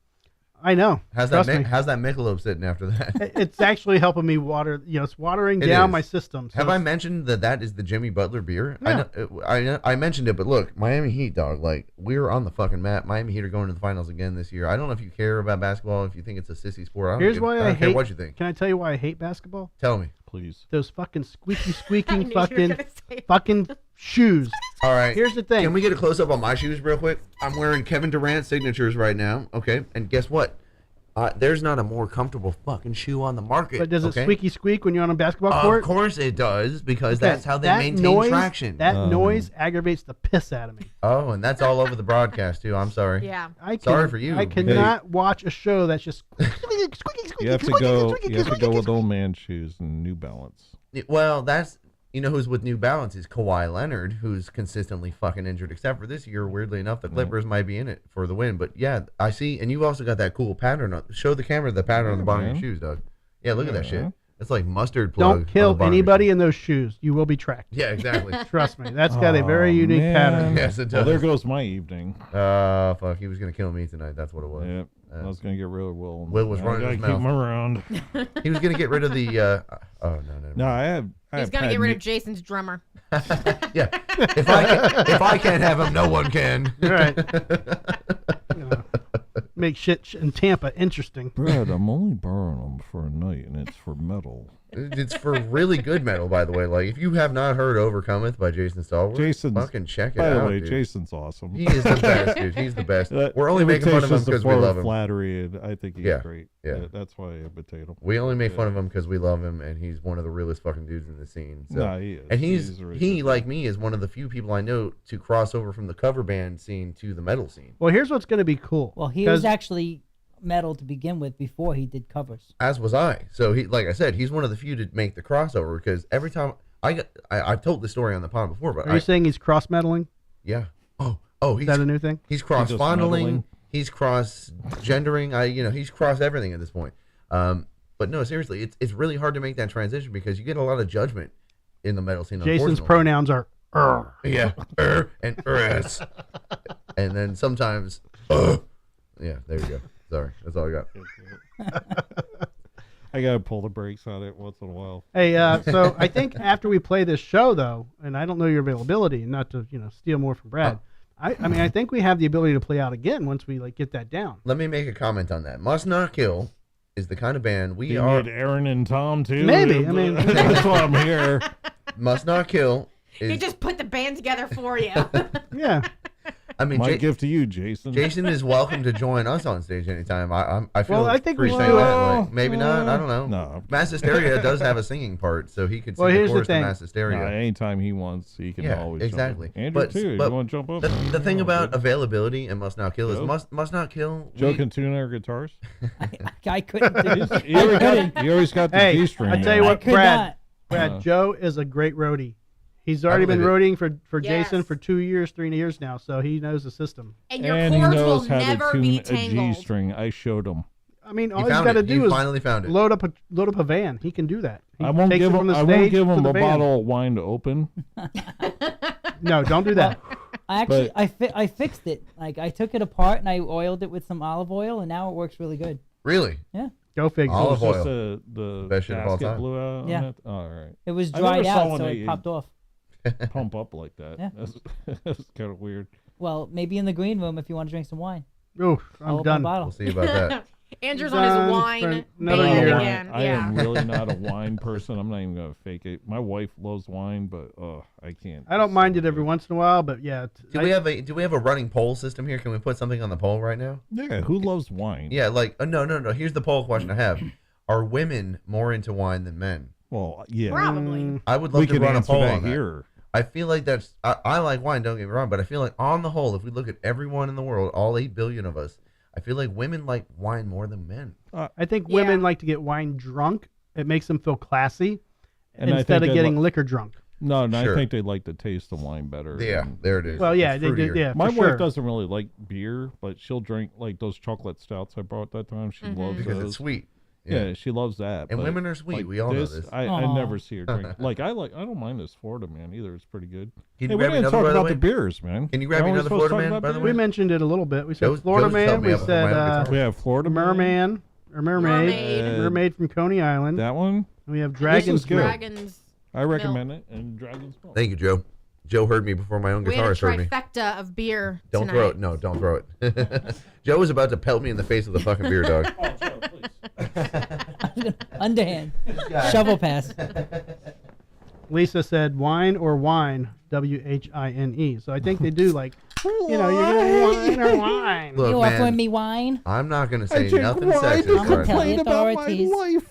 I know. How's that? Trust me. How's that Michelob sitting after that? It's actually helping me water. It's watering It down is. my system. So Have I it's- mentioned that is the Jimmy Butler beer? Yeah. I mentioned it, but look, Miami Heat, dog. Like we're on the fucking map. Miami Heat are going to the finals again this year. I don't know if you care about basketball. If you think it's a sissy sport, I don't, Here's give- why I don't I care hate. what you think. Can I tell you why I hate basketball? Tell me. Please. Those fucking squeaky, I squeaking, knew you were fucking, gonna say it. fucking shoes. All right. Here's the thing. Can we get a close up on my shoes real quick? I'm wearing Kevin Durant signatures right now. Okay, and guess what? There's not a more comfortable fucking shoe on the market. But does it okay? squeaky squeak when you're on a basketball court? Of course it does, because Okay, that's how they that maintain noise, traction. That noise aggravates the piss out of me. Oh, and that's all over the broadcast too. I'm sorry. Yeah. Sorry for you. I cannot watch a show that's just squeaky, You have to go with old man shoes and New Balance. Well, that's, you know who's with New Balance is Kawhi Leonard, who's consistently fucking injured, except for this year. Weirdly enough, the Clippers might be in it for the win. But yeah, I see. And you've also got that cool pattern. Show the camera the pattern on the bottom of your shoes, Doug. Yeah, look at that shit. It's like mustard plug. Don't kill anybody in those shoes. You will be tracked. Yeah, exactly. Trust me. That's got a very unique pattern. Yes, it does. Well, there goes my evening. Fuck. He was going to kill me tonight. That's what it was. Yep. I was going to get rid of Will. Will was running his keep him mouth. around. He was going to get rid of the. Oh, no. No, I have. He's gonna get rid of Jason's drummer. Yeah. If I can't have him, no one can. Right. Make shit in Tampa interesting. Brad, I'm only borrowing them for a night, and it's for metal. It's for really good metal, by the way. Like, if you have not heard "Overcometh" by Jason Stallworth, fucking check it out. By the way, dude. Jason's awesome. He is the best, dude. He's the best. We're only making fun of him because we love him. Flattery, and I think he's great. Yeah, that's why I imitate him. We only make fun of him because we love him, and he's one of the realest fucking dudes in the scene. So. Nah, he is. And he, good. like me, is one of the few people I know to cross over from the cover band scene to the metal scene. Well, here's what's going to be cool. Well, he was actually metal to begin with before he did covers. As was I. So he, like I said, he's one of the few to make the crossover, because every time I've told this story on the pod before, but are you saying he's cross meddling? Yeah. Oh, is that a new thing? He's cross fondling. He's cross gendering. He's cross everything at this point. But no, seriously, it's really hard to make that transition because you get a lot of judgment in the metal scene. Jason's pronouns are yeah, and and then sometimes yeah, there you go. Sorry, that's all I got. I gotta pull the brakes on it once in a while. Hey, so I think after we play this show, though, and I don't know your availability, and not to steal more from Brad, I mean I think we have the ability to play out again once we get that down. Let me make a comment on that. Must Not Kill is the kind of band we you are. Need Aaron and Tom too. Maybe. I mean, that's why I'm here. Must Not Kill. He just put the band together for you. Yeah. I mean, my gift to you, Jason. Jason is welcome to join us on stage anytime. I feel I think free we saying should. that. Like, maybe not. I don't know. No. Mass Hysteria does have a singing part, so he could sing Well, the here's the chorus to thing. Mass Hysteria. No, anytime he wants, he can always. Exactly. Jump in. Andrew too. You want to jump up? The thing about availability and Must Not Kill is Must Not Kill. Joe can tune our guitars. I couldn't do this. You always got the Hey, G-string. I tell you what, Brad, Joe is a great roadie. He's already been roadieing for Jason Yes. for 3 years now, so he knows the system. And your and he chords will knows how never to be tune a tangled. G-string. I showed him. I mean, all You he's found got to it. do You is finally found it. load up a van. He can do that. He I won't takes give it him. from the I won't stage give to him the a van. bottle of wine to open. No, don't do that. I actually I fixed it. Like I took it apart and I oiled it with some olive oil, and now it works really good. Really? Yeah. Go figure. Olive It was oil. just the Best shit of all gasket time. blew out. Yeah. On it? Oh, all right. It was I never dried saw out, one so that it you- popped off. Pump up like that. Yeah. That's kind of weird. Well, maybe in the green room if you want to drink some wine. Oof, I'll I'm open done. a bottle. We'll see about that. Andrew's Done on his for wine another ban year. again. I Yeah. am really not a wine person. I'm not even gonna fake it. My wife loves wine, but I can't. I don't mind it every once in a while, but yeah. Do we have a running poll system here? Can we put something on the poll right now? Yeah, who loves wine? Yeah, like no. Here's the poll question I have: are women more into wine than men? Well, yeah. Probably. I would love We to can run a answer poll that on that. here. I feel like I like wine, don't get me wrong, but I feel like on the whole, if we look at everyone in the world, all 8 billion of us, I feel like women like wine more than men. I think women like to get wine drunk. It makes them feel classy And I instead think of they getting liquor drunk. No, Sure. I think they like the taste of wine better. Yeah, than- there it is. Well, yeah, It's they do. fruitier. Yeah, My for wife sure. doesn't really like beer, but she'll drink like those chocolate stouts I brought that time. She loves because those. it's sweet. Yeah, she loves that. And but, women are sweet. like, We all know this. I Aw. never see her drink. I don't mind this Florida man either. It's pretty good. Can Hey, you we grab me didn't another, talk by the about way? the beers, man. Can you grab me Aren't we another supposed to Florida talk man, about by the beers? We mentioned it a little bit. We said Joe's Florida just man. helped me We out with said my own guitar. We have Florida merman or mermaid. Mermaid from Coney Island. That one, We have Dragon's is good. Milk. Dragons. I recommend it. And Dragon's Milk. Thank you, Joe. Joe heard me before my own We had a guitarist heard me. trifecta of beer Don't tonight. throw it. No, don't throw it. Joe was about to pelt me in the face with a fucking beer dog. Oh, Joe, please. Underhand. Shovel pass. Lisa said wine or wine, WHINE. So I think they do like you know, you're going to wine or wine. Look, You man, offering me wine? I'm not going to I say drink nothing wine sexist. to I'm gonna right tell now. you. complain about my authorities. life.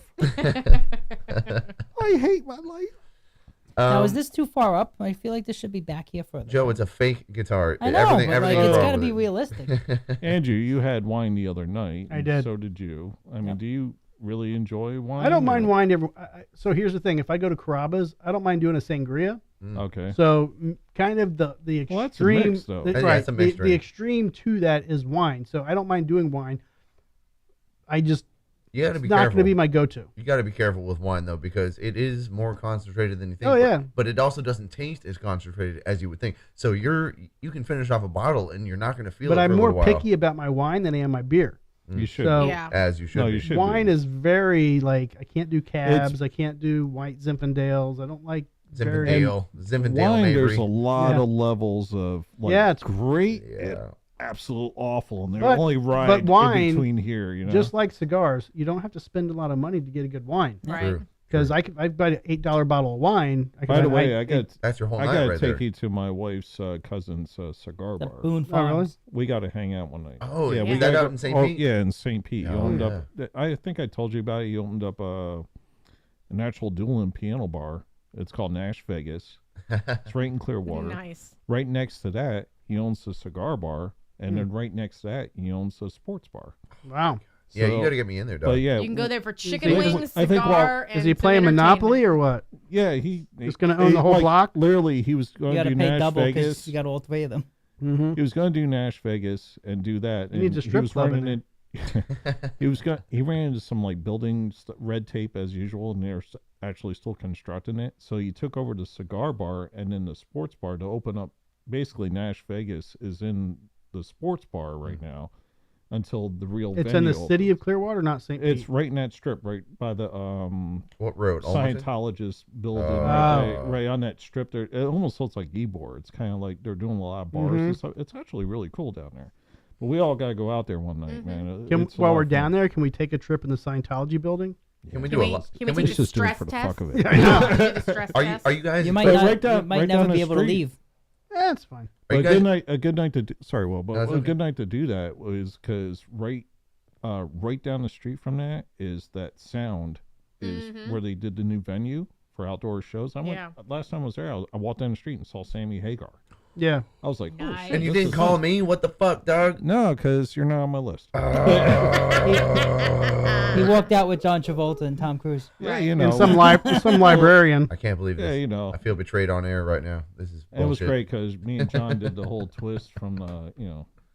I hate my life. Now, is this too far up? I feel like this should be back here further. Joe, it's a fake guitar. I know, everything, but like, everything's it's wrong got to with be it. realistic. Andrew, you had wine the other night. I and did. So did you. I mean, do you really enjoy wine? I don't mind or- wine. So here's the thing. If I go to Carrabba's, I don't mind doing a sangria. Okay. So kind of the Well, that's a extreme, mix, though. the- Yeah, right? it's a mixed the drink. extreme to that is wine. So I don't mind doing wine. I just You got to it's be not careful. going to be my go-to. You got to be careful with wine though, because it is more concentrated than you think. Oh, yeah. but it also doesn't taste as concentrated as you would think. So you can finish off a bottle and you're not going to feel But it. I'm for a more little while, picky about my wine than I am my beer. You should. So Yeah. as you should. No, be. you should. wine be. is very like I can't do cabs. I can't do white Zinfandels. I don't like very. Zinfandel, Wine, there's Mabry. a lot Yeah. of levels of like Yeah, it's- great Yeah. and absolute awful, and they're But- only right but wine, in between here. You know, Just like cigars, you don't have to spend a lot of money to get a good wine. Right. True. Because I've got an $8 bottle of wine. I can by the buy way, I got That's your whole I night gotta right take there. you to my wife's cousin's cigar The bar. Boone Oh, really? Farms. We got to hang out one night. Oh, yeah, is we that gotta out go- in St. oh, Pete? Yeah, in St. Pete. He Oh, opened yeah. up. I think I told you about it. He opened up a natural dueling piano bar. It's called Nash Vegas. It's right in Clearwater. Nice. Right next to that, he owns the cigar bar, and then right next to that, he owns the sports bar. Wow. Yeah, So- you got to get me in there, But dog. yeah, You can go there for chicken think- wings, I think, cigar, and Is he some playing Monopoly or what? Yeah, he Just gonna own the whole like, block? Literally, he was You going got to to do pay Nash double because Vegas. you got all three of them. Mm-hmm. He was going to do Nash Vegas and do that. He needs a and strip was club in running he ran into some like building red tape as usual, and they're actually still constructing it. So he took over the cigar bar and then the sports bar to open up. Basically, Nash Vegas is in the sports bar right now until the real. It's in venue the city opens. of Clearwater, not St. Pete. It's right in that strip, right by the What road? Almost? Scientologist building, Oh. right on that strip there. It almost looks like Ybor. It's kind of like they're doing a lot of bars and stuff. It's actually really cool down there. But we all got to go out there one night, man. While we're down there, can we take a trip in the Scientology building? Can we Can do we, a lot? can we Can we take Let's the just do it stress for the test? fuck of it. I know. Can we do the stress Are you test? guys? You might But not. right down- you might right never down be the able to street. leave. Yeah, it's fine. Are you A guys? good night to do, sorry, Will, but No, it's a okay. good night to do that was because right down the street from that is that sound is where they did the new venue for outdoor shows. Yeah. Last time I was there. I walked down the street and saw Sammy Hagar. Yeah. I was like, oh, Nice. shit, And you this didn't is call nice. me? What the fuck, dog? No, because you're not on my list. He walked out with John Travolta and Tom Cruise. Yeah, you know, And some librarian. I can't believe this. Yeah, you know. I feel betrayed on air right now. This is it was bullshit. great because me and John did the whole twist from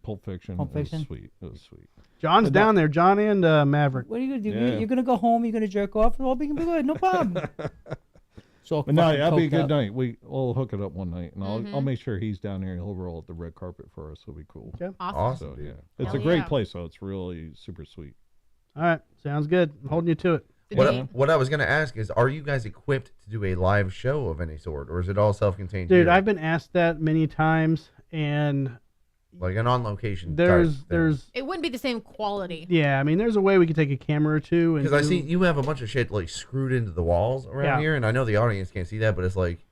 Pulp Fiction. Pulp It was Fiction? sweet. It was sweet. John's down there. John and Maverick. What are you gonna do? Yeah. You're gonna go home. You're gonna jerk off. All be good. No problem. So But no, fucking that'll be a coked good up. night. We'll hook it up one night, and I'll make sure he's down there. He'll roll out the red carpet for us. It'll be cool. Okay. Awesome. Awesome, So dude. yeah, it's Hell a great yeah. place. So it's really super sweet. All right. Sounds good. I'm holding you to it. Did What, he- what I was going to ask is, are you guys equipped to do a live show of any sort, or is it all self-contained? Dude, here? I've been asked that many times, and like an on-location. there's It wouldn't be the same quality. yeah, I mean, there's a way we could take a camera or two and because I do- see you have a bunch of shit like screwed into the walls around Yeah. here, and I know the audience can't see that, but it's like,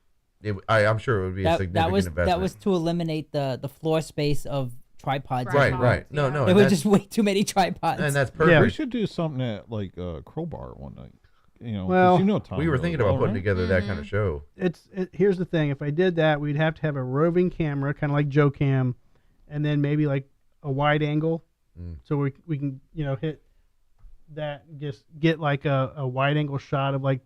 I'm sure it would be a significant That was investment. to eliminate the floor space of tripods. Right. right. No, no, There and were that's, just way too many tripods. and that's Yeah. perfect. We should do something at like Crowbar one night. You know, 'cause Well, you know Tom We were really thinking about well, putting right? together that kind of show. Here's the thing. If I did that, we'd have to have a roving camera, kind of like Joe Cam, and then maybe like a wide angle, so we can hit that, just get like a wide angle shot of like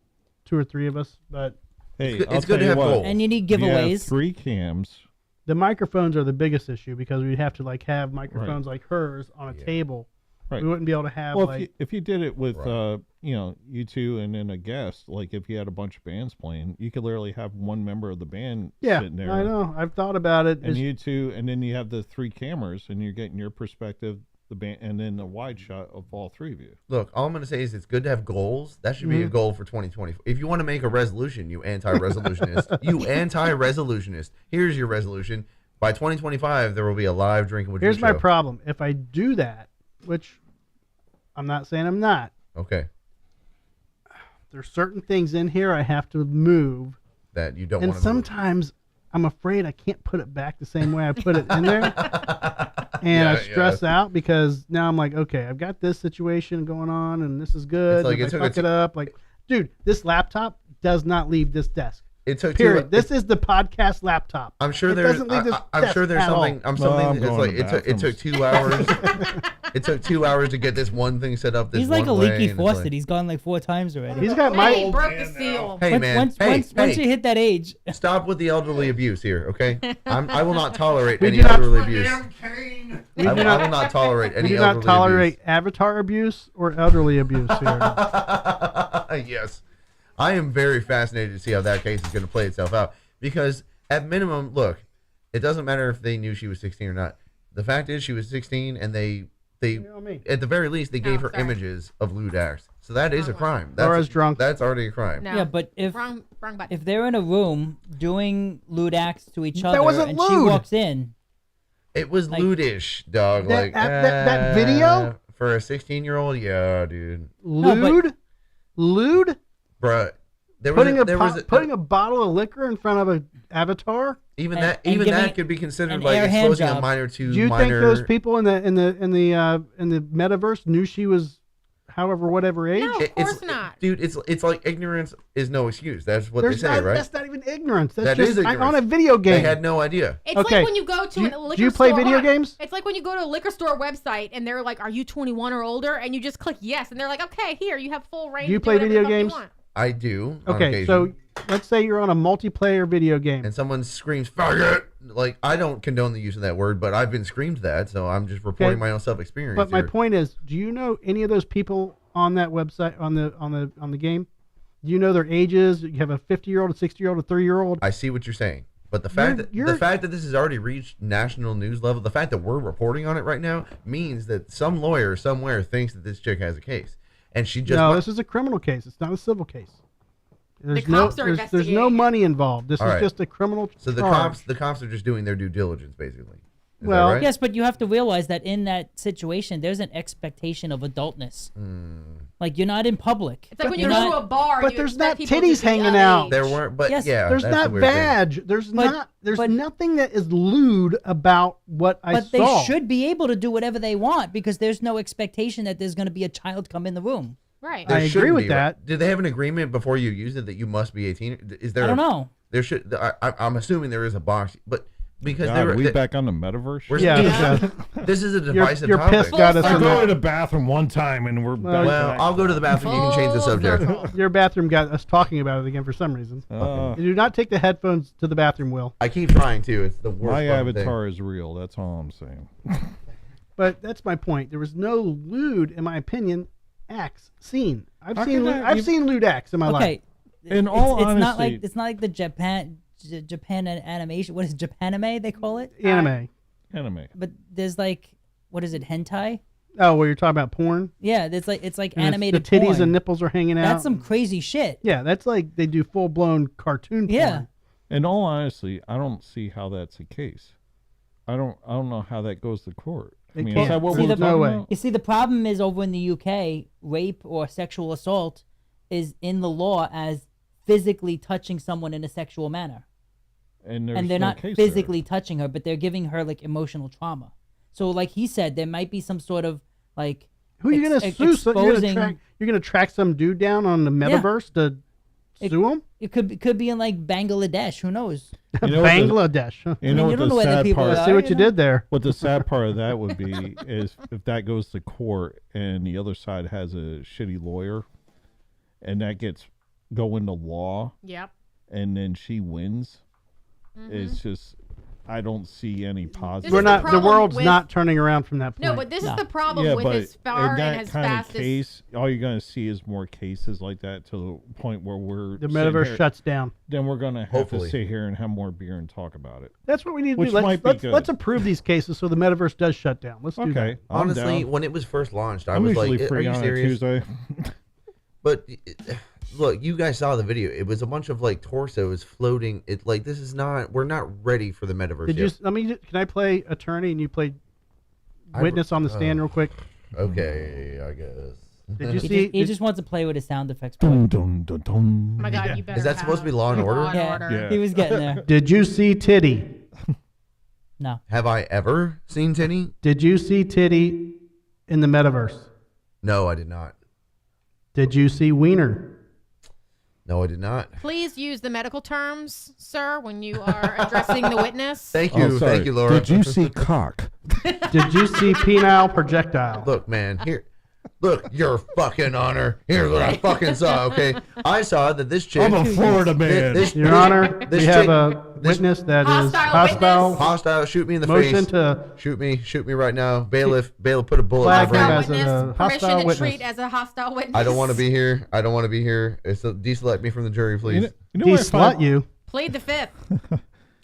2 or 3 of us. But Hey, It's I'll good tell to you have what, goals. And you need if you have giveaways. 3 cams. the microphones are the biggest issue because we'd have to like have microphones like hers on a table. Right. We wouldn't be able to have Well, like if you did it with Right. you two and then a guest, like if you had a bunch of bands playing, you could literally have one member of the band yeah. sitting there. I know. I've thought about it. And It's- you two, and then you have the 3 cameras, and you're getting your perspective, the band, and then a wide shot of all 3 of you. Look, all I'm going to say is it's good to have goals. That should be a goal for 2020. If you want to make a resolution, you anti-resolutionist, here's your resolution. By 2025, there will be a live drinking with Here's you my show. problem. If I do that, which I'm not saying I'm not, Okay, there's certain things in here I have to move, that you don't and want to. sometimes I'm afraid I can't put it back the same way I put it in there. And I stress out because now I'm like, okay, I've got this situation going on and this is good. It's like if I fuck it up, like, dude, this laptop does not leave this desk. It took Period. This is the podcast laptop. I'm sure it there's. doesn't leave this I'm sure there's desk at something. all. I'm something. I'm It's going like to it took 2 hours. It took 2 hours to get this one thing set up. This He's like a one way, leaky and it's faucet. like- He's gone like 4 times already. He's got Hey, my. broke the seal. Hey man, Once you hit that age, stop with the elderly abuse here, okay? I will not tolerate We any do not- elderly abuse. We I do will not, not tolerate we any do elderly not tolerate avatar abuse or elderly abuse here. abuse. Yes, I am very fascinated to see how that case is going to play itself out because at minimum, look, it doesn't matter if they knew she was 16 or not. The fact is she was 16 and they know me. at the very least they gave her sorry. images of lewd acts. So that is a crime. Laura's drunk. That's already a crime. No. yeah, but if Wrong button. if they're in a room doing lewd acts to each That other wasn't and she lewd. walks in, It was Like- lewdish, dog. That- like that video? for a 16-year-old, yeah, dude. Lewd? Lewd? Bruh, there Putting was a bottle of liquor in front of an avatar? even and- that and even giving that could be considered an like air hand exposing a job. minor to Do you minor. think those people in the metaverse knew she was whatever age? No, of course not. Dude, it's like ignorance is no excuse. That's what There's they say, not, right? That's not even ignorance. That's That just is ignorance. on a video game. They had no idea. It's Okay. like when you go to Do you- a liquor store. do you play video hold on. games? It's like when you go to a liquor store website and they're like, "Are you 21 or older?" And you just click yes, and they're like, "Okay, here you have full range." Do you to play whatever the video fuck you games? want." I do. On Okay, occasion. so let's say you're on a multiplayer video game. and someone screams "faggot," like I don't condone the use of that word, but I've been screamed that, so I'm just reporting my own self-experience. But my here. point is, do you know any of those people on that website on the game? Do you know their ages? You have a 50-year-old, a 60-year-old, a 30-year-old. I see what you're saying, but the fact that this has already reached national news level, the fact that we're reporting on it right now means that some lawyer somewhere thinks that this chick has a case, and she just No, this is a criminal case. It's not a civil case. There's cops are there's no investigating. money involved. This All is right. just a criminal so the charge. cops are just doing their due diligence, basically. Is Well, that right? yes, but you have to realize that in that situation, there's an expectation of adultness. Like you're not in public. It's like when you You're go not- to a bar. but and you there's expect not people to titties be hanging of out. age. There weren't, but Yes, yeah, There's that's the not weird thing. badge. There's but- nothing that is lewd about what I But saw. they should be able to do whatever they want because there's no expectation that there's going to be a child come in the room. Right. There I agree shouldn't with be, that. right? Did they have an agreement before you use it that you must be 18? Is there? I don't know. There should. I'm assuming there is a box, but because God, there, are we they- back on the metaverse? we're- Yeah. Yeah. this is a Your divisive piss topic. got us I in go that. to the bathroom one time and we're back. Well, I'll go to the bathroom. You can change the Full subject. circle. Your bathroom got us talking about it again for some reason. Do not take the headphones to the bathroom, Will. I keep trying to. It's the worst. my fucking thing. avatar is real. That's all I'm saying. But that's my point. There was no lewd, in my opinion, acts seen. I've How seen can lewd, that I've even- seen lewd acts in my life. Okay. In all it's not honesty- like the Japan animation. What is Japanime they call it? Anime. Anime. But there's like what is it hentai? Oh, well, you're talking about porn? Yeah, it's like And it's- animated the titties porn. and nipples are hanging out. That's some crazy shit. Yeah, that's like they do full blown cartoon porn. Yeah. In all honesty, I don't see how that's the case. I don't know how that goes to court. They I mean, can't. is that what See, we're the- talking no way. about? You see, the problem is over in the UK, rape or sexual assault is in the law as physically touching someone in a sexual manner. And, there's And they're no not case there. physically touching her, but they're giving her like emotional trauma. So, like he said, there might be some sort of like Who are you going to sue? So exposing. you're gonna track some dude down on the metaverse to sue him? It could be in like Bangladesh. Who knows? You know what the- Bangladesh. Huh? You know you what don't the know where the sad people part? are. See what you did there. What the sad part of that would be is if that goes to court and the other side has a shitty lawyer, and that gets go into law, Yep. and then she wins. It's just I don't see any positive. This is the The problem world's with- not turning around from that point. No, but this No. is the problem yeah, with but as far in and that as kind fast of as. case, all you're going to see is more cases like that to the point where we're the sitting metaverse here- shuts down. Then we're going to have Hopefully. to sit here and have more beer and talk about it. That's what we need to Which do. might be good. Let's approve these cases so the metaverse does shut down. Let's do Okay, that. I'm Honestly, down. when it was first launched, I I'm was usually like, "Are free you on a serious?" Tuesday. But look, you guys saw the video. It was a bunch of like torsos floating. It like this is not. We're not ready for the metaverse Did you? yet. Can I play attorney and you play I- witness on the stand real quick? Okay, I guess. Did you He, see? just, he just wants to play with his sound effects. Boy. Oh my God, you better. Is that supposed to be Law and Order? Yeah, he was getting there. Did you see Titty? No. Have I ever seen Titty? Did you see Titty in the metaverse? No, I did not. Did you see Wiener? No, I did not. Please use the medical terms, sir, when you are addressing the witness. Thank you, thank you, Laura. Did you see cock? Did you see penile projectile? Look, man, here. Look, your fucking honor. Here's what I fucking saw, okay? I saw that this chick. I'm a Florida man. Your Honor, we have a witness that is hostile. Hostile, shoot me in the Motion face. to Shoot me right now. Bailiff, put a bullet in my flag brain. him Hostile as a witness. hostile Permission to witness. treat as a hostile witness. I don't want to be here. I don't want to be here. It's deselect me from the jury, please. You know what I de-slut find- you. Plead the fifth.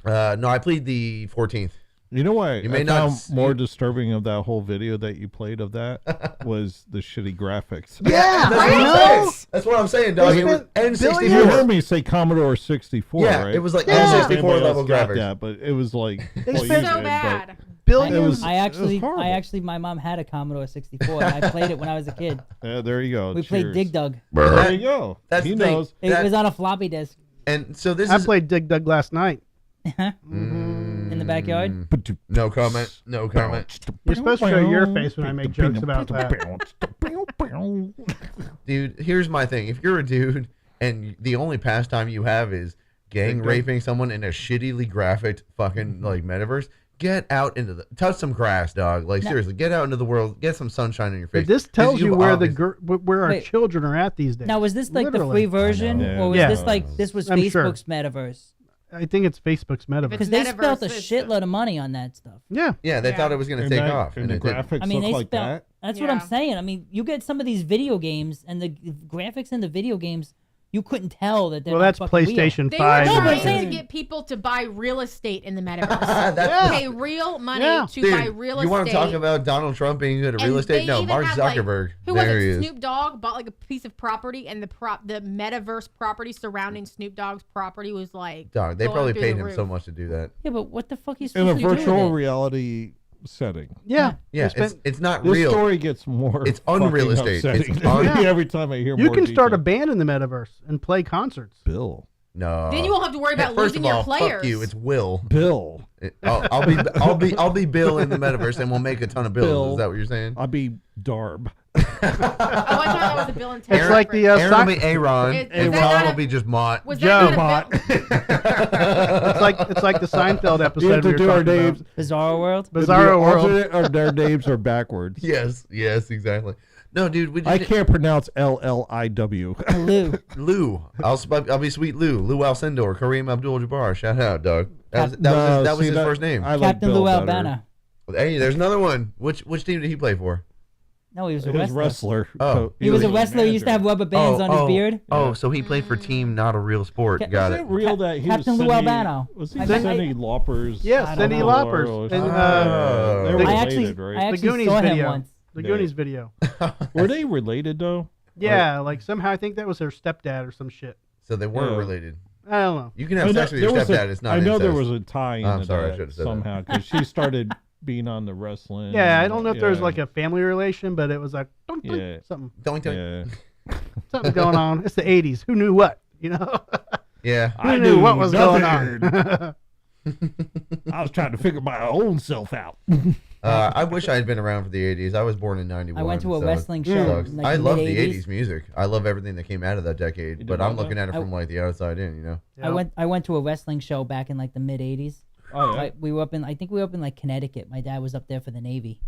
No, I plead the 14th. You know what You may I not found more disturbing of that whole video that you played of that was the shitty graphics. Yeah, that's what I'm saying, dog. It was N64. You heard me say Commodore 64, Yeah, right? it was like I don't know if N64 anybody level else got graphics. that, but it was like They well, spent you So did, bad. Billions. I actually, horrible. my mom had a Commodore 64. And I played it when I was a kid. There you go. We played Cheers. Dig Dug. There you go. That's he the thing. knows. It was on a floppy disk And so this I is played Dig Dug last night. in the backyard. no comment. No comment. You're supposed to show your face when I make jokes about that. Dude, here's my thing. If you're a dude and the only pastime you have is gang raping someone in a shittily graphic fucking like metaverse, get out into the touch some grass, dog. Like seriously, get out into the world, get some sunshine in your face. But this tells 'Cause you you've where obvious- where our Wait. children are at these days. Now, was this like the Literally. free version, know. or was Yeah. this like this was I'm sure. Facebook's metaverse? I think it's Facebook's metaverse. Because they spent a Metaverse is- shitload of money on that stuff. Yeah. Yeah, they Yeah. thought it was gonna And take that- off, and and the it didn't. graphics I mean, look they like spent. that. That's what I'm Yeah. saying. I mean, you get some of these video games, and the graphics in the video games, you couldn't tell that they're Well, not that's fucking real. PlayStation They were 5. No, but I'm trying saying- to get people to buy real estate in the metaverse. That's Pay real money Yeah. to Dude, buy real estate. you want to talk about Donald Trump being good at real And estate? they No, even Mark had, like, Zuckerberg. who was There he it? is. Snoop Dogg bought like a piece of property, and the metaverse property surrounding Snoop Dogg's property was like. Dog, they going probably through paid the him roof. so much to do that. Yeah, but what the fuck are you In supposed a to do with virtual it? reality setting. Yeah. Yeah, They spent- it's not This real. story gets more. It's unreal fucking estate. It's upsetting every time I hear You more can start a detail. band in the metaverse and play concerts. Bill. No. Then you won't have to worry about First losing of all, your players. fuck you. It's Will. Bill. I'll be Bill in the metaverse, and we'll make a ton of bills. Bill. Is that what you're saying? I'll be Darb. Oh, I thought that was a Bill and Ted It's like the reference. Aaron will be Aaron, Is and that Tom not will a- be just Mott. Was Joe. that not a Bill? It's like the Seinfeld episode. We have to we were do our talking names. about. Bizarro World. Bizarro World. Alternate, or their names are backwards. Yes, exactly. No, dude, we just I can't pronounce LLIW. Lou. Lou. I'll be sweet Lou. Lou Alcindor, Kareem Abdul-Jabbar. Shout out, dog. That was No, his see, first name. I like Captain Bill Lou better. Albana. Hey, there's another one. Which team did he play for? No, he was a He was wrestler. wrestler. Oh. He was a wrestler. He used to have rubber bands on his beard. Oh, so he played for team, not a real sport. Ca- Got Is it. it real that he Captain was Lou Cindy, Albano. Was he I bet- Cindy Lauper's? Yes, I don't Cindy know. Lauper's. And, Oh. They were I actually, related, right? I the actually Goonies saw him video. once. The Yeah. Goonies video. Were they related though? Yeah, like somehow I think that was her stepdad or some shit. So they weren't Yeah. related. I don't know. You can have sex with your there was stepdad. It's not I know there incest. was a tie in I'm sorry, I should have said that. somehow because she started being on the wrestling. Yeah, I don't know if there was yeah. like a family relation, but it was like dunk, dunk, Yeah. something Don't. something going on. It's the 80s. Who knew what? You know? Yeah. Who I knew knew what was going nothing. on? I was trying to figure my own self out. I wish I had been around for the 80s. I was born in 91. I went to a so wrestling it show. sucks. in, like, I the love the mid-80s. 80s music. I love everything that came out of that decade. You But did I'm what, looking at it though? from like the outside in, you know? I went to a wrestling show back in like the mid '80s. Oh, yeah. Like, I think we were up in like Connecticut. My dad was up there for the Navy,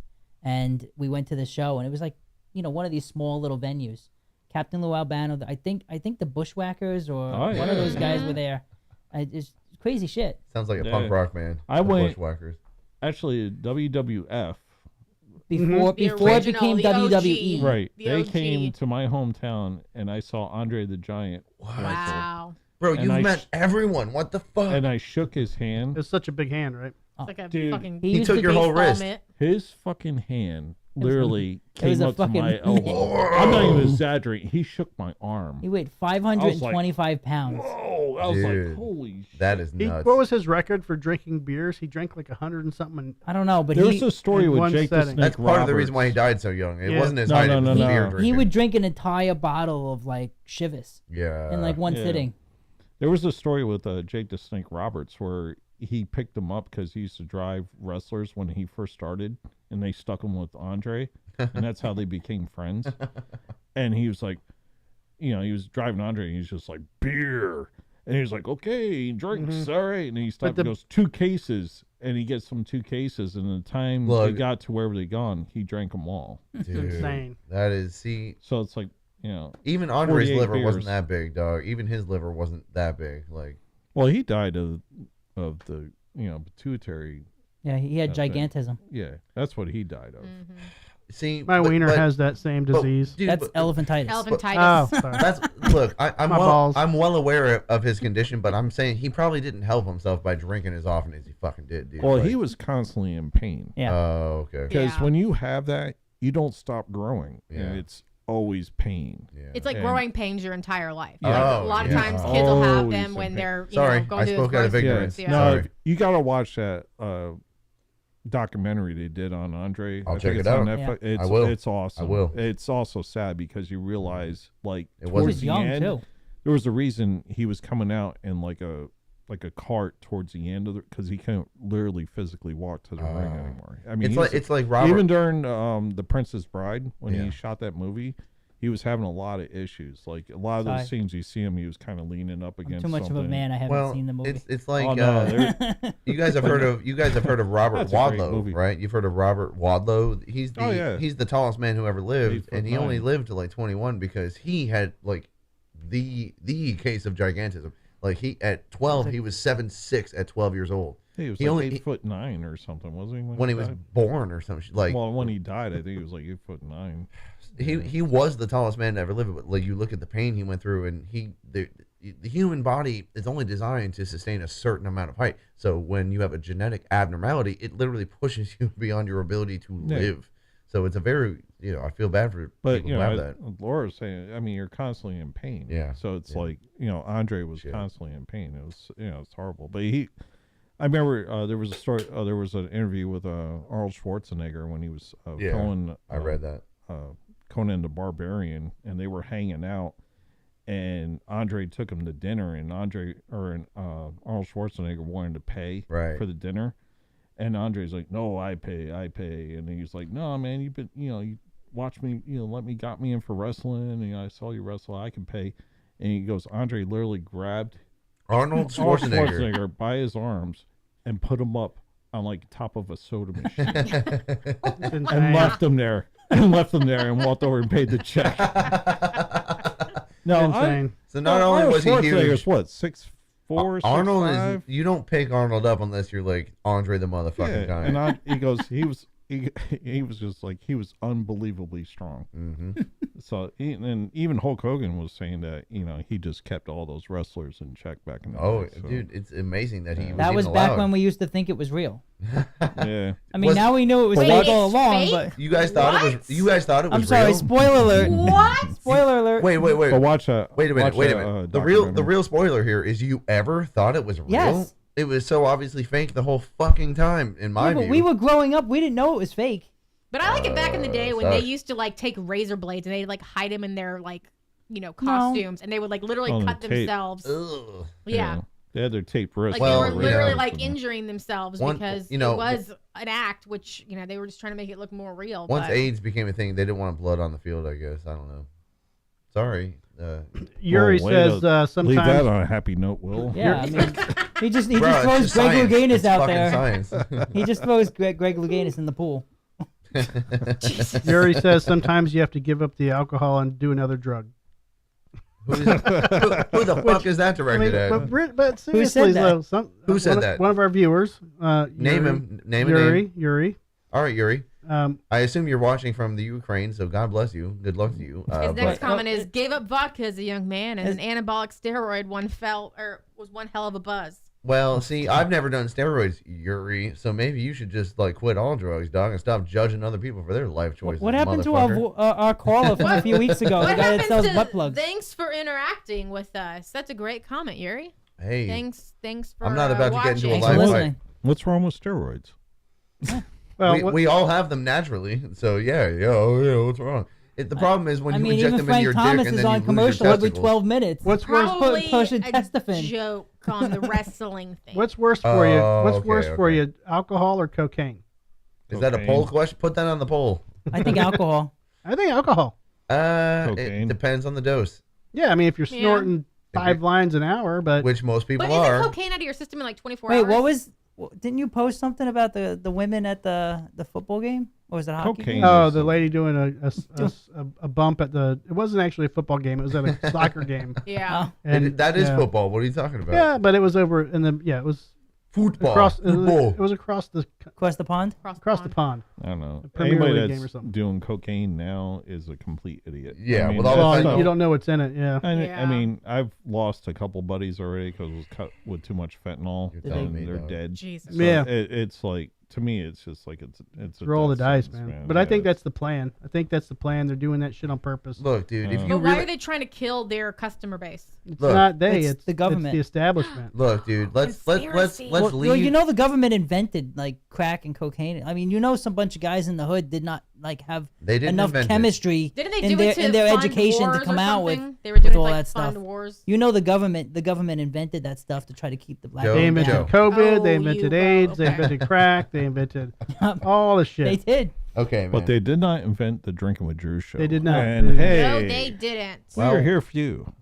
and we went to the show, and it was like, one of these small little venues. Captain Lou Albano, I think the Bushwhackers or Oh, one of yeah. those guys were there. It's crazy shit. Sounds like a Yeah. punk rock band. I The went- Bushwhackers. Actually, WWF. Before The before it original, became the OG. WWE. Right. The They OG. came to my hometown, and I saw Andre the Giant. wrestle. Wow. Bro, And you've I met everyone. What the fuck? And I shook his hand. It's such a big hand, right? It's like a Dude, fucking he took your whole baseball wrist. mitt. His fucking hand literally It was came a up to my fucking- elbow. I'm not even exaggerating. He shook my arm. He weighed 525 pounds. Whoa! I was Dude, like, holy shit. That is He, nuts. what was his record for drinking beers? He drank like 100 and something. I don't know, but There he was a story in with one Jake the setting. Snake That's part of the reason why he Roberts. died so young. It Yeah. wasn't his No, height, no, it was no, the no. beer he drinking. would drink an entire bottle of like Chivas Yeah. in like one Yeah. sitting. There was a story with Jake the Snake Roberts where he picked him up because he used to drive wrestlers when he first started, and they stuck him with Andre, and that's how they became friends. And he was like, you know, he was driving Andre, and he's just like, beer. And he was like, okay, he drinks, all right. And he stopped and goes, 2 cases. And he gets them 2 cases. And the time they Look. got to wherever they gone, he drank them all. Dude, insane. That is, see, So it's like, you know, even Andre's 48 liver wasn't beers. that big, dog. Even his liver wasn't that big. Like, well, he died of the, you know, pituitary. Yeah, he had That's it. gigantism. Yeah, that's what he died of. see, My wiener but- has that same but, disease. dude, That's but- elephantitis. Elephantitis. Oh, sorry. That's look. I'm My well. balls. I'm well aware of his condition, but I'm saying he probably didn't help himself by drinking as often as he fucking did, dude. Well, Like, he was constantly in pain. Yeah. Oh, okay. Because Yeah. when you have that, you don't stop growing. Yeah. And it's always pain. Yeah. It's like And- growing pains your entire life. Yeah. Like, Oh, a lot of yeah. times kids will have Always them in when pain. they're Sorry, going I to spoke out of grocery ignorance. stores, No, Sorry. you got to watch that documentary they did on Andre. I'll I check think it it's on out. Netflix. It's, I will. It's awesome. I will. It's also sad because you realize, like, It He wasn't- was towards the young end, too. there was a reason he was coming out in like a cart towards the end of it because he couldn't literally physically walk to the ring anymore. I mean, it's like Robert. even during The Princess Bride when Yeah. he shot that movie, he was having a lot of issues. Like a lot of Sorry. those scenes you see him, he was kind of leaning up I'm against too much something. of a man. I haven't well, seen the movie. it's like Oh no, there- you guys have heard of Robert That's a great Wadlow, movie. right? You've heard of Robert Wadlow. He's the Oh, yeah. he's the tallest man who ever lived, and he 8'9". only lived to like 21 because he had like the case of gigantism. Like he at 12, he was 7'6" at 12 years old. he was He like only- 8'9" or something, wasn't he? When he was died? born or something. Like Well, when he died, I think he was like 8'9". he was the tallest man to ever live. But like you look at the pain he went through, and the human body is only designed to sustain a certain amount of height. So when you have a genetic abnormality, it literally pushes you beyond your ability to Yeah. live. So it's a very, I feel bad for But people you who know, have that. Laura's saying, I mean, you're constantly in pain. Yeah, So it's yeah. like, Andre was Shit. constantly in pain. It was, it's horrible. But I remember there was a story. There was an interview with Arnold Schwarzenegger when he was Yeah, filming. I read that. Conan the Barbarian, and they were hanging out, and Andre took him to dinner, and Arnold Schwarzenegger wanted to pay Right. for the dinner, and Andre's like, no, I pay, and he's like, no, man, you've been, you watch me, got me in for wrestling, and I saw you wrestle, I can pay, and he goes, Andre literally grabbed Arnold Arnold Schwarzenegger. Schwarzenegger by his arms and put him up on like top of a soda machine It's and insane. left him there and walked over and paid the check. No, Insane. So not only was he huge, what 6'4", Arnold 6'5"? is. You don't pick Arnold up unless you're like Andre the motherfucking guy. and he goes, he was just like, he was unbelievably strong. Mm-hmm. So and even Hulk Hogan was saying that he just kept all those wrestlers in check back in the Oh, day. So, dude, it's amazing that he. That was even back allowed. when we used to think it was real. yeah. I mean, Was- now we knew it was Wait, fake it's all along, fake? but You guys thought it was. What? You guys thought it was I'm sorry. real. Spoiler alert. What? Spoiler alert. Wait. But watch that. Wait a minute. watch Wait a that, minute. The real documentary. spoiler here is you ever thought it was real? Yes. It was so obviously fake the whole fucking time. In my Yeah, but view. we were growing up. We didn't know it was fake. But I like it back in the day when they sucks. used to like take razor blades and they'd like hide them in their like, costumes and they would like literally On the cut tape. themselves. Ugh. Yeah. They had their tape wrists. Like Well, they were yeah. literally like injuring themselves One- because you know, it was an act, which they were just trying to make it look more real. Once but AIDS became a thing, they didn't want blood on the field. I guess I don't know. Sorry. Yuri Oh, way says to sometimes. Leave that on a happy note, Will. Yeah, I mean, he just Bro, throws it's just Greg science. Louganis It's out fucking there. Science. He just throws Greg Louganis in the pool. Yuri says sometimes you have to give up the alcohol and do another drug. who the fuck is that I directed mean, at? but seriously, said that? though, Who said one, that? One of our viewers. Name Yuri, him. Name a Yuri. name. Yuri. All right, Yuri. I assume you're watching from the Ukraine, so God bless you. Good luck to you. his next but- comment is gave up vodka as a young man and an anabolic steroid was one hell of a buzz. Well, see, I've never done steroids, Yuri, so maybe you should just like quit all drugs, dog, and stop judging other people for their life choices. What happened to motherfucker. our caller from a few weeks ago? The What guy that happened sells to butt plugs. thanks for interacting with us? That's a great comment, Yuri. Hey, Thanks for I'm not about to get into a watching. Thanks for live listening. What's wrong with steroids? Well, we all have them naturally, so yeah, what's wrong? The problem is when I you mean, inject even them into Frank your Thomas dick and is then you on lose your commercial every testicles. 12 minutes. what's worse? Probably pushing a Testafin. joke on the wrestling thing. What's worse for you? What's okay, worse for okay. you, alcohol or cocaine? Is that a poll question? Put that on the poll. I think alcohol. I think alcohol. It Cocaine. depends on the dose, Yeah, I mean, if you're Yeah. snorting 5 lines an hour, but which most people But are. isn't cocaine out of your system in like 24 Wait, hours? didn't you post something about the women at the football game? Or was it a hockey Cocaine. game? oh, the lady doing a bump at the. It wasn't actually a football game. It was at a soccer game. Yeah. And That is yeah. football. What are you talking about? Yeah, but it was over in the. Yeah, it was Football. across. Football. It was across the Across the pond? across the pond. I don't know. A Premier Anybody League game or that's something. doing cocaine now is a complete idiot. Yeah, I mean, with all the Well, fentanyl. you don't know what's in it. Yeah. Yeah. I mean, I've lost a couple buddies already because it was cut with too much fentanyl, You're telling and me, they're dog. dead. Jesus. So Yeah. it's like, to me, it's just like it's a Roll the death dice, sentence, man. But I think Yeah. that's the plan. I think that's the plan. They're doing that shit on purpose. Look, dude, if you But why really are they trying to kill their customer base? It's Look, not they. it's the government. It's the establishment. look, dude, let's Conspiracy. leave. Well, you know the government invented like crack and cocaine. I mean, some bunch of guys in the hood did not like have They didn't enough invent it. chemistry Didn't they in do their it to in their fund education to wars come or out with, something? They were doing all like that fund stuff. wars. the government invented that stuff to try to keep the black Joe, They man invented down. Joe. COVID. They Oh, invented you AIDS. go. They Okay. invented crack. They invented all the shit. They did. Okay, man. But they did not invent the Drinking with Drew show. They did not. And They- hey, No, they didn't. we're here for you.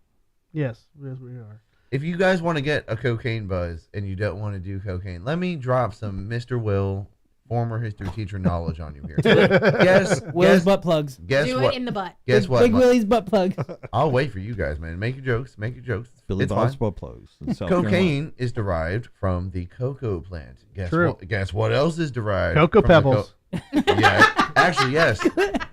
Yes, we are. If you guys want to get a cocaine buzz and you don't want to do cocaine, let me drop some Mr. Will, former history teacher knowledge on you here. Guess, Will's guess, butt plugs. guess Do what? it in the butt. Guess Big, what? Big Willie's butt plugs. I'll wait for you guys, man. Make your jokes. Make your jokes. Billy It's Bob's fine. butt plugs. in South Carolina. Cocaine is derived from the cocoa plant. True. Guess what else is derived? Cocoa from the pebbles. Yeah, actually, yes.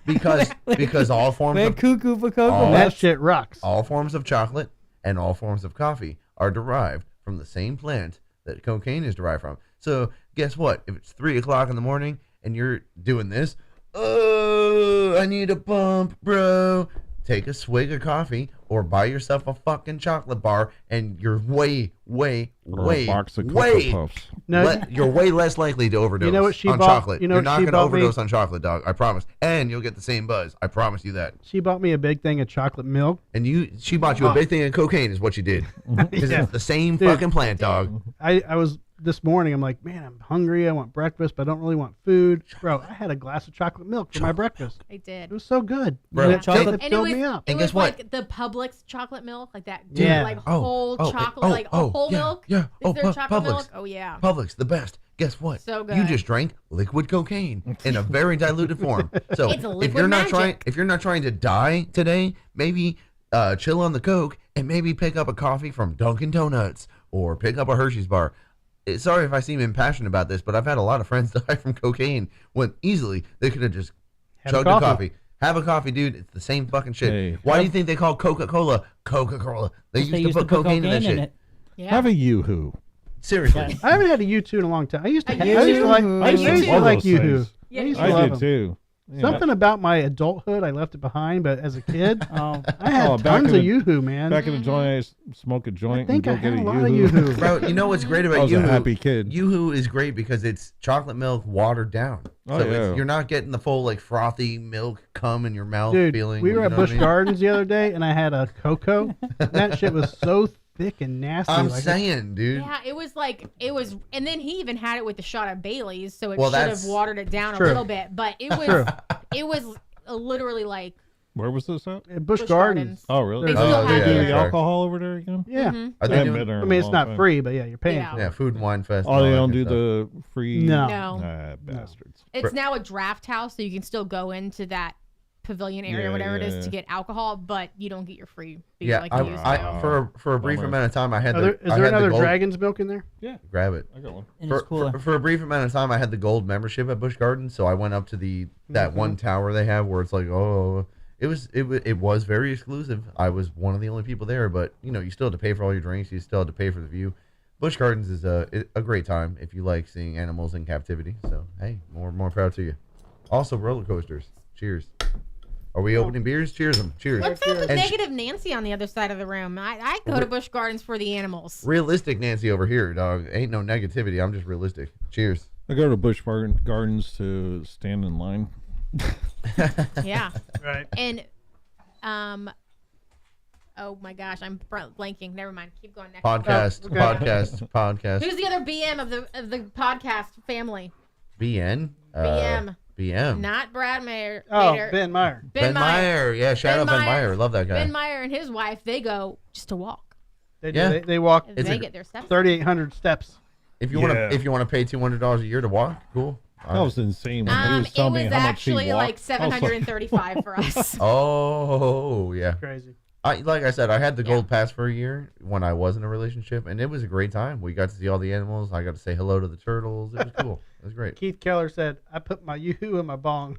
Because all forms We're of cuckoo for cocoa all- That nuts. shit rocks. all forms of chocolate and all forms of coffee are derived from the same plant that cocaine is derived from. So guess what? If it's 3:00 in the morning and you're doing this, oh, I need a pump, bro. Take a swig of coffee or buy yourself a fucking chocolate bar, and you're way, Or a box of Cocoa Puffs. No, you're way less likely to overdose You know what she on bought- chocolate. you know You're what not she going to bought me? overdose on chocolate, dog. I promise. And you'll get the same buzz. I promise you that. she bought me a big thing of chocolate milk. And she bought you a big thing of cocaine is what you did. Because Yeah. it's the same Dude. fucking plant, dog. I was this morning. I'm like, man, I'm hungry. I want breakfast, but I don't really want food. Bro, I had a glass of chocolate milk for my breakfast. I did. It was so good. Bro, And it, chocolate- it And filled it was, me up. it And was guess what? like the Publix chocolate milk, like that Yeah. like whole chocolate, like a whole yeah, milk. Yeah. Is there chocolate Publix. milk? Oh yeah. Publix, the best. Guess what? So You good. just drank liquid cocaine in a very diluted form. So It's if liquid you're not magic. if you're not trying to die today, maybe chill on the Coke and maybe pick up a coffee from Dunkin' Donuts or pick up a Hershey's bar. Sorry if I seem impassioned about this, but I've had a lot of friends die from cocaine when easily they could have just Have a chugged a coffee. coffee. Have a coffee, dude. It's the same fucking shit. Hey, Why do you think they call Coca-Cola Coca-Cola? They used to put cocaine in that shit. Yeah. Have a yoo-hoo. Seriously. I haven't had a U2 in a long time. I used to. A I used to like. U2? I used to love like those Yoo-Hoo. things. Yeah, I used you to I love did them. too. Yeah. Something about my adulthood, I left it behind. But as a kid, Oh, I had Oh, back tons in of the- Yoo-Hoo, man. Back in the joint, I used to smoke a joint I think I and go had get a a lot of yoo-hoo. Yoo-Hoo. Bro, you know what's great I about was a Yoo-Hoo? happy kid. Yoo-Hoo is great because it's chocolate milk watered down. Oh, So yeah. you're not getting the full like frothy milk cum in your mouth Dude, feeling. we were you at know what I Busch mean? Gardens the other day, and I had a cocoa. That shit was so thick and nasty. I'm like, saying, dude. Yeah, it was, and then he even had it with the shot of Bailey's, so it Well, should have that's watered it down a true. little bit. But it was, True. it was literally like Where was this at? At Busch Busch Gardens. Gardens. Oh, really? They Oh, still yeah, have They do their- the alcohol over there again? Yeah. Mhm. Are I they haven't been doing? there I in mean, a it's long not time. free, but yeah, you're paying Yeah. for it. Yeah, Food and Wine Fest. Oh, and they all don't that do good the free. No. No. Bastards. It's now a draft house, so you can still go into that pavilion area, Yeah, whatever it yeah, is, yeah. to get alcohol, but you don't get your free beer Yeah, like you used to. I for a brief Bummer. amount of time I had Is the there, is I there had the another gold, Dragon's milk in there? grab it. I got one. and it's cooler. For a brief amount of time I had the gold membership at Busch Gardens, so I went up to that one tower they have where it's like, oh, it was very exclusive. I was one of the only people there, but you know, you still had to pay for all your drinks, you still had to pay for the view. Busch Gardens is a great time if you like seeing animals in captivity. So hey, more proud to you. Also roller coasters. Cheers. Are we opening beers? Cheers them. Cheers. What's up with And negative Nancy on the other side of the room? I go to Busch Gardens for the animals. realistic Nancy over here, dog. Ain't no negativity. I'm just realistic. Cheers. I go to Busch Gardens to stand in line. Yeah. Right. And, oh my gosh, I'm blanking. Never mind. Keep going. Next. Podcast. okay. Podcast. Who's the other BM of the podcast family? BN. BM. BM. Not Brad Mayer. Oh, Mayer. Ben Meyer. Ben Meyer. Yeah, shout out Ben Meyer. Love that guy. Ben Meyer and his wife, they go just to walk. They do. Yeah. They walk It's They a- get their steps. 3,800 steps. If you want Yeah. to pay $200 a year to walk, cool. That was insane when he was It telling was me how much he actually walked. like $735 for us. Oh yeah. Crazy. Like I said, I had the gold pass for a year when I was in a relationship, and it was a great time. We got to see all the animals. I got to say hello to the turtles. It was cool. It was great. Keith Keller said, "I put my yoo-hoo in my bong."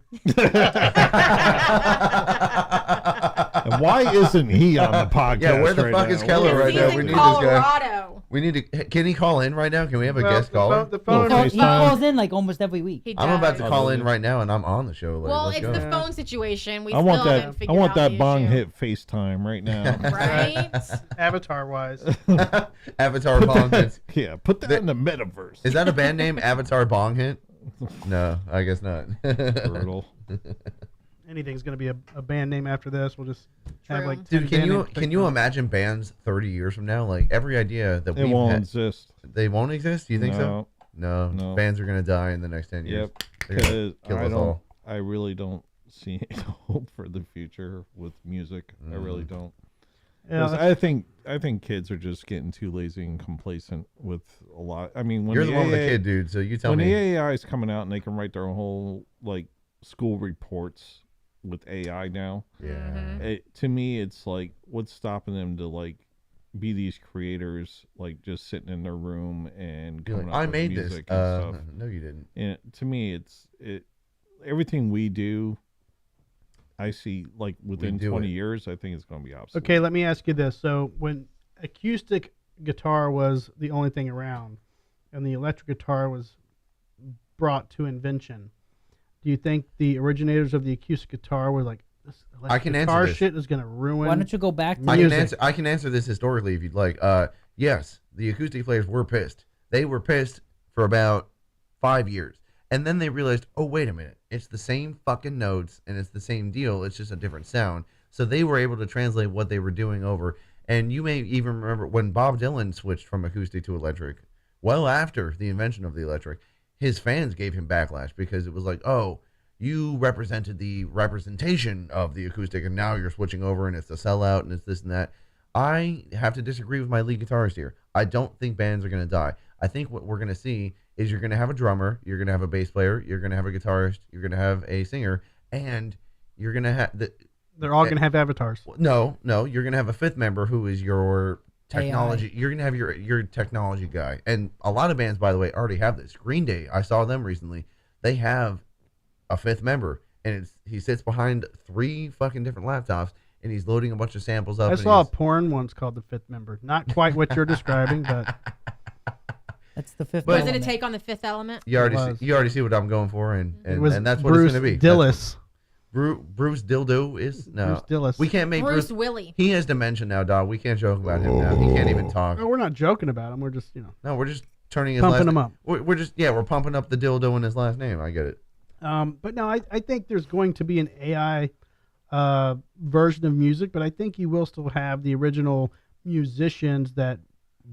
And why isn't he on the podcast? Yeah, where the right fuck now? is Keller right He's now? in We need this guy. Colorado. We need to. Can he call in right now? Can we have a Well, guest caller? The phone. Little He FaceTime. calls in like almost every week. He I'm about to does. call in right now, and I'm on the show. Like, Well, let's it's go. the phone situation. We I still want haven't that. I figured want out that the bong issue. hit FaceTime right now. Right? Avatar-wise. Avatar Bong Hit. Yeah, put that in the metaverse. Is that a band name? Avatar Bong Hit? No, I guess not. Brutal. Anything's going to be a band name after this. We'll just have True. like 10 Dude, can band you names picked out. imagine bands 30 years from now? Like every idea that It we won't had, exist. they won't exist. Do you think so? No. No. No. Bands are gonna die in the next 10 years. Yep. They're gonna Because kill I us don't. all. I really don't see any hope for the future with music. I really don't. Yeah, 'Cause that's- I think kids are just getting too lazy and complacent with a lot. I mean, when You're the one with the AA kid, dude. So you tell when me. the AI is coming out and they can write their whole like school reports with AI now, Yeah. to me it's like what's stopping them to like be these creators like just sitting in their room and You're coming like, up I with made this. music and stuff. No, you didn't. And to me it's everything we do. I see like within do 20 it. years, I think it's going to be obsolete. Okay, let me ask you this. So when acoustic guitar was the only thing around and the electric guitar was brought to invention, do you think the originators of the acoustic guitar were like, this electric can answer guitar this. shit is going to ruin... Why don't you go back to I can Music. answer. I can answer this historically if you'd like. Yes, the acoustic players were pissed. They were pissed for about 5 years, and then they realized, oh wait a minute, it's the same fucking notes and it's the same deal. It's just a different sound. So they were able to translate what they were doing over. And you may even remember when Bob Dylan switched from acoustic to electric. Well, after the invention of the electric, his fans gave him backlash because it was like, oh, you represented the representation of the acoustic, and now you're switching over, and it's a sellout, and it's this and that. I have to disagree with my lead guitarist here. I don't think bands are going to die. I think what we're going to see is you're going to have a drummer, you're going to have a bass player, you're going to have a guitarist, you're going to have a singer, and you're going to have They're all going to have avatars. no, you're going to have a fifth member who is your technology. AI. You're going to have your technology guy. And a lot of bands, by the way, already have this. Green Day, I saw them recently. They have a fifth member, and he sits behind 3 fucking different laptops, and he's loading a bunch of samples up. I and saw a he's- porn once called The Fifth Member. Not quite what you're describing, but That's the fifth. But- Was it a element. take on the fifth element? you already was. see, you already see what I'm going for, and it was that's what Bruce it's going to be. Dillis. Bruce Dildo is no. Bruce Dillis. We can't make Bruce Bruce. Willie. He has dementia now, dog. We can't joke about him now. He can't even talk. No, we're not joking about him. We're just, No, we're just turning his Pumping last him up. We're just we're pumping up the dildo in his last name. I get it. But no, I think there's going to be an AI version of music, but I think you will still have the original musicians that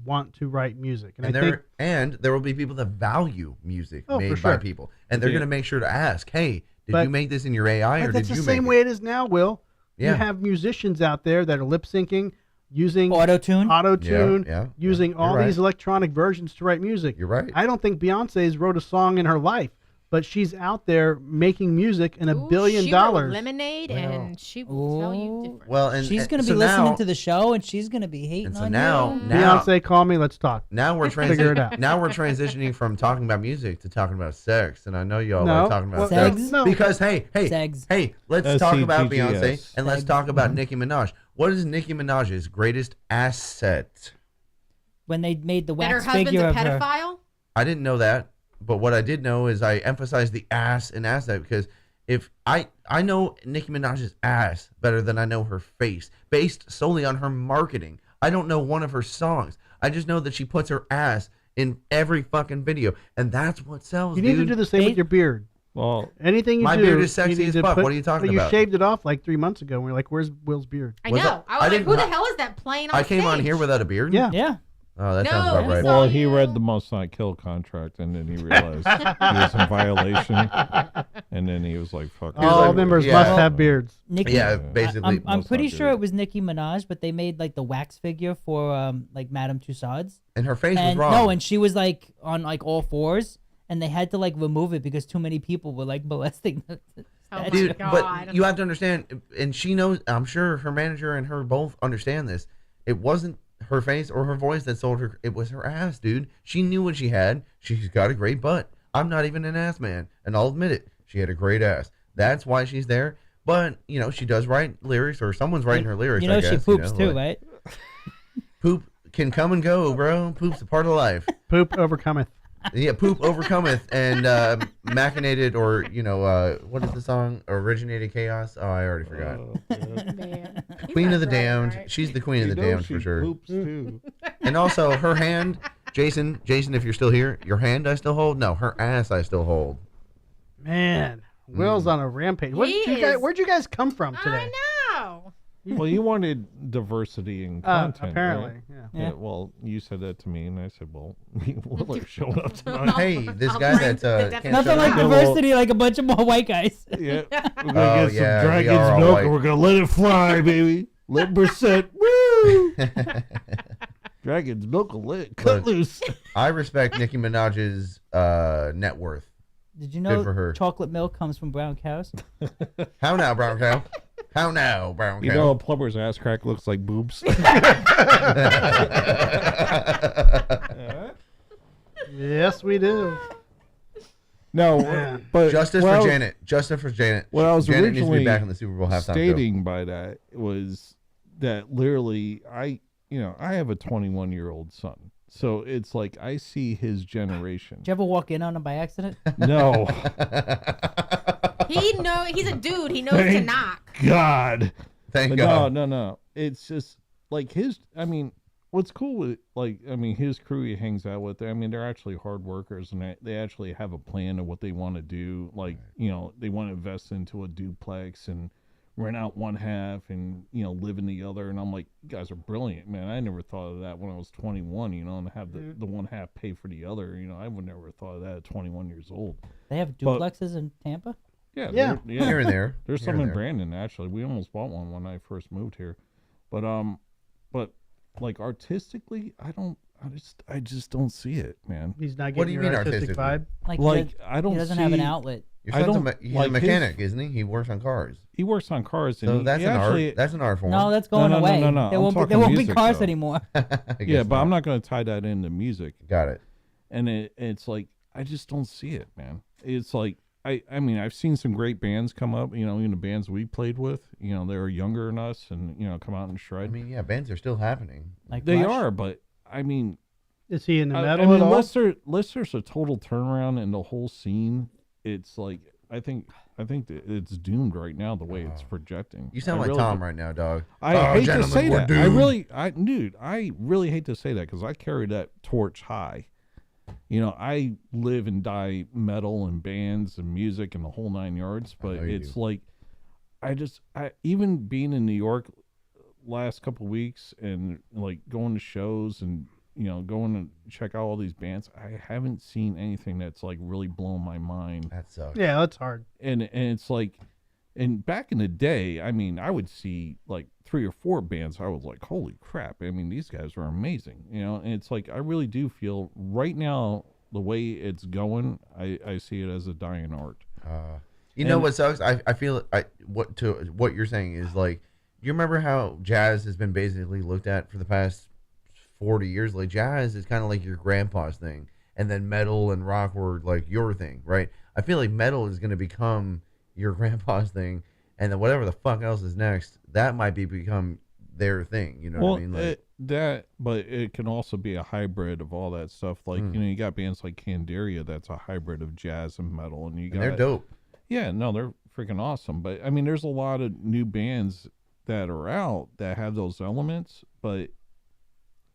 want to write music. And I think there will be people that value music Oh, made for by sure. people, and they're Yeah. going to make sure to ask, "Hey, did But- you make this in your AI, or but that's did the you same make way it?" it is now, Will. You Yeah. have musicians out there that are lip syncing, using Auto tune? auto-tune, Yeah, using you're all right. these electronic versions to write music. You're right. I don't think Beyonce's wrote a song in her life, but she's out there making music and $1 billion. She wrote Lemonade, and she will tell you Ooh. different. Well, and She's and- going to so be listening now- to the show, and she's going to be hating And so on now, you. Beyonce, call me. Let's talk. now we're Figure it out. Now we're transitioning from talking about music to talking about sex, and I know y'all No, like talking about well, sex Sex? no. because hey, Segs. let's talk about SEGGS. Beyonce and let's Segs. talk about Nicki Minaj. What is Nicki Minaj's greatest asset? when they made the That her wax husband's figure a of her. pedophile? I didn't know that, but what I did know is I emphasized the ass and ass that because if I know Nicki Minaj's ass better than I know her face, based solely on her marketing. I don't know one of her songs. I just know that she puts her ass in every fucking video, and that's what sells. You need to do the same with your beard. Well, Anything you My do, beard is sexy you need as to fuck. put- What are you talking but about? You shaved it off like 3 months ago, and we're like, "Where's Will's beard?" I Was know. that- I I was like, didn't who the ha- hell is that playing on I came on stage? here without a beard. Yeah. Yeah. Oh, that No, sounds about we right. saw well, he you. read the Must Not Kill contract, and then he realized he was in violation, and then he was like, "Fuck." it." All like, members yeah. must have beards. Nicki, Yeah, basically. I'm most pretty not sure good. it was Nicki Minaj, but they made like the wax figure for like Madame Tussauds. And her face was And wrong. no, and she was like on like all fours, and they had to like remove it because too many people were like molesting the Oh my Dude, God. but you have to understand, and she knows, I'm sure her manager and her both understand this. It wasn't her face or her voice that sold her. It was her ass, dude. She knew what she had. She's got a great butt. I'm not even an ass man, and I'll admit it. She had a great ass. That's why she's there. But, you know, she does write lyrics, or someone's writing her lyrics, You know I guess. she poops you know, too, like, right? Poop can come and go, bro. Poop's a part of life. Poop overcometh. Yeah, poop overcometh and machinated, or what is the song? Originated chaos. Oh, I already forgot. Man. Queen of the Right, Damned. right. She's the queen of the You know damned she for sure. poops too. And also her hand, Jason, if you're still here, your hand I still hold. No, her ass I still hold. Man, Will's on a rampage. Where'd He you is. guys come from today? I know. Well, you wanted diversity in content. Apparently, right? yeah. Yeah. Well, you said that to me, and I said, "Well, Will are showing up tonight." Hey, this I'll guy bring that the can't definition. Nothing show like up. Yeah, well- diversity, like a bunch of more white guys. Yeah, we're gonna Oh, get yeah, some we dragon's are all milk, white. and we're gonna let it fly, baby. Let percent, woo! Dragon's milk will let it cut Look. loose. I respect Nicki Minaj's net worth. Did you Good for her. know chocolate milk comes from brown cows? How now, brown cow? How now, brown cow? You know, a plumber's ass crack looks like boobs. Yes, we do. No, Yeah. but Justice well, for Janet. Justice for Janet. What I was Janet needs to be originally back in the Super Bowl halftime show. stating by that was that literally I have a 21-year-old son. So it's like I see his generation. Did you ever walk in on him by accident? No. He's a dude. He knows to Thank knock. God. Thank But God. no. It's just like what's cool with his crew he hangs out with, they're actually hard workers, and they actually have a plan of what they want to do. Like, they want to invest into a duplex and rent out one half and, live in the other. And I'm like, you guys are brilliant, man. I never thought of that when I was 21, and have the one half pay for the other. I would never thought of that at 21 years old. They have But- duplexes in Tampa? Yeah. Yeah. Here and there. There's Here some and in there. Brandon, actually. We almost bought one when I first moved here. But like artistically, I just don't see it, man. He's not What do getting you your mean artistic artistically? vibe. Like, I don't he doesn't have an see- outlet. Your I son's don't he's like a mechanic, isn't he? He works on cars. He works on cars, and So he, that's he an actually, art. That's an art form. No, that's going no, away. no. There I'm won't be, talking be music, cars though. anymore. I yeah, guess but I'm not going to tie that into music. Got it. And it's like I just don't see it, man. It's like I've seen some great bands come up. Even the bands we played with. They're younger than us, and come out and shred. I mean, yeah, bands are still happening. Like they Rush. are, but I mean. Is he in the I metal mean, at all? unless there's a total turnaround in the whole scene, it's like I think that it's doomed right now the way it's projecting. You sound I like really Tom do. right now, dog. I Oh, hate to gentlemen, say we're that. doomed. I really hate to say that because I carry that torch high. I live and die metal and bands and music and the whole 9 yards. But know you it's do. like I even being in New York last couple weeks and like going to shows and going to check out all these bands, I haven't seen anything that's like really blown my mind. That sucks. Yeah, that's hard. And it's like, and back in the day, I would see like 3 or 4 bands. I was like, holy crap. These guys are amazing, and it's like, I really do feel right now, the way it's going, I see it as a dying art. You know And- what sucks? I feel what you're saying is like, you remember how jazz has been basically looked at for the past 40 years? Like, jazz is kind of like your grandpa's thing, and then metal and rock were like your thing, right? I feel like metal is going to become your grandpa's thing, and then whatever the fuck else is next, that might become their thing. You know Well, what I mean? Like, but it can also be a hybrid of all that stuff. Like you got bands like Candaria that's a hybrid of jazz and metal, and they're dope. Yeah, no, they're freaking awesome. But I mean, there's a lot of new bands that are out that have those elements, but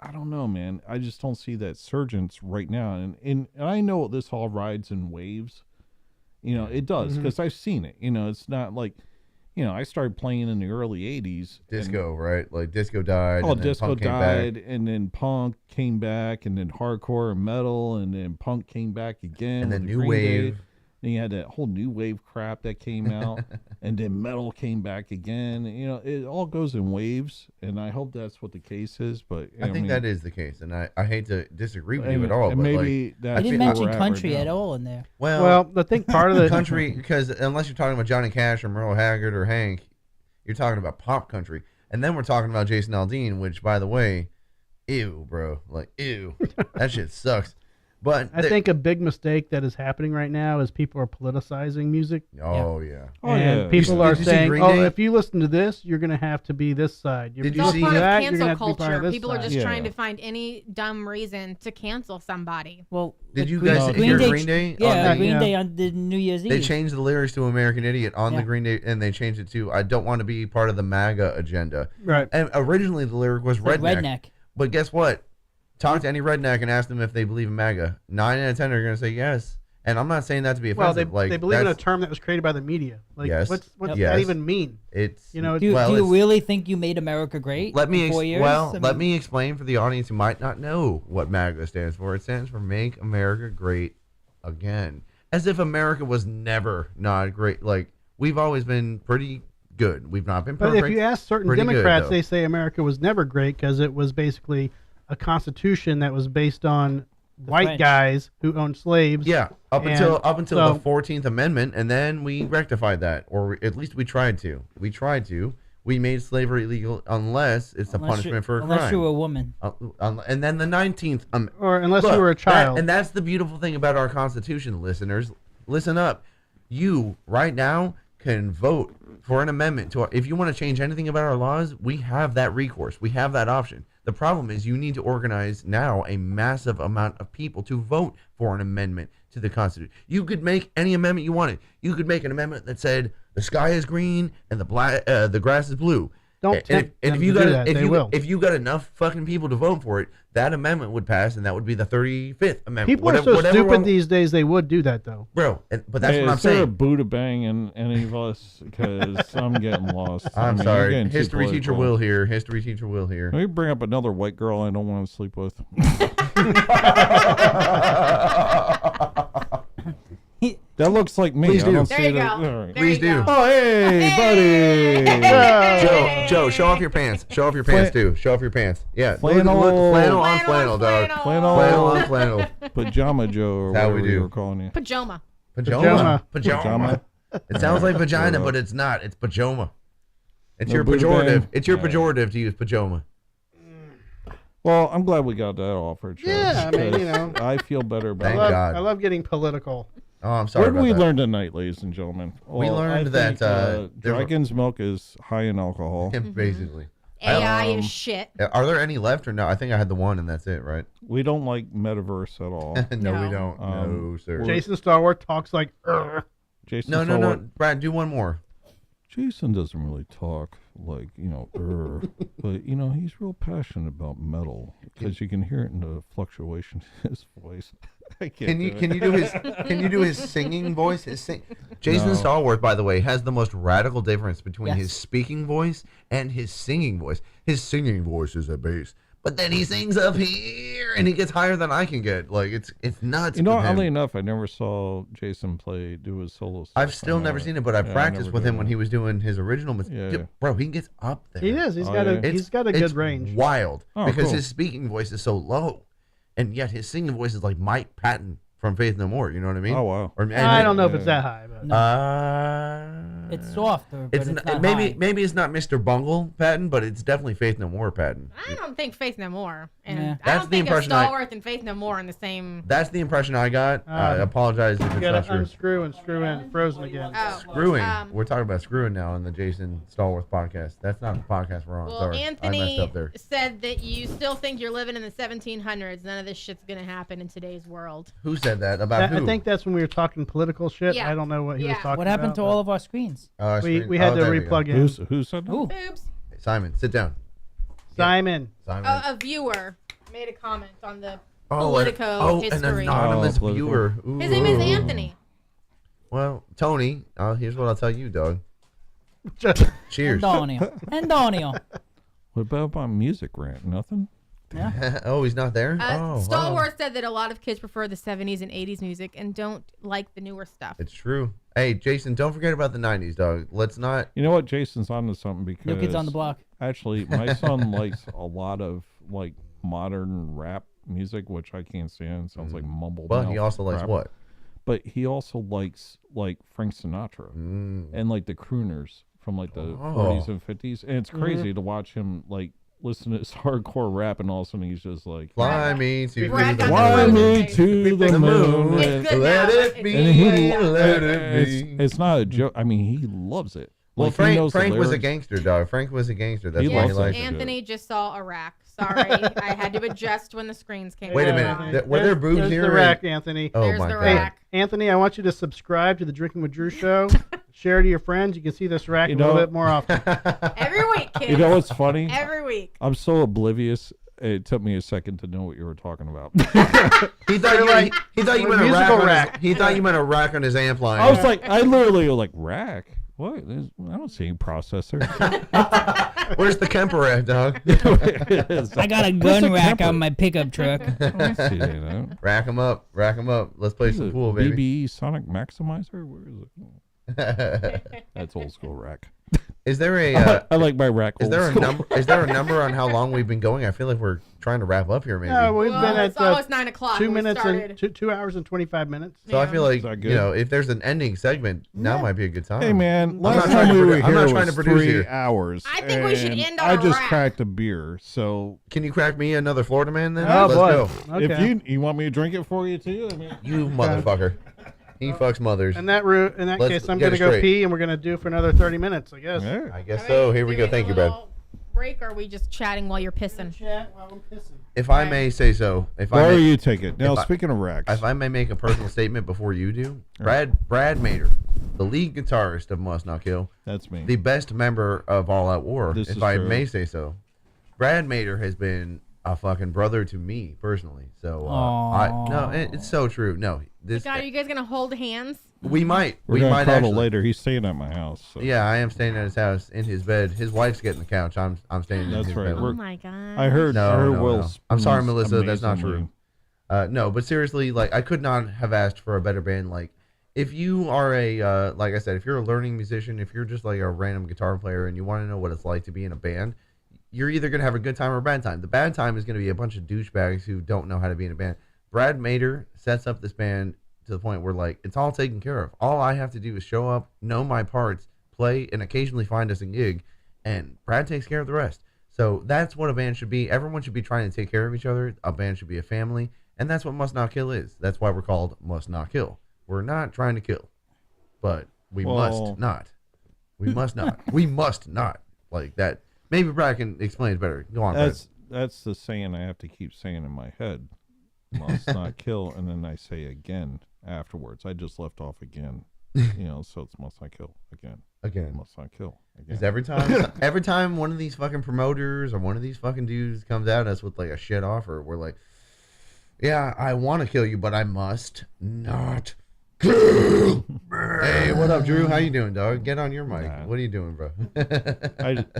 I don't know, man. I just don't see that surgence right now. And I know this all rides in waves. It does because I've seen it. It's not like, I started playing in the early 80s. Disco, right? Like disco died. Oh, and then disco punk came died, back. and then punk came back, and then hardcore and metal, and then punk came back again. And with then the new Green wave. Day. Then you had that whole new wave crap that came out, and then metal came back again. It all goes in waves, and I hope that's what the case is. But I think that is the case, and I hate to disagree with you at all. And but maybe like, that's You didn't where mention we're at country right at now. all in there. well, I think part of the country, because unless you're talking about Johnny Cash or Merle Haggard or Hank, you're talking about pop country, and then we're talking about Jason Aldean, which, by the way, ew, bro, like ew, that shit sucks. But I think a big mistake that is happening right now is people are politicizing music. oh yeah, Oh, And yeah. people Did are you see saying, Green "Oh, Day? if you listen to this, you're going to have to be this side. Did It's you all see part of that, you're gonna cancel have to be part of culture. this People are side." just Yeah. trying to find any dumb reason to cancel somebody. Well, Did the you Green- guys Green hear Day, Green Day? Yeah, On Green yeah. Day on the New Year's Eve. They changed the lyrics to American Idiot on the Yeah. Green Day, and they changed it to "I don't want to be part of the MAGA agenda." Right. And originally the lyric was Like redneck. But guess what? Talk to any redneck and ask them if they believe in MAGA. 9 out of 10 are going to say yes. And I'm not saying that to be Well, offensive. they believe in a term that was created by the media. Like, Yes. what's Yes. that even mean? It's You know, Do you, well, do you it's- really think you made America great? let me in 4 years? let me explain for the audience who might not know what MAGA stands for. It stands for Make America Great Again. As if America was never not great. Like, we've always been pretty good. We've not been But perfect. if you ask certain Pretty good, Democrats, though. they say America was never great because it was basically a constitution that was based on white French. guys who owned slaves. Yeah, up And until so- the 14th Amendment, and then we rectified that, or at least we tried to. We made slavery illegal unless it's a punishment for a unless crime. you're a woman. And then the 19th Or unless Look, you were a child. and that's the beautiful thing about our Constitution, listeners. Listen up. You, right now, can vote for an amendment to if you want to change anything about our laws, we have that recourse. We have that option. The problem is you need to organize now a massive amount of people to vote for an amendment to the Constitution. You could make any amendment you wanted. You could make an amendment that said the sky is green and the grass is blue. Don't And tempt if them you to got do that. They will. if you got enough fucking people to vote for it, that amendment would pass, and that would be the 35th amendment. People are so stupid these days, they would do that, though. bro. But that's Hey, what I'm is there a saying. Buddha-bang in any of us? Because I'm getting lost. I'm we're sorry. getting too History teacher political. Will here. History teacher Will here. Let me bring up another white girl I don't want to sleep with. That looks like me. Please I do. don't There see you that. go. All right. There Please you do. go. Oh, hey, buddy. Joe, show off your pants. Show off your pants too. Show off your pants. Yeah. Flannel. Flannel on flannel, dog. Flannel on flannel. Pajama Joe, or That's how we whatever do. you were calling you. Pajama. Pajama. Pajama. It sounds like vagina, but it's not. It's pajama. It's No your Buddha pejorative. bang? It's your Yeah. pejorative to use pajama. Well, I'm glad we got that off our chest. Yeah, I mean, you know. I feel better about Thank it. God. I love getting political. Oh, I'm sorry What did about we that. learn tonight, ladies and gentlemen? We Well, learned I that, think, there were- dragon's milk is high in alcohol. Basically. AI is shit. Are there any left or no? I think I had the one, and that's it, right? We don't like metaverse at all. No, we No. don't. No, sir. Jason Star Wars talks like, Jason No. Stallworth- Brad, do one more. Jason doesn't really talk like, but, he's real passionate about metal because you can hear it in the fluctuation in his voice. I can't Can you do it. can you do his can you do his singing voice? Jason No. Stallworth, by the way, has the most radical difference between Yes. his speaking voice and his singing voice. His singing voice is a bass, but then he sings up here and he gets higher than I can get. Like it's nuts. You know, with him. oddly enough, I never saw Jason do his solo stuff. I've still never seen it, but I practiced never with did him when that. he was doing his original. Yeah. Bro, he gets up there. he is. He's Oh, got yeah. a he's got a good It's range. wild Oh, because cool. his speaking voice is so low, and yet his singing voice is like Mike Patton from Faith No More. You know what I mean? Oh, wow. Or, I don't know if Yeah. it's that high, but It's softer, but It's it's n- not maybe high. maybe it's not Mr. Bungle Patton, but it's definitely Faith No More Patton. I don't think Faith No More, and Yeah. I That's don't the think of impression I- Stallworth and Faith No More in the same. That's the impression I got. I apologize if You it's got not to true. unscrew and screw in. Frozen again. Oh, Screwing. We're talking about screwing now on the Jason Stallworth podcast. That's not the podcast we're on. Well, Sorry, I Anthony messed up there. said that you still think you're living in the 1700s. None of this shit's gonna happen in today's world. Who said that about I who? think that's when we were talking political shit. Yeah. I don't know what he was Yeah. talking What happened about. to all of our screens? We had to there we go. replug in. Who said that? Ooh. Oops. Simon, sit down. Simon. Simon. A viewer made a comment on the Oh, Politico an history. anonymous Oh, political. viewer. His name is Ooh. Anthony. Well, Tony, here's what I'll tell you, dog. Cheers. Antonio. What about my music rant? Nothing? Oh, he's not there? Oh, Stallworth wow. said that a lot of kids prefer the 70s and 80s music and don't like the newer stuff. It's true. Hey, Jason, don't forget about the 90s, dog. Let's not. You know what? Jason's onto something because New Kids on the Block. Actually, my son likes a lot of like modern rap music, which I can't stand. It sounds like mumble. But he mouth also likes rap. what? But he also likes like Frank Sinatra and like the crooners from like the 40s and 50s. And it's crazy to watch him like listen to his hardcore rap, and all of a sudden he's just like, Fly me to Brad the got "Fly the me moon. to the moon." It's good Let now, it but be. it's- And he, Let it be. it's not a joke. I mean, he loves it. Well, Like, he knows the Frank was a lyrics. gangster, dog. Frank was a gangster. That's He why he loves it. likes it. Anthony just saw a rack. Sorry, I had to adjust when the screens came. Wait a on. minute. Were there boobs There's here? the rack, Anthony. Oh There's my the god. rack. Anthony, I want you to subscribe to the Drinking with Drew show. Share to your friends. You can see this rack You a little know- bit more often. Every week, kids. You know what's funny? Every week. I'm so oblivious. It took me a second to know what you were talking about. He thought you meant a rack. musical On rack. His, he thought you meant a rack on his amp line. I was like, I literally was like, rack? What? I don't see any processor. Where's the Kemper at, dog? I got a gun rack on my pickup truck. I don't see that. Rack him up. Rack him up. Let's play some pool, baby. BBE Sonic Maximizer? Where is it? That's old school rack. Is there a I like my rack. is old there a school. number? Is there a number on how long we've been going? I feel like we're trying to wrap up here, maybe. No, we've Well, been it's at almost 9 o'clock. 2 when we minutes started. and 2 hours and 25 minutes. So I feel like Is that you good? know, if there's an ending segment, now might be a good time. Hey man, not last trying time to we were produ- I'm here not trying to was produce 3 here. hours. I think we should and end on I a just rap. cracked a beer, so Can you crack me another Florida man then? Oh, Let's boy. go. Okay. if you want me to drink it for you too, I mean, You motherfucker. He fucks mothers. In that Let's case, I'm get going to it go straight. pee, and we're going to do for another 30 minutes, I guess. yeah. I guess All so. right, Here we go. doing Thank a you, Brad. little Break, or are we just chatting while you're pissing? Chat while I'm pissing. If I may say so, if I Where may, you take it now? if I- Speaking of racks, if I may make a personal statement before you do, Brad Mader, the lead guitarist of Must Not Kill, that's me. the best member of All Out War, This if is I true. may say so. Brad Mader has been a fucking brother to me personally. So it's so true. No, this God, are you guys gonna hold hands? we might We're we gonna might cuddle actually. later. He's staying at my house. So. Yeah, I am staying at his house in his bed. His wife's getting the couch. I'm staying in That's his right. bed. Oh We're- my God. I heard. No, I heard no, Will. no. I'm sorry, Spruce Melissa. That's not amazingly. true. No, but seriously, like I could not have asked for a better band. Like, if you are a like I said, if you're a learning musician, if you're just like a random guitar player and you want to know what it's like to be in a band, you're either gonna have a good time or a bad time. The bad time is gonna be a bunch of douchebags who don't know how to be in a band. Brad Mader sets up this band to the point where like it's all taken care of. All I have to do is show up, know my parts, play, and occasionally find us a gig, and Brad takes care of the rest. So that's what a band should be. Everyone should be trying to take care of each other. A band should be a family. And that's what Must Not Kill is. That's why we're called Must Not Kill. We're not trying to kill, but we must not. We must not. We must not. Like that. Maybe Brad can explain it better. Go on, Brad. That's the saying I have to keep saying in my head. Must not kill, and then I say again afterwards. I just left off again. So it's must not kill again. Again. Must not kill again. Because every time one of these fucking promoters or one of these fucking dudes comes at us with like a shit offer, we're like, yeah, I want to kill you, but I must not kill. Hey, what up, Drew? How you doing, dog? Get on your mic. Nah. What are you doing, bro?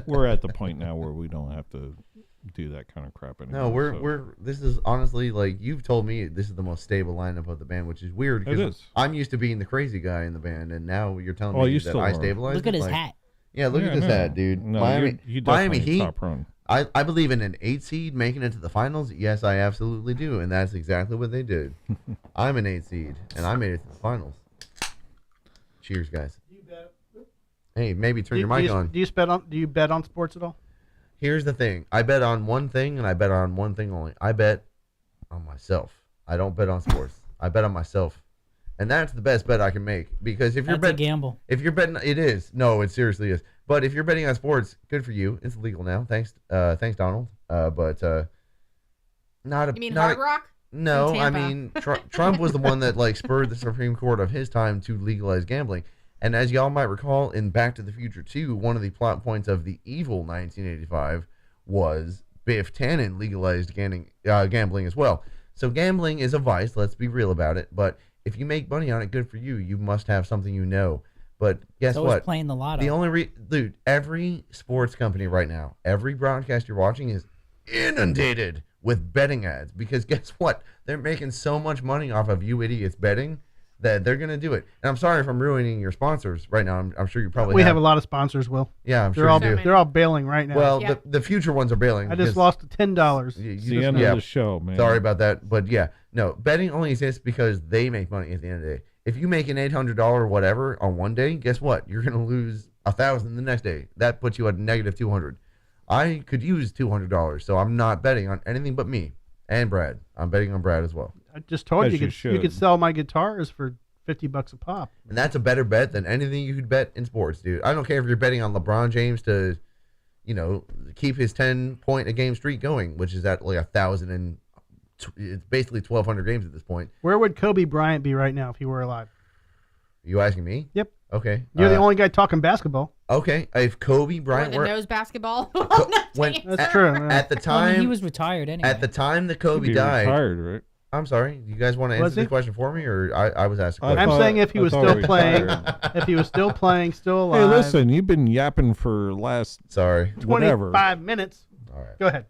We're at the point now where we don't have to do that kind of crap anymore. No, so- we're. This is honestly like you've told me this is the most stable lineup of the band, which is weird It because is. I'm used to being the crazy guy in the band, and now you're telling Oh, me you that still I are. stabilize. Look at it? his Like, hat. Yeah, look Yeah, at this no. hat, dude. No, Miami, you Miami definitely Heat. top run. I believe in an 8 seed making it to the finals. Yes, I absolutely do, and that's exactly what they did. I'm an 8 seed, and I made it to the finals. Cheers, guys. Hey, maybe turn your mic on. Do you bet on sports at all? Here's the thing. I bet on one thing, and I bet on one thing only. I bet on myself. I don't bet on sports. I bet on myself. And that's the best bet I can make. Because if you're That's a gamble. If you're betting, it is. No, it seriously is. But if you're betting on sports, good for you. It's legal now. Thanks, Donald. But not a. You mean not Hard Rock? No, I Tampa. mean Trump was the one that like spurred the Supreme Court of his time to legalize gambling. And as y'all might recall, in Back to the Future 2, one of the plot points of the evil 1985 was Biff Tannen legalized gambling as well. So gambling is a vice. Let's be real about it. But if you make money on it, good for you. You must have something you know. But guess So what? is playing the lotto. The only dude, every sports company right now, every broadcast you're watching is inundated with betting ads because guess what? They're making so much money off of you idiots betting that they're going to do it. And I'm sorry if I'm ruining your sponsors right now. I'm sure you probably We have a lot of sponsors, Will. Yeah, I'm They're sure all you do. they're all bailing right now. Well, Yeah. the future ones are bailing. I just because lost $10. you It's just- the end yeah, of the show, man. sorry about that. But yeah, no, betting only exists because they make money at the end of the day. If you make an $800 whatever on one day, guess what? You're going to lose $1,000 the next day. That puts you at negative 200. I could use $200, so I'm not betting on anything but me and Brad. I'm betting on Brad as well. I just told As you you you could should. sell my guitars for $50 a pop. And that's a better bet than anything you could bet in sports, dude. I don't care if you're betting on LeBron James to, keep his 10-point a game streak going, which is at like 1,000 and it's basically 1,200 games at this point. Where would Kobe Bryant be right now if he were alive? You asking me? Yep. Okay. You're the only guy talking basketball. Okay. If Kobe Or Bryant the were nose basketball. when That's at, true. Yeah. at the Well, I mean, time he was retired anyway. at the time that He'd Kobe be died. retired, right? I'm sorry. You guys want to Was answer the he? question for me, or I was asked a I question? I'm saying if he I was thought still he playing, retired. if he was still playing, still Hey, alive. listen, you've been yapping for last Sorry. 25 whatever. minutes. All right. Go ahead.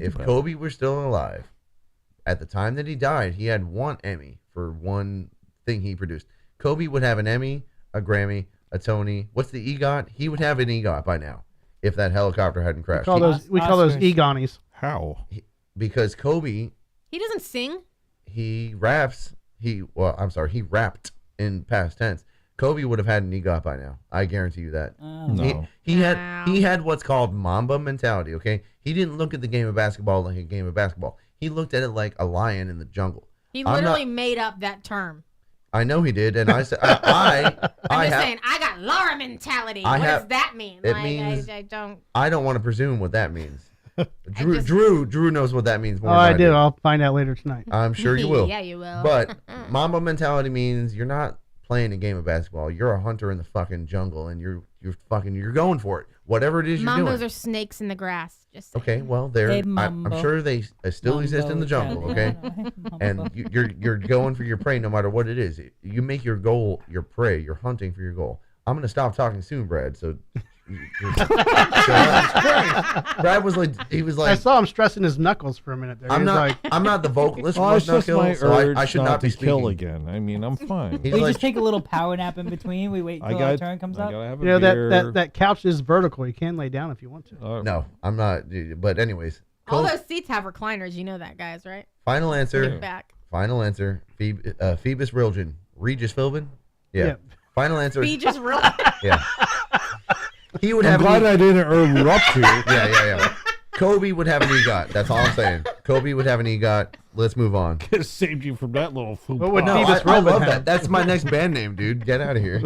If Kobe were still alive, at the time that he died, he had one Emmy for one thing he produced. Kobe would have an Emmy, a Grammy, a Tony. What's the EGOT? He would have an EGOT by now if that helicopter hadn't We crashed. call those Oscars. Egonis. How? Because Kobe, He doesn't sing. he rapped in past tense. Kobe would have had an EGOT by now. I guarantee you that. No. He Wow. had what's called Mamba mentality, okay? He didn't look at the game of basketball like a game of basketball. He looked at it like a lion in the jungle. He I'm literally not- made up that term. I know he did, and I said I I'm just have, saying, I got Laura mentality. I What have- does that mean? it Like, means- I don't. I don't want to presume what that means. just- Drew knows what that means more Oh, than I do. did. I'll find out later tonight. I'm sure you will. Yeah, you will. But Mamba mentality means you're not playing a game of basketball. You're a hunter in the fucking jungle, and you're going for it. Whatever it is you're Mambos doing. are snakes in the grass. Just saying. Okay, well, Hey, I'm Mambo. sure they still exist in the jungle. Okay, and you're going for your prey no matter what it is. You make your goal your prey. You're hunting for your goal. I'm gonna stop talking soon, Brad. So Brad was like, he was I like, saw him stressing his knuckles for a minute there. I'm He was not, like, I'm not the vocalist. Well, for it's just Kill, my so urge I should not be to kill speaking. again. I mean, I'm fine. He's We like, just take a little power nap in between. We wait I until our got. turn comes I up. gotta have a you know beer. that couch is vertical. You can lay down if you want to. no, I'm not. But anyways, All Cole, those seats have recliners. You know that, guys, right? final answer. Lean back. Final answer. Phoebus Rilgen. Regis Philbin. Yeah. Yeah. Final answer. Be just real. Yeah. He would I'm have. glad I didn't interrupt you. Yeah. Kobe would have an EGOT. That's all I'm saying. Kobe would have an EGOT. Let's move on. Could have saved you from that little food. What would No, Phoebus I Rilgen love have? that. That's my next band name, dude. Get out of here.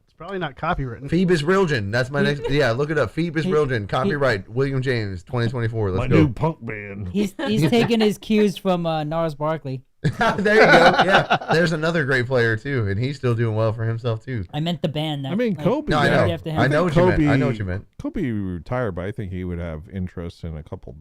It's probably not copywritten. Phoebus Rilgen. That's my next. Yeah, look it up. Phoebus Rilgen. Copyright William James, 2024. Let's My go. new punk band. He's taking his cues from Gnarls Barkley. There you go. Yeah, there's another great player too, and he's still doing well for himself too. I meant the band. I mean, Kobe. No, I named know. after him. I know what you meant. I know what you meant. Kobe retired, but I think he would have interest in a couple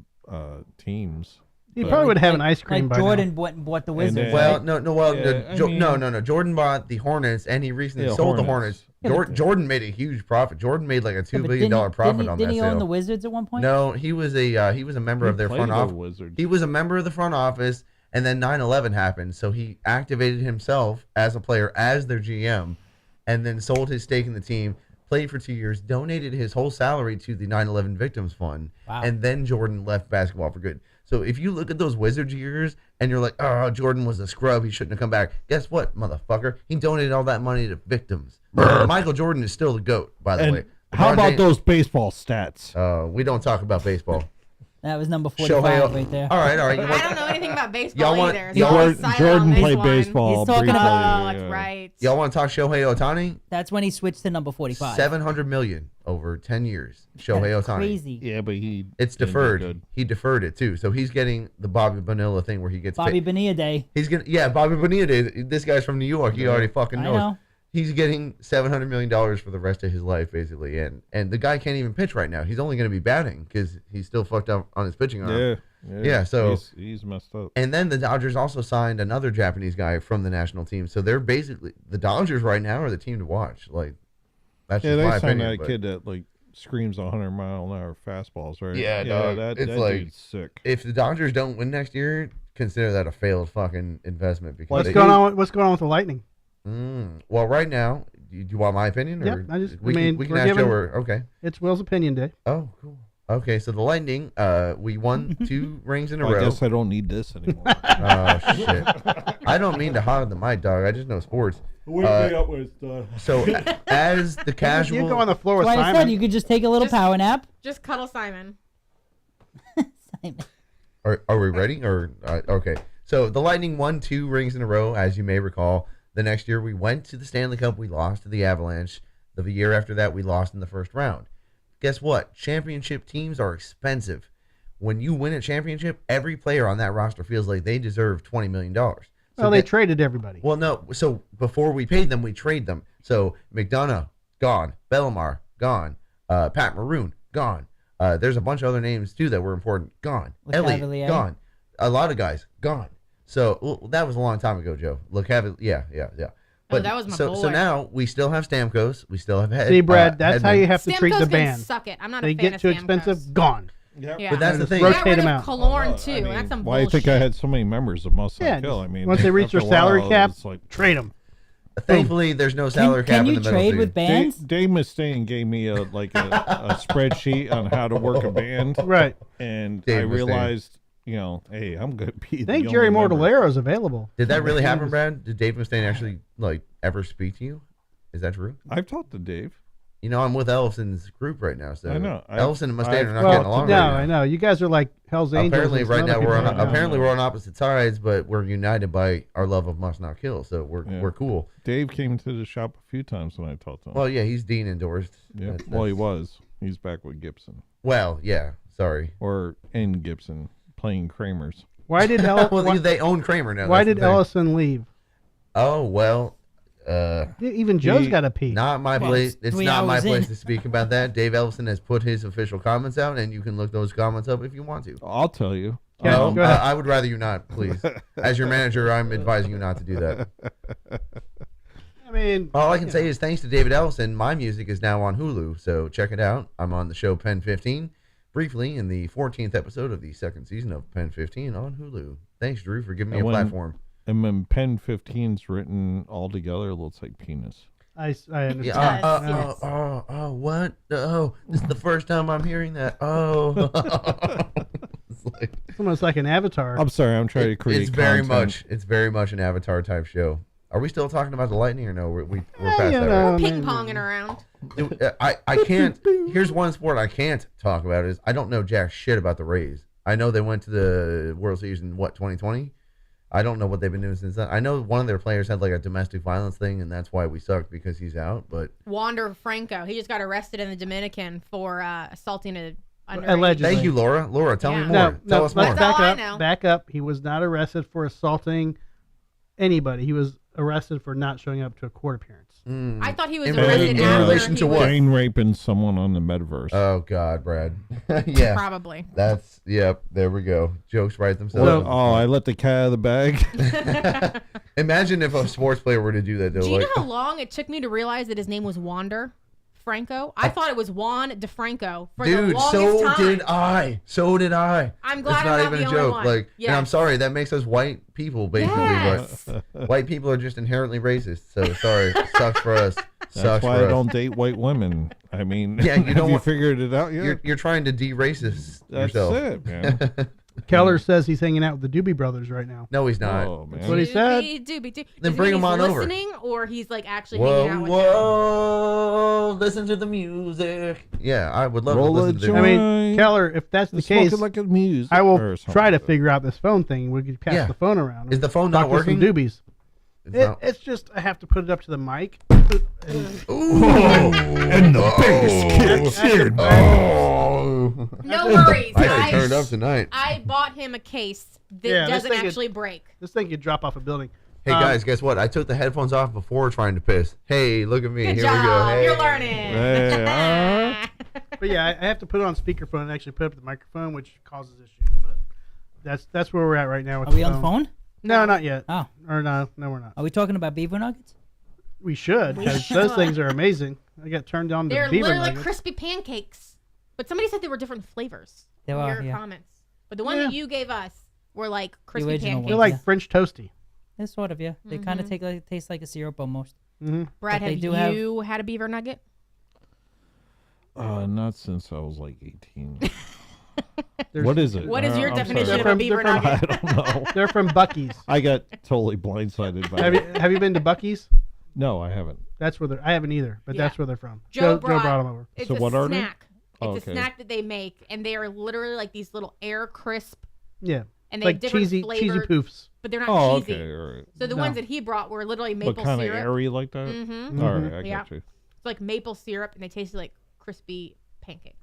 teams. He But- probably would have an ice cream Like by Jordan went and bought the Wizards. then- Well, right? no. Yeah, I mean- No. Jordan bought the Hornets, and he recently Yeah, sold the Hornets. Hornets. Jordan made a huge profit. Jordan made like a Yeah, $2 but billion profit didn't on Didn't that he sale. own the Wizards at one point? No, he was a member He of their played front the office. Wizards. He was a member of the front office, and then 9/11 happened, so he activated himself as a player, as their GM, and then sold his stake in the team. played for 2 years, donated his whole salary to the 9/11 Victims Fund, and then Jordan left basketball for good. So if you look at those Wizards years and you're like, oh, Jordan was a scrub, he shouldn't have come back. Guess what, motherfucker? He donated all that money to victims. Michael Jordan is still the GOAT, by the way. How about those baseball stats? We don't talk about baseball. That was number 45 right there. All right. I don't know anything about baseball either. Jordan played baseball. He's talking briefly, about- that's right. Y'all want to talk Shohei Ohtani? That's when he switched to number 45. $700 million over 10 years. Shohei Ohtani. Crazy. Yeah, but It's didn't do deferred. good. He deferred it too, so he's getting the Bobby Bonilla thing where he gets Bobby paid. Bonilla Day. He's gonna Bobby Bonilla Day. This guy's from New York. He already fucking I knows. know. He's getting $700 million for the rest of his life, basically, and the guy can't even pitch right now. He's only going to be batting because he's still fucked up on his pitching arm. Yeah. So he's messed up. And then the Dodgers also signed another Japanese guy from the national team. So they're basically the Dodgers right now are the team to watch. Like that's just They my signed opinion. that kid that like screams 100-mile-an-hour fastballs, right? Yeah, dog. That It's like- dude's sick. If the Dodgers don't win next year, consider that a failed fucking investment. Because What's they- going on? What's going on with the Lightning? Well, right now, do you want my opinion? Yep, Or we can we're ask giving- Joe. Okay. It's Will's opinion day. Oh, cool. Okay, so the Lightning, we won 2 rings in a I row. guess I don't need this anymore. Oh shit! I don't mean to hog the mic, dog. I just know sports. So as the casual, You go on the floor with That's why I said Simon. you could just take a little power nap. Just cuddle Simon. Simon. Are we ready? Or okay. So the Lightning won 2 rings in a row, as you may recall. The next year we went to the Stanley Cup. We lost to the Avalanche. The year after that, we lost in the first round. Guess what? Championship teams are expensive. When you win a championship, every player on that roster feels like they deserve $20 million. So They traded everybody. Well, no. So before we paid them, we trade them. So McDonough, gone. Bellemare, gone. Pat Maroon, gone. There's a bunch of other names, too, that were important. Gone. Elliott, Lecavalier. gone. A lot of guys, gone. So that was a long time ago, Joe. Yeah. But that was my so boy. now we still have Stamkos. We still have head. See, Brad, that's how Hedman. you have to treat Stamkos the can band. suck it. I'm not They a fan get of too Stamkos. expensive, gone. Yeah. But that's the thing. Rotate Got rid them of out. Kalorn too. That's some Why do you bullshit. think I had so many members of Must Not Yeah, Kill? I mean, once they reach after their a salary while, cap, it's like, trade them. Thankfully, there's no salary cap Can in you the middle. trade so with bands? Dave Mustaine gave me a spreadsheet on how to work a band, Right. and Dave I Mustaine. realized, hey, I'm gonna be. I think Jerry Mortellero is available. Did that really happen, Brad? Did Dave Mustaine actually ever speak to you? Is that true? I've talked to Dave. You know, I'm with Ellison's group right now, so I know. Ellison and Mustaine are not Well, getting along no, right now. I know. You guys are like Hell's Angels. Apparently, and some right other now we're on people. Yeah. apparently we're on opposite sides, but we're united by our love of Must Not Kill, so we're cool. Dave came to the shop a few times when I talked to him. Well, yeah, he's Dean endorsed. yeah, That's- well, he was. He's back with Gibson, Well, yeah. Sorry. or in Gibson, playing Kramers. Why did Well, why, they own Kramer now. why that's the did thing. Ellison leave? Oh well, Even Joe's He- got a pee. not my Well, place. it's It's 3 not my hours place in. to speak about that. Dave Ellison has put his official comments out, and you can look those comments up if you want to. I'll tell you. Yeah, No, go ahead. I would rather you not, please. As your manager, I'm advising you not to do that. I mean, All I can say is thanks to David Ellison, my music is now on Hulu, so check it out. I'm on the show Pen 15, briefly in the 14th episode of the second season of Pen 15 on Hulu. Thanks, Drew, for giving me And a when- platform. And when Pen 15's written all together, it looks like penis. I understand. Yeah, Yes, yes. what? Oh, this is the first time I'm hearing that. Oh. It's like, It's almost like an avatar. I'm sorry, I'm trying to create. it's very content. much an Avatar type show. Are we still talking about the lightning or no? We're past you that, know. right? Ping ponging around. I can't. Here's one sport I can't talk about is I don't know jack shit about the Rays. I know they went to the World Series in 2020. I don't know what they've been doing since then. I know one of their players had like a domestic violence thing, and that's why we sucked because he's out. But Wander Franco. He just got arrested in the Dominican for assaulting a underage. Allegedly. thank you, Laura. Laura, tell me Yeah. more. Tell us more. let's That's back all I up. know. Back up. He was not arrested for assaulting anybody. He was arrested for not showing up to a court appearance. Mm. I thought he was In arrested in after relation he to was- what? Jane raping someone on the metaverse. Oh God, Brad. Yeah, Probably. that's yep. There we go. Jokes write Well, themselves. I let the cat out of the bag. Imagine if a sports player were to do that. Though, Do you like, know how long it took me to realize that his name was Wander Franco? I thought it was Juan DeFranco for the dude, longest so time. did I. So did I. I'm glad It's I'm not not even the a only joke. one. Like, and I'm Yes. sorry that makes us white people basically, Yes. but white people are just inherently racist. So sorry, sucks for us. That's why I for us. don't date white women. I mean, Yeah, you have don't you want- figured it out yet? You're trying to de-racist That's yourself. it, man. Keller says he's hanging out with the Doobie Brothers right now. No, he's not. Oh man. That's what he said. Doobie. Then Does bring mean him he's on over. listening, or he's like actually Whoa, hanging out with them? whoa! Listen to the music. Yeah, I would love Roll to a listen to joint. I the mean, Keller, if that's the Smoking case, like a music I will or something try to like that. figure out this phone thing. We could pass Yeah. the phone around. Is the phone Talk not to some working? doobies. It's not- It's just I have to put it up to the mic. Ooh. And the bass kicks in. Oh. No worries. I actually turned up tonight. I bought him a case that Yeah, this doesn't thing is- actually break. This thing could drop off a building. Hey guys, guess what? I took the headphones off before trying to piss. Hey, look at me. Good Here job. we go. Hey. You're learning. Hey, But yeah, I have to put it on speakerphone and actually put up the microphone, which causes issues. But that's where we're at right now. With Are we on the phone? No, not yet. Oh, Or no, we're not. are we talking about beaver nuggets? We should, We because should. those things are amazing. I got turned on to They're beaver literally nuggets. crispy pancakes. But somebody said they were different flavors. They in are, your yeah. comments. But the one Yeah. that you gave us were like crispy original pancakes. They're like Yeah. French toasty. Yeah, sort of, yeah. They kind of taste like a syrup almost. Mm-hmm. Brad, but they have do have- you had a beaver nugget? not since I was like 18. There's- What is it? What is your I'm definition sorry. of a beaver they're from- I nugget? don't know. They're from Bucky's. I got totally blindsided by have it. you been to Bucky's? No, I haven't. That's where they're. I haven't either, but Yeah. that's where they're from. Joe Joe brought brought- them over. It's So a what are they? snack. It's Oh, a okay. snack that they make, and they are literally like these little air crisp, Yeah, and they have like different cheesy flavors, poofs. but they're not Oh, cheesy. okay. All right. So the No. ones that he brought were literally But maple kind of syrup. airy like that? Mm-hmm. All right, I Yeah. got you. It's like maple syrup, and they tasted like crispy pancakes.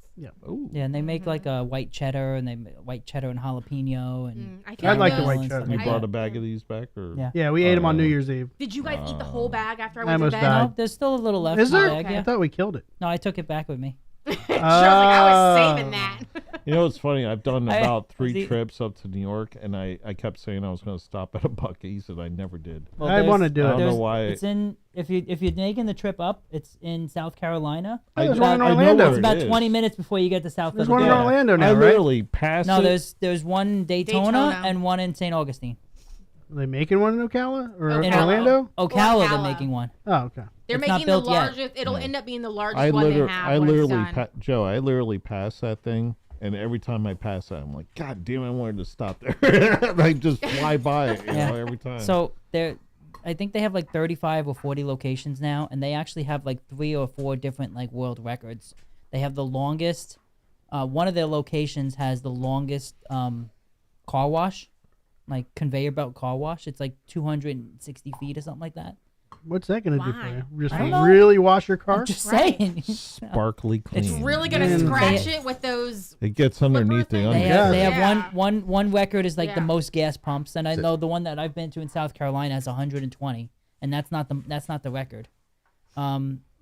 Ooh. Yeah, and they make like a white cheddar, and white cheddar and jalapeno, and I I'd think like the those- white and cheddar. stuff You like brought that. a bag of these back? Or? Yeah. Yeah, we ate them on New Year's Eve. Did you guys eat the whole bag after I I went to almost bed? died. No, there's still a little left Is in the there? bag, I yeah. thought we killed it. No, I took it back with me. Sure, like, I was saving Oh. that. You know, it's funny. I've done I- about I 3 see- trips up to New York, and I kept saying I was going to stop at a Buc-ee's, and I never did. Well, I there's- wanna do it. I don't know there's- why. It's in if you're making the trip up, it's in South Carolina. Oh, there's I- one in I know Orlando. where It's it about is. 20 minutes before you get to South. There's of the one in border. Orlando I now, right? literally passed No, it. there's one Daytona, Daytona. and one in St. Augustine. Are they making one in Ocala or Ocala. Orlando? Ocala, they're Ocala. making one. Oh, okay. They're It's not making the built yet. largest. It'll end up being the largest I one they literally, have. I when it's literally, done. Joe, I literally passed that thing, and every time I pass that, I'm like, God damn, I wanted to stop there. I just fly by it, you Yeah. know, every time. So I think they have like 35 or 40 locations now, and they actually have like 3 or 4 different like world records. They have the longest. One of their locations has the longest car wash, like conveyor belt car wash. It's like 260 feet or something like that. What's that going to do for Why? you? Just I don't know. really wash your car? I'm just Right. saying. Sparkly clean. It's really gonna Man. scratch They- it with those. It gets underneath the thing. under. They Yeah. have, they have Yeah. one record is like the Yeah. most gas pumps, and I So- know the one that I've been to in South Carolina has 120, and that's not the record.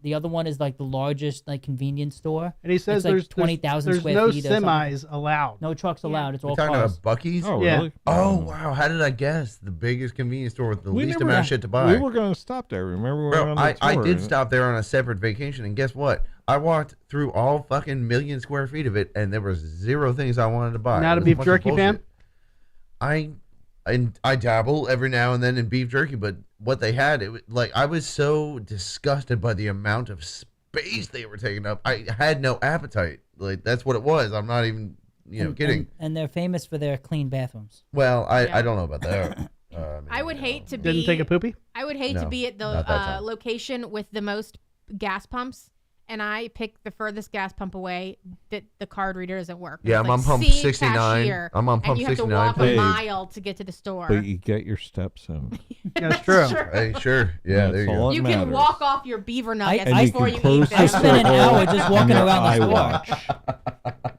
The other one is like the largest like convenience store. And he says It's like there's 20,000 there's square no feet or something. semis allowed. No trucks allowed. It's all We're talking cars. about Bucky's. Oh, Yeah. really? Oh wow! How did I guess? The biggest convenience store with the We least never- amount of shit to buy. We were going to stop there. Remember? We were Bro, on the I tour, did and- stop there on a separate vacation, and guess what? I walked through all fucking million square feet of it, and there was 0 things I wanted to buy. Not It a was beef bunch of jerky fan? bullshit. I dabble every now and then in beef jerky, but what they had, it was like I was so disgusted by the amount of space they were taking up. I had no appetite. Like that's what it was. I'm not even kidding. And they're famous for their clean bathrooms. Well, Yeah. I don't know about that. I would hate to be. Didn't take a poopy? I would hate to No, be at the not that time. location with the most gas pumps, and I picked the furthest gas pump away that the card reader doesn't work. Yeah, It's I'm on pump "See 69. cashier," I'm on pump and you have 69. to walk Hey. a mile to get to the store. But you get your steps in. That's true. Hey, sure. Yeah, there you That's go. all You that can matters. walk off your beaver nuggets And you before can you close eat the I them. spent an circle hour just walking on your around the store. iWatch.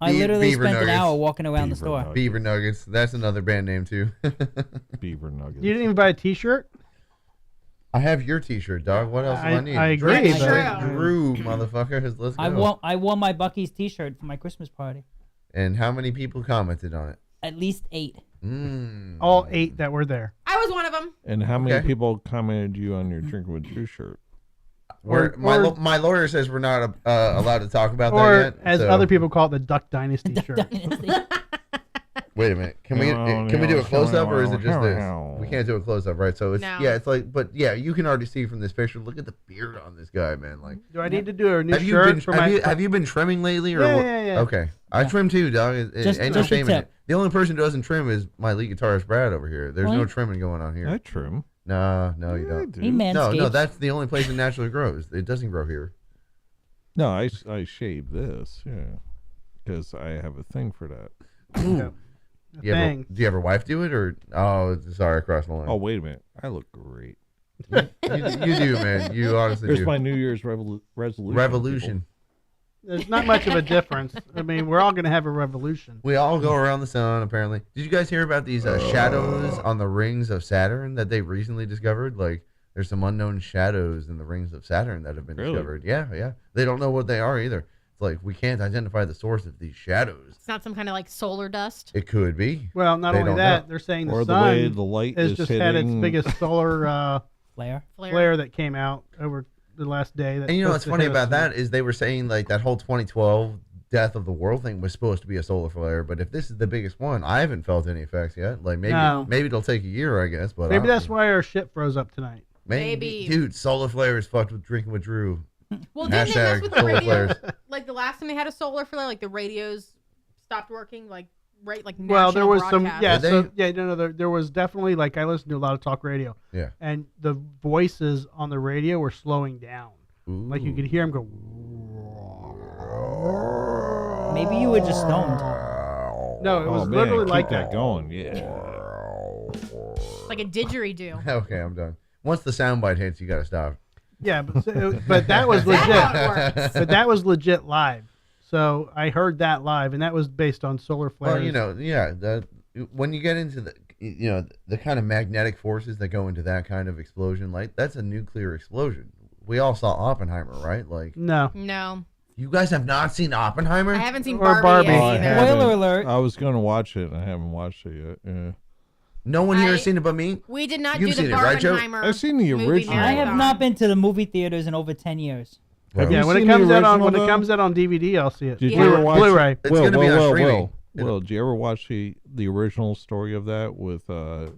I literally Beaver spent an nuggets. hour walking around the Beaver store. nuggets. Beaver Nuggets. That's another band name too. Beaver nuggets. You didn't even buy a T-shirt? I have your T-shirt, dog. What else do I need? I agree, That's but true. Drew, motherfucker. Let's go. I wore my Bucky's T-shirt for my Christmas party. And how many people commented on it? At least 8. All 8 that were there. I was one of them. And how many Okay. people commented you on your Drinking with Drew shirt? My lawyer says we're not allowed to talk about that Or, yet. as so- other people call it, the Duck Dynasty shirt. Dynasty. Wait a minute. Can we do a close up or is it just this? We can't do a close up, right? So it's it's like, but yeah, you can already see from this picture. Look at the beard on this guy, man. Like, do I need to do a new shirt for my? Have you been trimming lately? Or yeah. Okay, I trim too, dog. Ain't no shame in it. The only person who doesn't trim is my lead guitarist Brad over here. There's no trimming going on here. I trim. No, you don't. He manscapes. No, that's the only place it naturally grows. It doesn't grow here. No, I shave this, because I have a thing for that. Do you ever wife do it or? Oh, sorry, I crossed the line. Oh, wait a minute. I look great. You do, man. You honestly There's do. my New Year's resolution. Revolution. There's not much of a difference. I mean, we're all going to have a revolution. We all go around the sun, apparently. Did you guys hear about these shadows on the rings of Saturn that they recently discovered? Like, there's some unknown shadows in the rings of Saturn that have been discovered. Yeah. They don't know what they are either. It's like, we can't identify the source of these shadows. It's not some kind of like solar dust. It could be. Well, not only that, they're saying the sun way the light has is just hitting. had its biggest solar flare that came out over the last day. And you know what's funny about that is they were saying like that whole 2012 death of the world thing was supposed to be a solar flare, but if this is the biggest one, I haven't felt any effects yet. Like maybe it'll take a year, I guess. But maybe that's why our ship froze up tonight. Maybe. Dude, solar flares fucked with drinking with Drew. Well, didn't they mess with the solar radio? flares. Like the last time they had a solar flare, like the radios stopped working, like national well, there was broadcast. there was definitely, like, I listen to a lot of talk radio. Yeah. And the voices on the radio were slowing down. Ooh. Like you could hear them go. Maybe you were just stoned. No, it was man, literally keep like that that. going. Yeah. Like a didgeridoo. Okay, I'm done. Once the soundbite hits, you got to stop. Yeah, but that was legit. But that was legit live. So I heard that live, and that was based on solar flares. Well, when you get into the kind of magnetic forces that go into that kind of explosion, like that's a nuclear explosion. We all saw Oppenheimer, right? Like No. You guys have not seen Oppenheimer? I haven't seen Or Barbie yet Barbie. either. Spoiler alert. I was going to watch it, and I haven't watched it yet. Yeah. No one here has seen it but me? We did not You've do seen the it, right, Joe? Barbenheimer. I've seen the movie original. I have marathon. not been to the movie theaters in over 10 years. Well, Yeah, you when it seen the comes out on original, though? DVD, I'll see it. Did Yeah. you ever watch Blu-ray. It's going to be on streaming. Well, did you ever watch the original story of that with what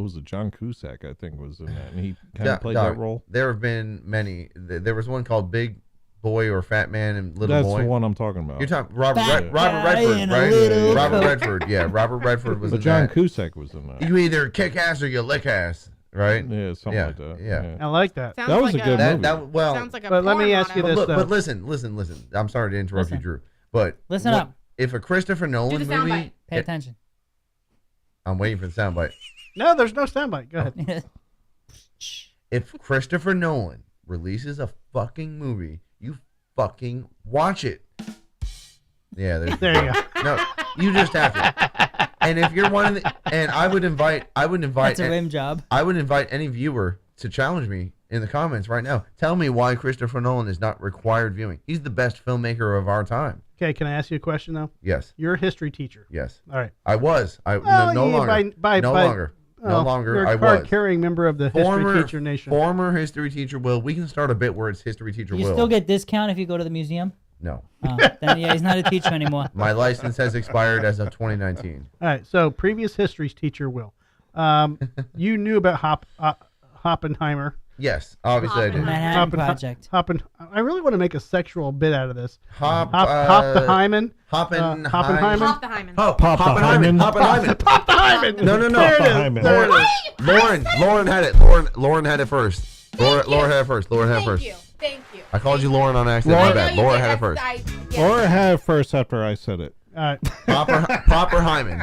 was it? John Cusack, I think, was in that, and he kind of played that role. There have been many. There was one called Big Boy or Fat Man and Little That's Boy. the one I'm talking about. You're talking Robert Fat Redford, guy in a right? little Robert coat. Redford, yeah. Robert Redford was But in John that. Cusack was in that. You either kick ass or you lick ass, right? Yeah, something like that. Yeah. I like that. Sounds That was like a good movie. Sounds like a But let me porn ask you motto. this, But listen. I'm sorry to interrupt you, Listen. Drew. But Listen up. If a Christopher Nolan Do the movie, soundbite. Pay attention. I'm waiting for the soundbite. No, there's no soundbite. Go ahead. If Christopher Nolan releases a fucking movie, you fucking watch it. Yeah, There you go. No, you just have to. And if you're one of the, and I would invite, That's a rim job. I would invite any viewer to challenge me in the comments right now. Tell me why Christopher Nolan is not required viewing. He's the best filmmaker of our time. Okay, can I ask you a question, though? Yes, You're a history teacher. yes. All right. I was. No yeah, longer. No longer. No longer. You're a I was. card-carrying member of the History Teacher Nation. Former history teacher Will. We can start a bit where it's history teacher You Will. still get discount if you go to the museum? No. Oh, then yeah, he's not a teacher anymore. My license has expired as of 2019. All right, so previous history teacher Will. You knew about Oppenheimer. Yes, obviously I did. Manhattan Project. I really want to make a sexual bit out of this. Oppenheimer. Oppenheimer. Pop the hymen. Oh, Oppenheimer. Oppenheimer. Oppenheimer. No. Oppenheimer. Lauren had it. Lauren had it first. Laura had it first. Lauren had it first. Thank you. I called you Lauren on accident. My bad. Laura had it first. Laura had it first after I said it. All right. Popper Hyman.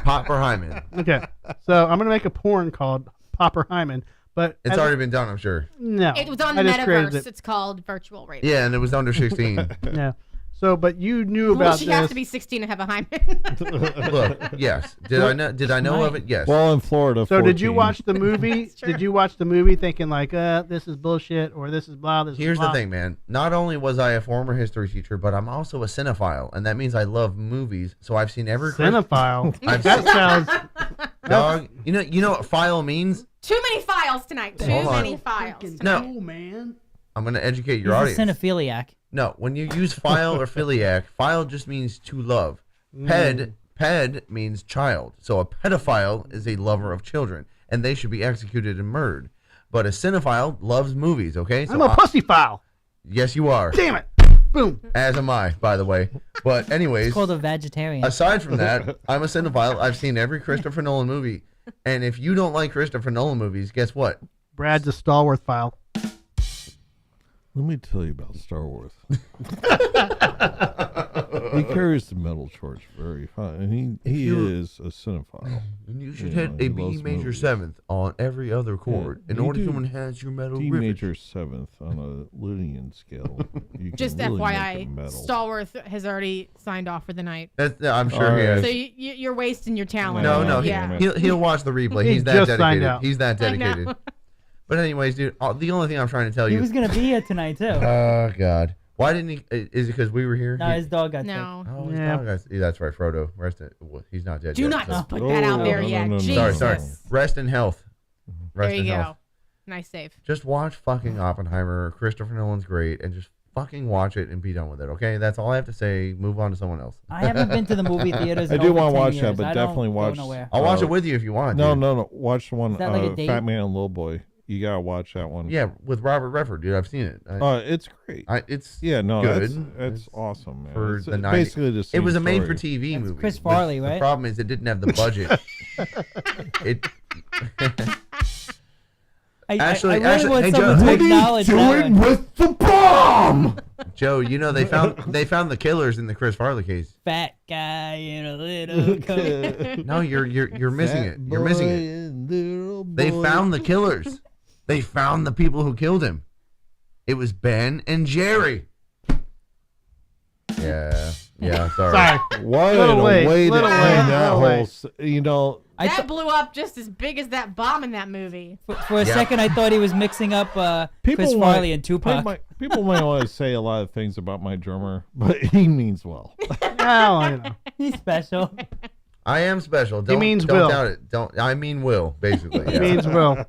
Okay. So I'm going to make a porn called Popper Hyman, but It's already been done, I'm sure. no. It was on the I just created metaverse. it. It's called virtual radio. Yeah, and it was under 16. Yeah. So, but you knew Well, about she this. has to be 16 to have a hymen. Look, yes. Did I know of it? Yes. Well, in Florida, So 14. did you watch the movie? That's true. Did you watch the movie thinking like, this is bullshit, or this is blah, this Here's is blah? the thing, man. Not only was I a former history teacher, but I'm also a cinephile, and that means I love movies. So I've seen every Cinephile. I've That seen- sounds. dog. You know what file means? Too many files tonight. Too Hold on. many files. No. Oh man. I'm gonna educate He's your a audience. cinephiliac. No, when you use file or philiac, file just means to love. Ped Ped means child. So a pedophile is a lover of children, and they should be executed and murdered. But a cinephile loves movies, okay? So I'm a pussyphile. Yes, you are. Damn it. Boom. As am I, by the way. But anyways, It's called a vegetarian. aside from that, I'm a cinephile. I've seen every Christopher Nolan movie. And if you don't like Christopher Nolan movies, guess what? Brad's a stalwart file. Let me tell you about Star Wars. He carries the metal torch very fine, and he is a cinephile. And you should Yeah, hit a he B loves major movies. seventh on every other chord in you order to do. enhance your metal D riffage. major seventh on a Lydian scale. You can Just really make FYI, it metal. Stallworth has already signed off for the night. I'm sure he Alright. has. So you're wasting your talent. No, Yeah, no, yeah. he'll watch the replay. He He's that just signed dedicated. out. He's that I know. dedicated. But anyways, dude, the only thing I'm trying to tell he you. was gonna be here tonight too. Oh God, why didn't he? Is it because we were here? No, his dog got sick. No. Oh, his Yeah. dog that's right, Frodo. He's not dead Do yet. not so- put that out there no, yet. no, no, Jesus. Sorry. Rest in health. Rest There you in go. health. Nice save. Just watch fucking Oppenheimer. Christopher Nolan's great, and just fucking watch it and be done with it. Okay, that's all I have to say. Move on to someone else. I haven't been to the movie theaters. I in do over wanna 10 watch years. that, but I don't definitely go watch- nowhere. I'll watch it with you if you want. No, dude. no. Watch the one, Is that like a date? Fat Man and Little Boy. You gotta watch that one. Yeah, with Robert Redford, dude. I've seen it. It's great. It's Yeah, no, good. that's It's awesome, man. for It's the 90s. basically the same It was a story. made-for-TV That's movie. Chris but Farley, The right? problem is it didn't have the budget. it Actually- I really actually- want hey, someone Joe, to what are you acknowledge that one. with the bomb? Joe, you know they found the killers in the Chris Farley case. Fat guy in a little coat. No, you're missing it. You're missing it. They found the killers. They found the people who killed him. It was Ben and Jerry. Yeah. Sorry. Sorry. What Little a late, way to little end late, that little whole. late. You know, I That th- blew up just as big as that bomb in that movie. for a second, I thought he was mixing up Chris might- Farley and Tupac. People might want to say a lot of things about my drummer, but he means well. Well, you know. He's special. I am special. Don't, means don't Will. doubt it. Don't. I mean Will, basically. He yeah. means Will.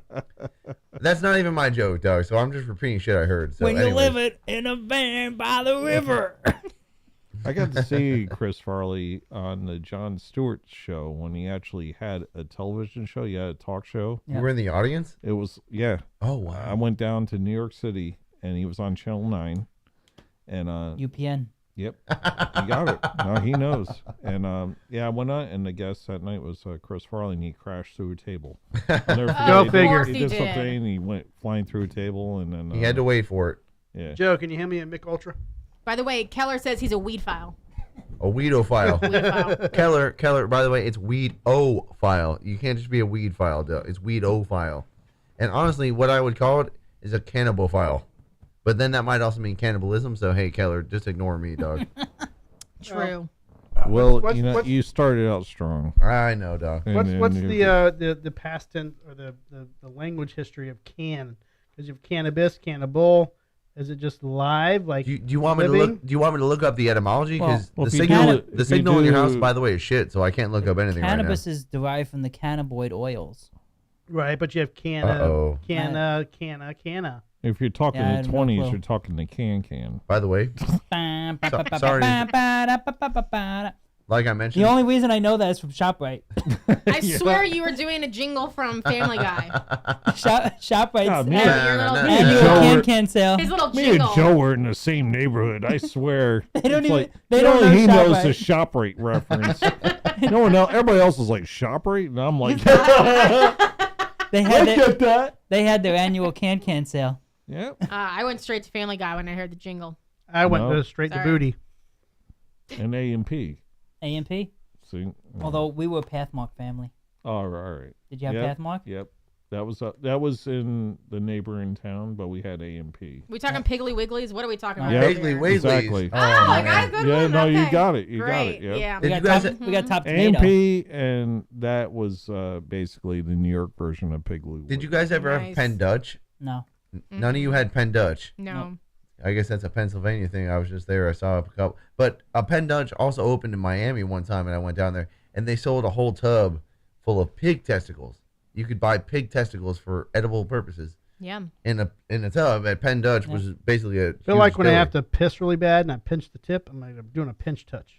That's not even my joke, Doug. So I'm just repeating shit I heard. So when you anyways. live it in a van by the river. I got to see Chris Farley on the Jon Stewart show when he actually had a television show. He had a talk show. You were in the audience? It was, yeah. Oh I wow. went down to New York City and he was on Channel 9. And, UPN. yep, he got it. No, he knows. And, I went on and the guest that night was Chris Farley and he crashed through a table. I'll never forget. Go He did- figure. He He did did. something and he went flying through a table and then. He had to wait for it. Yeah. Joe, can you hand me a Mick Ultra? By the way, Keller says he's a weed file. A weedophile. Weed file. Keller. By the way, it's weed-o-file. You can't just be a weed file, Doug. It's weed-o-file. And honestly, what I would call it is a cannibal-file. But then that might also mean cannibalism. So hey, Keller, just ignore me, dog. True. Well, what's- you know, what's- you started out strong. I know, dog. And What's then what's you- the past tense or the language history of can? Because you have cannabis, cannibal. Is it just live? Like Do you want me to living? look? Do you want me to look up the etymology? Because Well, the if you signal, do- the if you signal in your house, do- by the way, is shit. So I can't look up anything Cannabis is derived from the cannabinoid oils. right? But you have canna, Uh-oh. canna. If you're talking Yeah, I the have no 20s, clue. you're talking the can. right now. By the way, sorry. The like I mentioned, only reason I know that is from ShopRite. I swear you were doing a jingle from Family Guy. ShopRite's God, me Your and- little nah, annual Joe can were- can sale. His little Me jingle. and Joe were in the same neighborhood. I swear. They don't It's even- like, they don't only know he knows the ShopRite. ShopRite reference. No one else. Everybody else is like ShopRite, and I'm like, They had I their, get that. they had their annual can sale. Yep. I went straight to Family Guy when I heard the jingle. I went No. straight to Sorry. booty. And A&P. A&P. See. Although we were Pathmark family. All right. Did you have Yep. Pathmark? Yep. That was in the neighboring town, but we had A&P. We talking Piggly Wigglies? What are we talking about? Yeah. right Piggly here? Wigglies. Exactly. Oh, I got a good Yeah, one. no, you Okay. got it. You got Great. it. Yep. Yeah. We Did got, you guys- top, we got top tomato. A&P, and that was basically the New York version of Piggly. Did you guys ever have Nice. Penn Dutch? No. None of you had Penn Dutch. No. I guess that's a Pennsylvania thing. I was just there. I saw a couple. But a Penn Dutch also opened in Miami one time, and I went down there, and they sold a whole tub full of pig testicles. You could buy pig testicles for edible purposes Yeah. in a tub at Penn Dutch, which is basically a. I feel like when I have to piss really bad and I pinch the tip, I'm like I'm doing a pinch touch.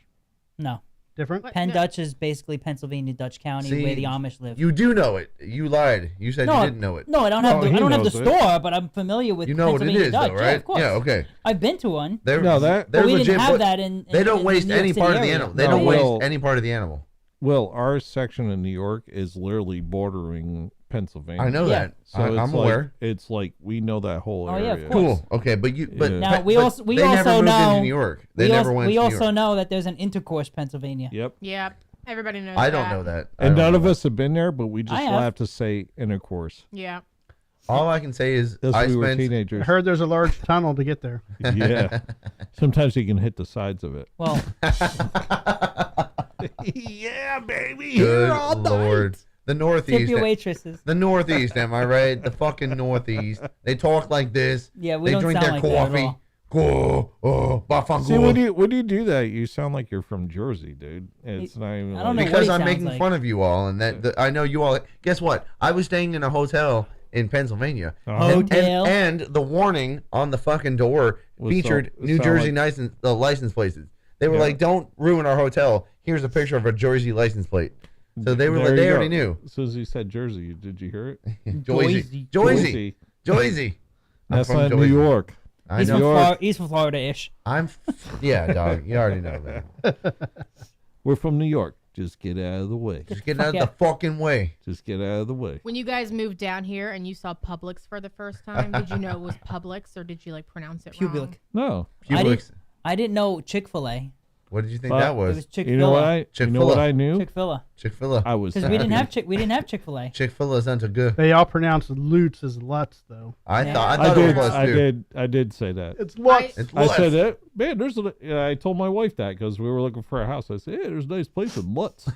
No. Different? What? Penn No. Dutch is basically Pennsylvania Dutch County, See, where the Amish live. You do know it. You lied. You said you didn't know it. No, I don't have. No, The, he I don't have the knows it. store, but I'm familiar with. You know what it Pennsylvania is, Dutch. though, right? Yeah, of course. Okay. I've been to one. They're, No, that- they're But we legit, didn't have but that in. they don't in waste New York any City part of the area. animal. They No, don't well- waste any part of the animal. Well, our section in New York is literally bordering Pennsylvania. I know Yeah. that. So I'm it's aware. It's like we know that whole Oh, area. yeah, of course. Cool. Okay, but Yeah. Now, we but also- we they never also moved know- into New York. They we never also, went we to New also York. know that there's an intercourse Pennsylvania. Yep. Yeah, everybody knows. I don't that. know that. I And don't none know of that. us have been there, but we just I have. laugh to say intercourse. Yeah. All I can say is As I we were spent. I teenagers. heard there's a large tunnel to get there. Yeah. Sometimes you can hit the sides of it. Well, Yeah, baby. Good Lord. The tip Northeast. your waitresses. The Northeast, am I right? The fucking Northeast. They talk like this. Yeah, we they don't drink sound their like that at coffee. all. Go, oh, bafangul. See, when you do that, you sound like you're from Jersey, dude. It's not even. I don't like, know Because what he I'm sounds making like. fun of you all, and I know you all. Guess what? I was staying in a hotel in Pennsylvania, Uh-huh. Hotel. and the warning on the fucking door Was featured so- New sound Jersey like- license plates. They were Yeah. like, "Don't ruin our hotel. Here's a picture of a Jersey license plate." So they were There like, you they go. already knew. As soon as you said Jersey, did you hear it? Joyzy, Joyzy. Joyzy, Joyzy. I'm That's from not New Joyzy. York. I He's know. from, York. he's from Florida-ish. Yeah, dog. You already know that. We're from New York. Just get out of the way. Just get out of the fucking way. Just get out of the way. When you guys moved down here and you saw Publix for the first time, did you know it was Publix or did you like pronounce it wrong? Public. No. Publix. I didn't know Chick-fil-A. What did you think But- that It was? was Chick-fil-A. You know what I? You know Chick-fil-A. what I knew? Chick-fil-A. Chick-fil-A. I was. Because we didn't happy. have Chick-fil-A. Chick-fil-A sounds good. They all pronounce Lutz as Lutz, though. I Yeah. thought I it did. was too. I did say that. It's Lutz. It's I Lutz. said that. Man, there's a. Yeah, I told my wife that because we were looking for a house. I said, "Hey, there's a nice place in Lutz."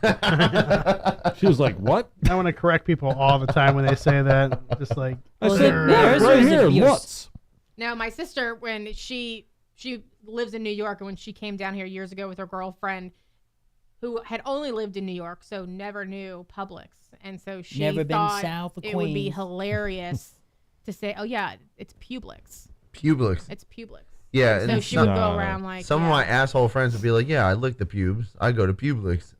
She was like, "What?" I want to correct people all the time when they say that. Just like, I Was said, it "Yeah, yours or right is it here, yours?" Lutz. Now, my sister, when she lives in New York, and when she came down here years ago with her girlfriend, who had only lived in New York, so never knew Publix, and so she Never been thought south of it would be Queens. hilarious to say, "Oh yeah, it's Publix. Publix. It's Publix." Yeah. So and she some, would go No. around like some yeah. of my asshole friends would be like, "Yeah, I lick the pubes. I go to Publix."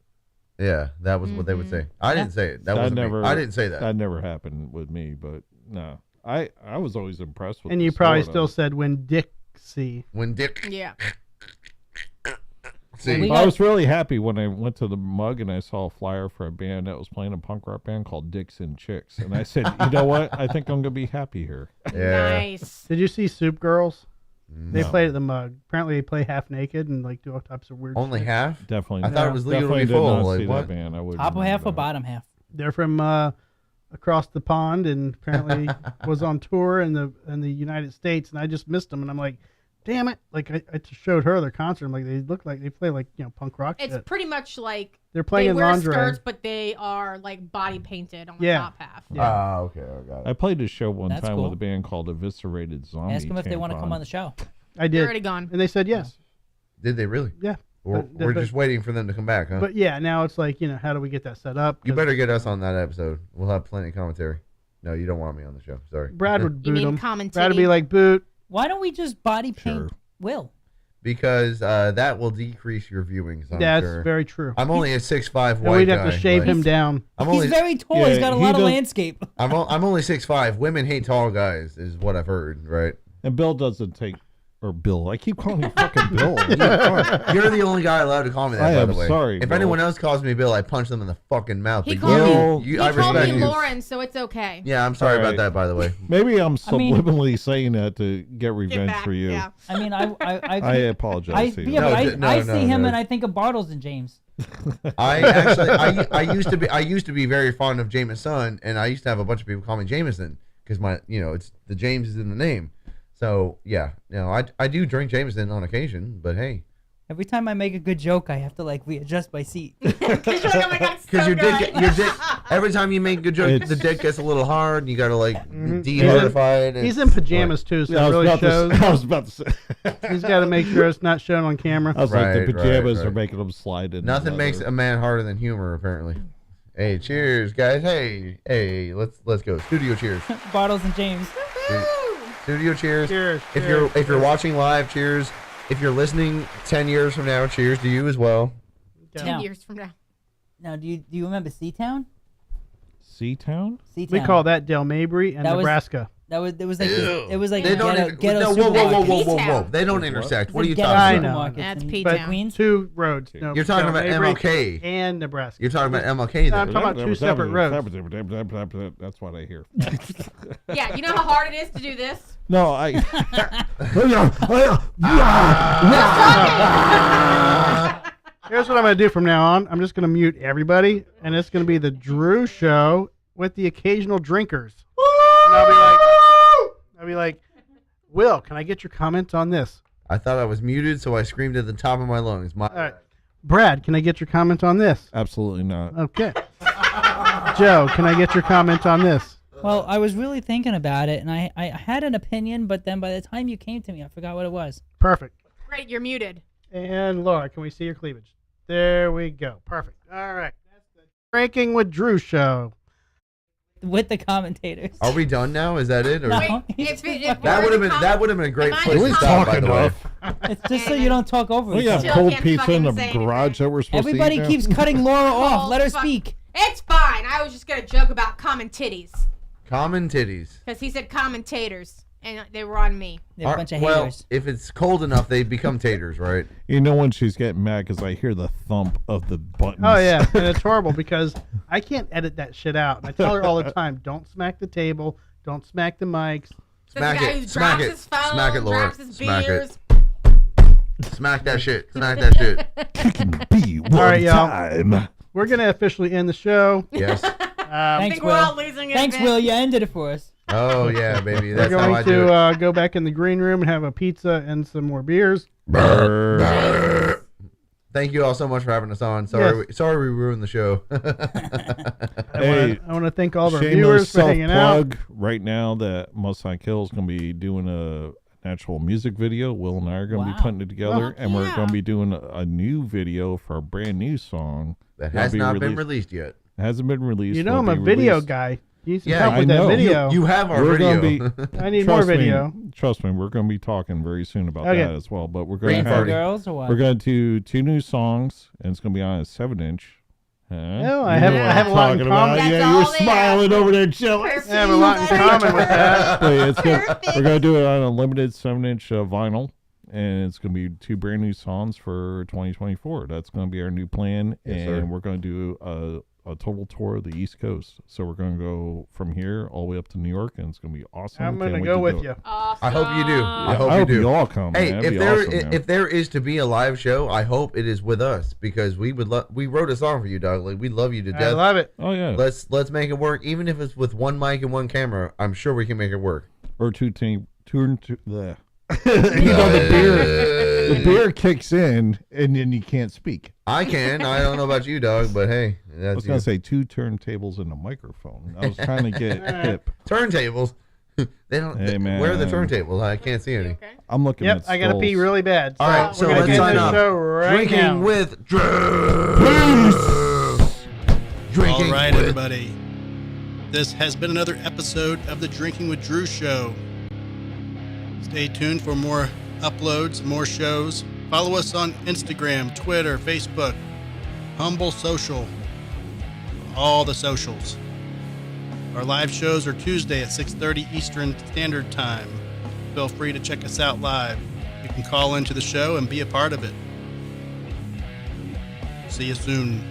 Yeah, that was what they would say. I didn't say it. That wasn't me. I didn't say that. That never happened with me, but no, I was always impressed with. and the you probably store, still though. said when Dixie. When Dick. Yeah. See, we I got- was really happy when I went to the Mug and I saw a flyer for a band that was playing a punk rock band called Dicks and Chicks, and I said, "You know what? I think I'm gonna be happy here." yeah. Nice. Did you see Soup Girls? They No. played at the Mug. Apparently, they play half naked and like do all types of weird. Only shit. half. Definitely. I thought it was definitely legally did full. not Like, see what? that band. I would Top half or bottom half? They're from across the pond and apparently was on tour in the United States, and I just missed them. And I'm like, damn it! Like I just showed her their concert. I'm like, they look like they play like punk rock It's shit. pretty much like They're playing they in wear lingerie. skirts, but they are like body painted on the Yeah. top half. Yeah. Ah, okay, I got I it. played a show one That's time cool. with a band called Eviscerated Zombie. Ask them if they want to come on the show. I They're did, already gone. and they said yes. Did they really? Yeah. Or But- we're but- just waiting for them to come back, huh? But yeah, now it's like how do we get that set up? You 'Cause better get us on that episode. We'll have plenty of commentary. No, you don't want me on the show. Sorry. Brad would You boot mean him. commentate? Brad would be like, boot. Why don't we just body paint Sure. Will? Because that will decrease your viewings. I'm That's sure. very true. I'm only a 6'5" And white we'd have guy, to shave but him down. I'm only He's very tall. He's Yeah, got a he lot of does- landscape. I'm only 6'5". Women hate tall guys, is what I've heard. Right? And Bill doesn't take, or Bill. I keep calling you fucking Bill. Fuck. You're the only guy allowed to call me that. I by am the way. sorry, If Bill. anyone else calls me Bill, I punch them in the fucking mouth. He But called Bill- me. you, He I called respect me you. Lauren, so it's okay. Yeah, I'm sorry about Alright. that. By the way. Maybe I'm I mean- subliminally saying that to get Get revenge back. for you. Yeah. I mean, I apologize to you. yeah, No, but no, I no, see him no. and I think of Bartles and James. I actually, I used to be very fond of Jameson, and I used to have a bunch of people call me Jameson because it's the James is in the name. So yeah, I do drink Jameson on occasion, but hey, Every time I make a good joke, I have to readjust my seat. Because you're like, oh my God, so because your good. dick, every time you make a good joke, It's- the dick gets a little hard, and you gotta Mhm. dehardify it. and- He's in pajamas too, so Yeah, it really shows. I was about to say. He's got to make sure it's not shown on camera. I was like, Right, the pajamas right. are making them slide in. Nothing makes a man harder than humor, apparently. Hey, cheers, guys. Hey, let's go. Studio cheers. Bartles and James. Studio cheers. Cheers. If you're watching live, cheers. If you're listening 10 years from now, cheers to you as well. Yeah. 10 No. years from now. Now, do you remember Seatown? Seatown? Seatown. We call that Del Mabry and That was- Nebraska. It was like Ew. it was like They a don't. ghetto No, whoa, whoa, whoa, whoa, supermarket. whoa, whoa! P-Town. They don't What? intersect. It's What are a you ghetto talking I about? know. supermarket That's in P-Town. Queens. 2 roads. No, You're talking Del about Mabry MLK. and Nebraska. You're talking about MLK. No, I'm Then. talking about 2 separate roads. That's what I hear. Yeah, you know how hard it is to do this? No, I. Here's what I'm going to do from now on. I'm just going to mute everybody, and it's going to be the Drew Show with the occasional drinkers. And I'll be like, Will, can I get your comments on this? I thought I was muted, so I screamed at the top of my lungs. All right. Brad, can I get your comments on this? Absolutely not. Okay. Joe, can I get your comments on this? Well, I was really thinking about it, and I had an opinion, but then by the time you came to me, I forgot what it was. Perfect. Great, you're muted. And Laura, can we see your cleavage? There we go. Perfect. All right. That's the Drinking with Drew Show. With the commentators. Are we done now? Is that it? Or No. Wait, if that would have been a great Am I place to talking stop. By the way, enough. It's just so you don't talk over We each got other. Jill cold can't pizza in the fucking say anything. garage that we're supposed Everybody to eat now? keeps cutting Laura off. Oh, Let her fuck. speak. It's fine. I was just gonna joke about common titties common titties. because he said commentators, and they were on me. They're a bunch of Well, haters. if it's cold enough, they become taters, right? You know when she's getting mad because I hear the thump of the buttons. Oh, yeah. And it's horrible because I can't edit that shit out. And I tell her all the time, don't smack the table. Don't smack the mics. Smack the guy it, who smack drops it, his phone, smack it, Laura, drops his smack it. beers. Smack that shit. Smack that shit. Be one right, y'all. time. We're going to officially end the show. Yes. I Thanks, think we're all Will. losing it. Thanks, a bit. Will. You ended it for us. Oh yeah, baby. We're That's how I going do it. to go back in the green room and have a pizza and some more beers. Thank you all so much for having us on. Sorry, sorry we ruined the show. Hey, I want to thank all of our shameless viewers for hanging out. self-plug right now that Mustang Kill is going to be doing a actual music video. Will and I are going to Wow. be putting it together, and we're yeah. going to be doing a new video for a brand new song. That That'll has be not been released yet. It hasn't been released. You know It'll I'm a be video released. guy. You need some Yeah, help I with that know. video. You have our We're video. gonna be. I need more video. Trust me, we're going to be talking very soon about Okay. that as well. But we're going Green to For have. party. girls or what? We're going to do 2 new songs, and it's going to be on a 7-inch. Well, I have a lot in Talking common. about- That's yeah, all you're they smiling ask. over there, Jill. I have a lot in common with that. We're going to do it on a limited 7-inch vinyl, and it's going to be 2 brand new songs for 2024. That's going to be our new plan, Yes, and sir. we're going to do a total tour of the East Coast. So we're going to go from here all the way up to New York, and it's going to be awesome. I'm Can't going to wait go do with it. you. Awesome. I hope you do. I hope I you hope do. you all come. Hey, man. if That'd be there awesome, man. if there is to be a live show, I hope it is with us because we would we wrote a song for you, Doug. Like, we love you to I death. love it. Oh yeah, Let's make it work, even if it's with one mic and one camera. I'm sure we can make it work. or two the. You know the beer kicks in, and then you can't speak. I can. I don't know about you, Doug, but hey, I that's was you. gonna say 2 turntables and a microphone. I was trying to get hip. Turntables. They don't. Hey, man. Where are the turntables? I can't see any. Okay. I'm looking Yep, at I got to pee skulls. really bad. All right, so we're gonna let's end sign this off. show right Drinking now. with Drew. Drinking All right, with everybody. This has been another episode of the Drinking with Drew show. Stay tuned for more uploads, more shows. Follow us on Instagram, Twitter, Facebook, Humble Social, all the socials. Our live shows are Tuesday at 6:30 Eastern Standard Time. Feel free to check us out live. You can call into the show and be a part of it. See you soon.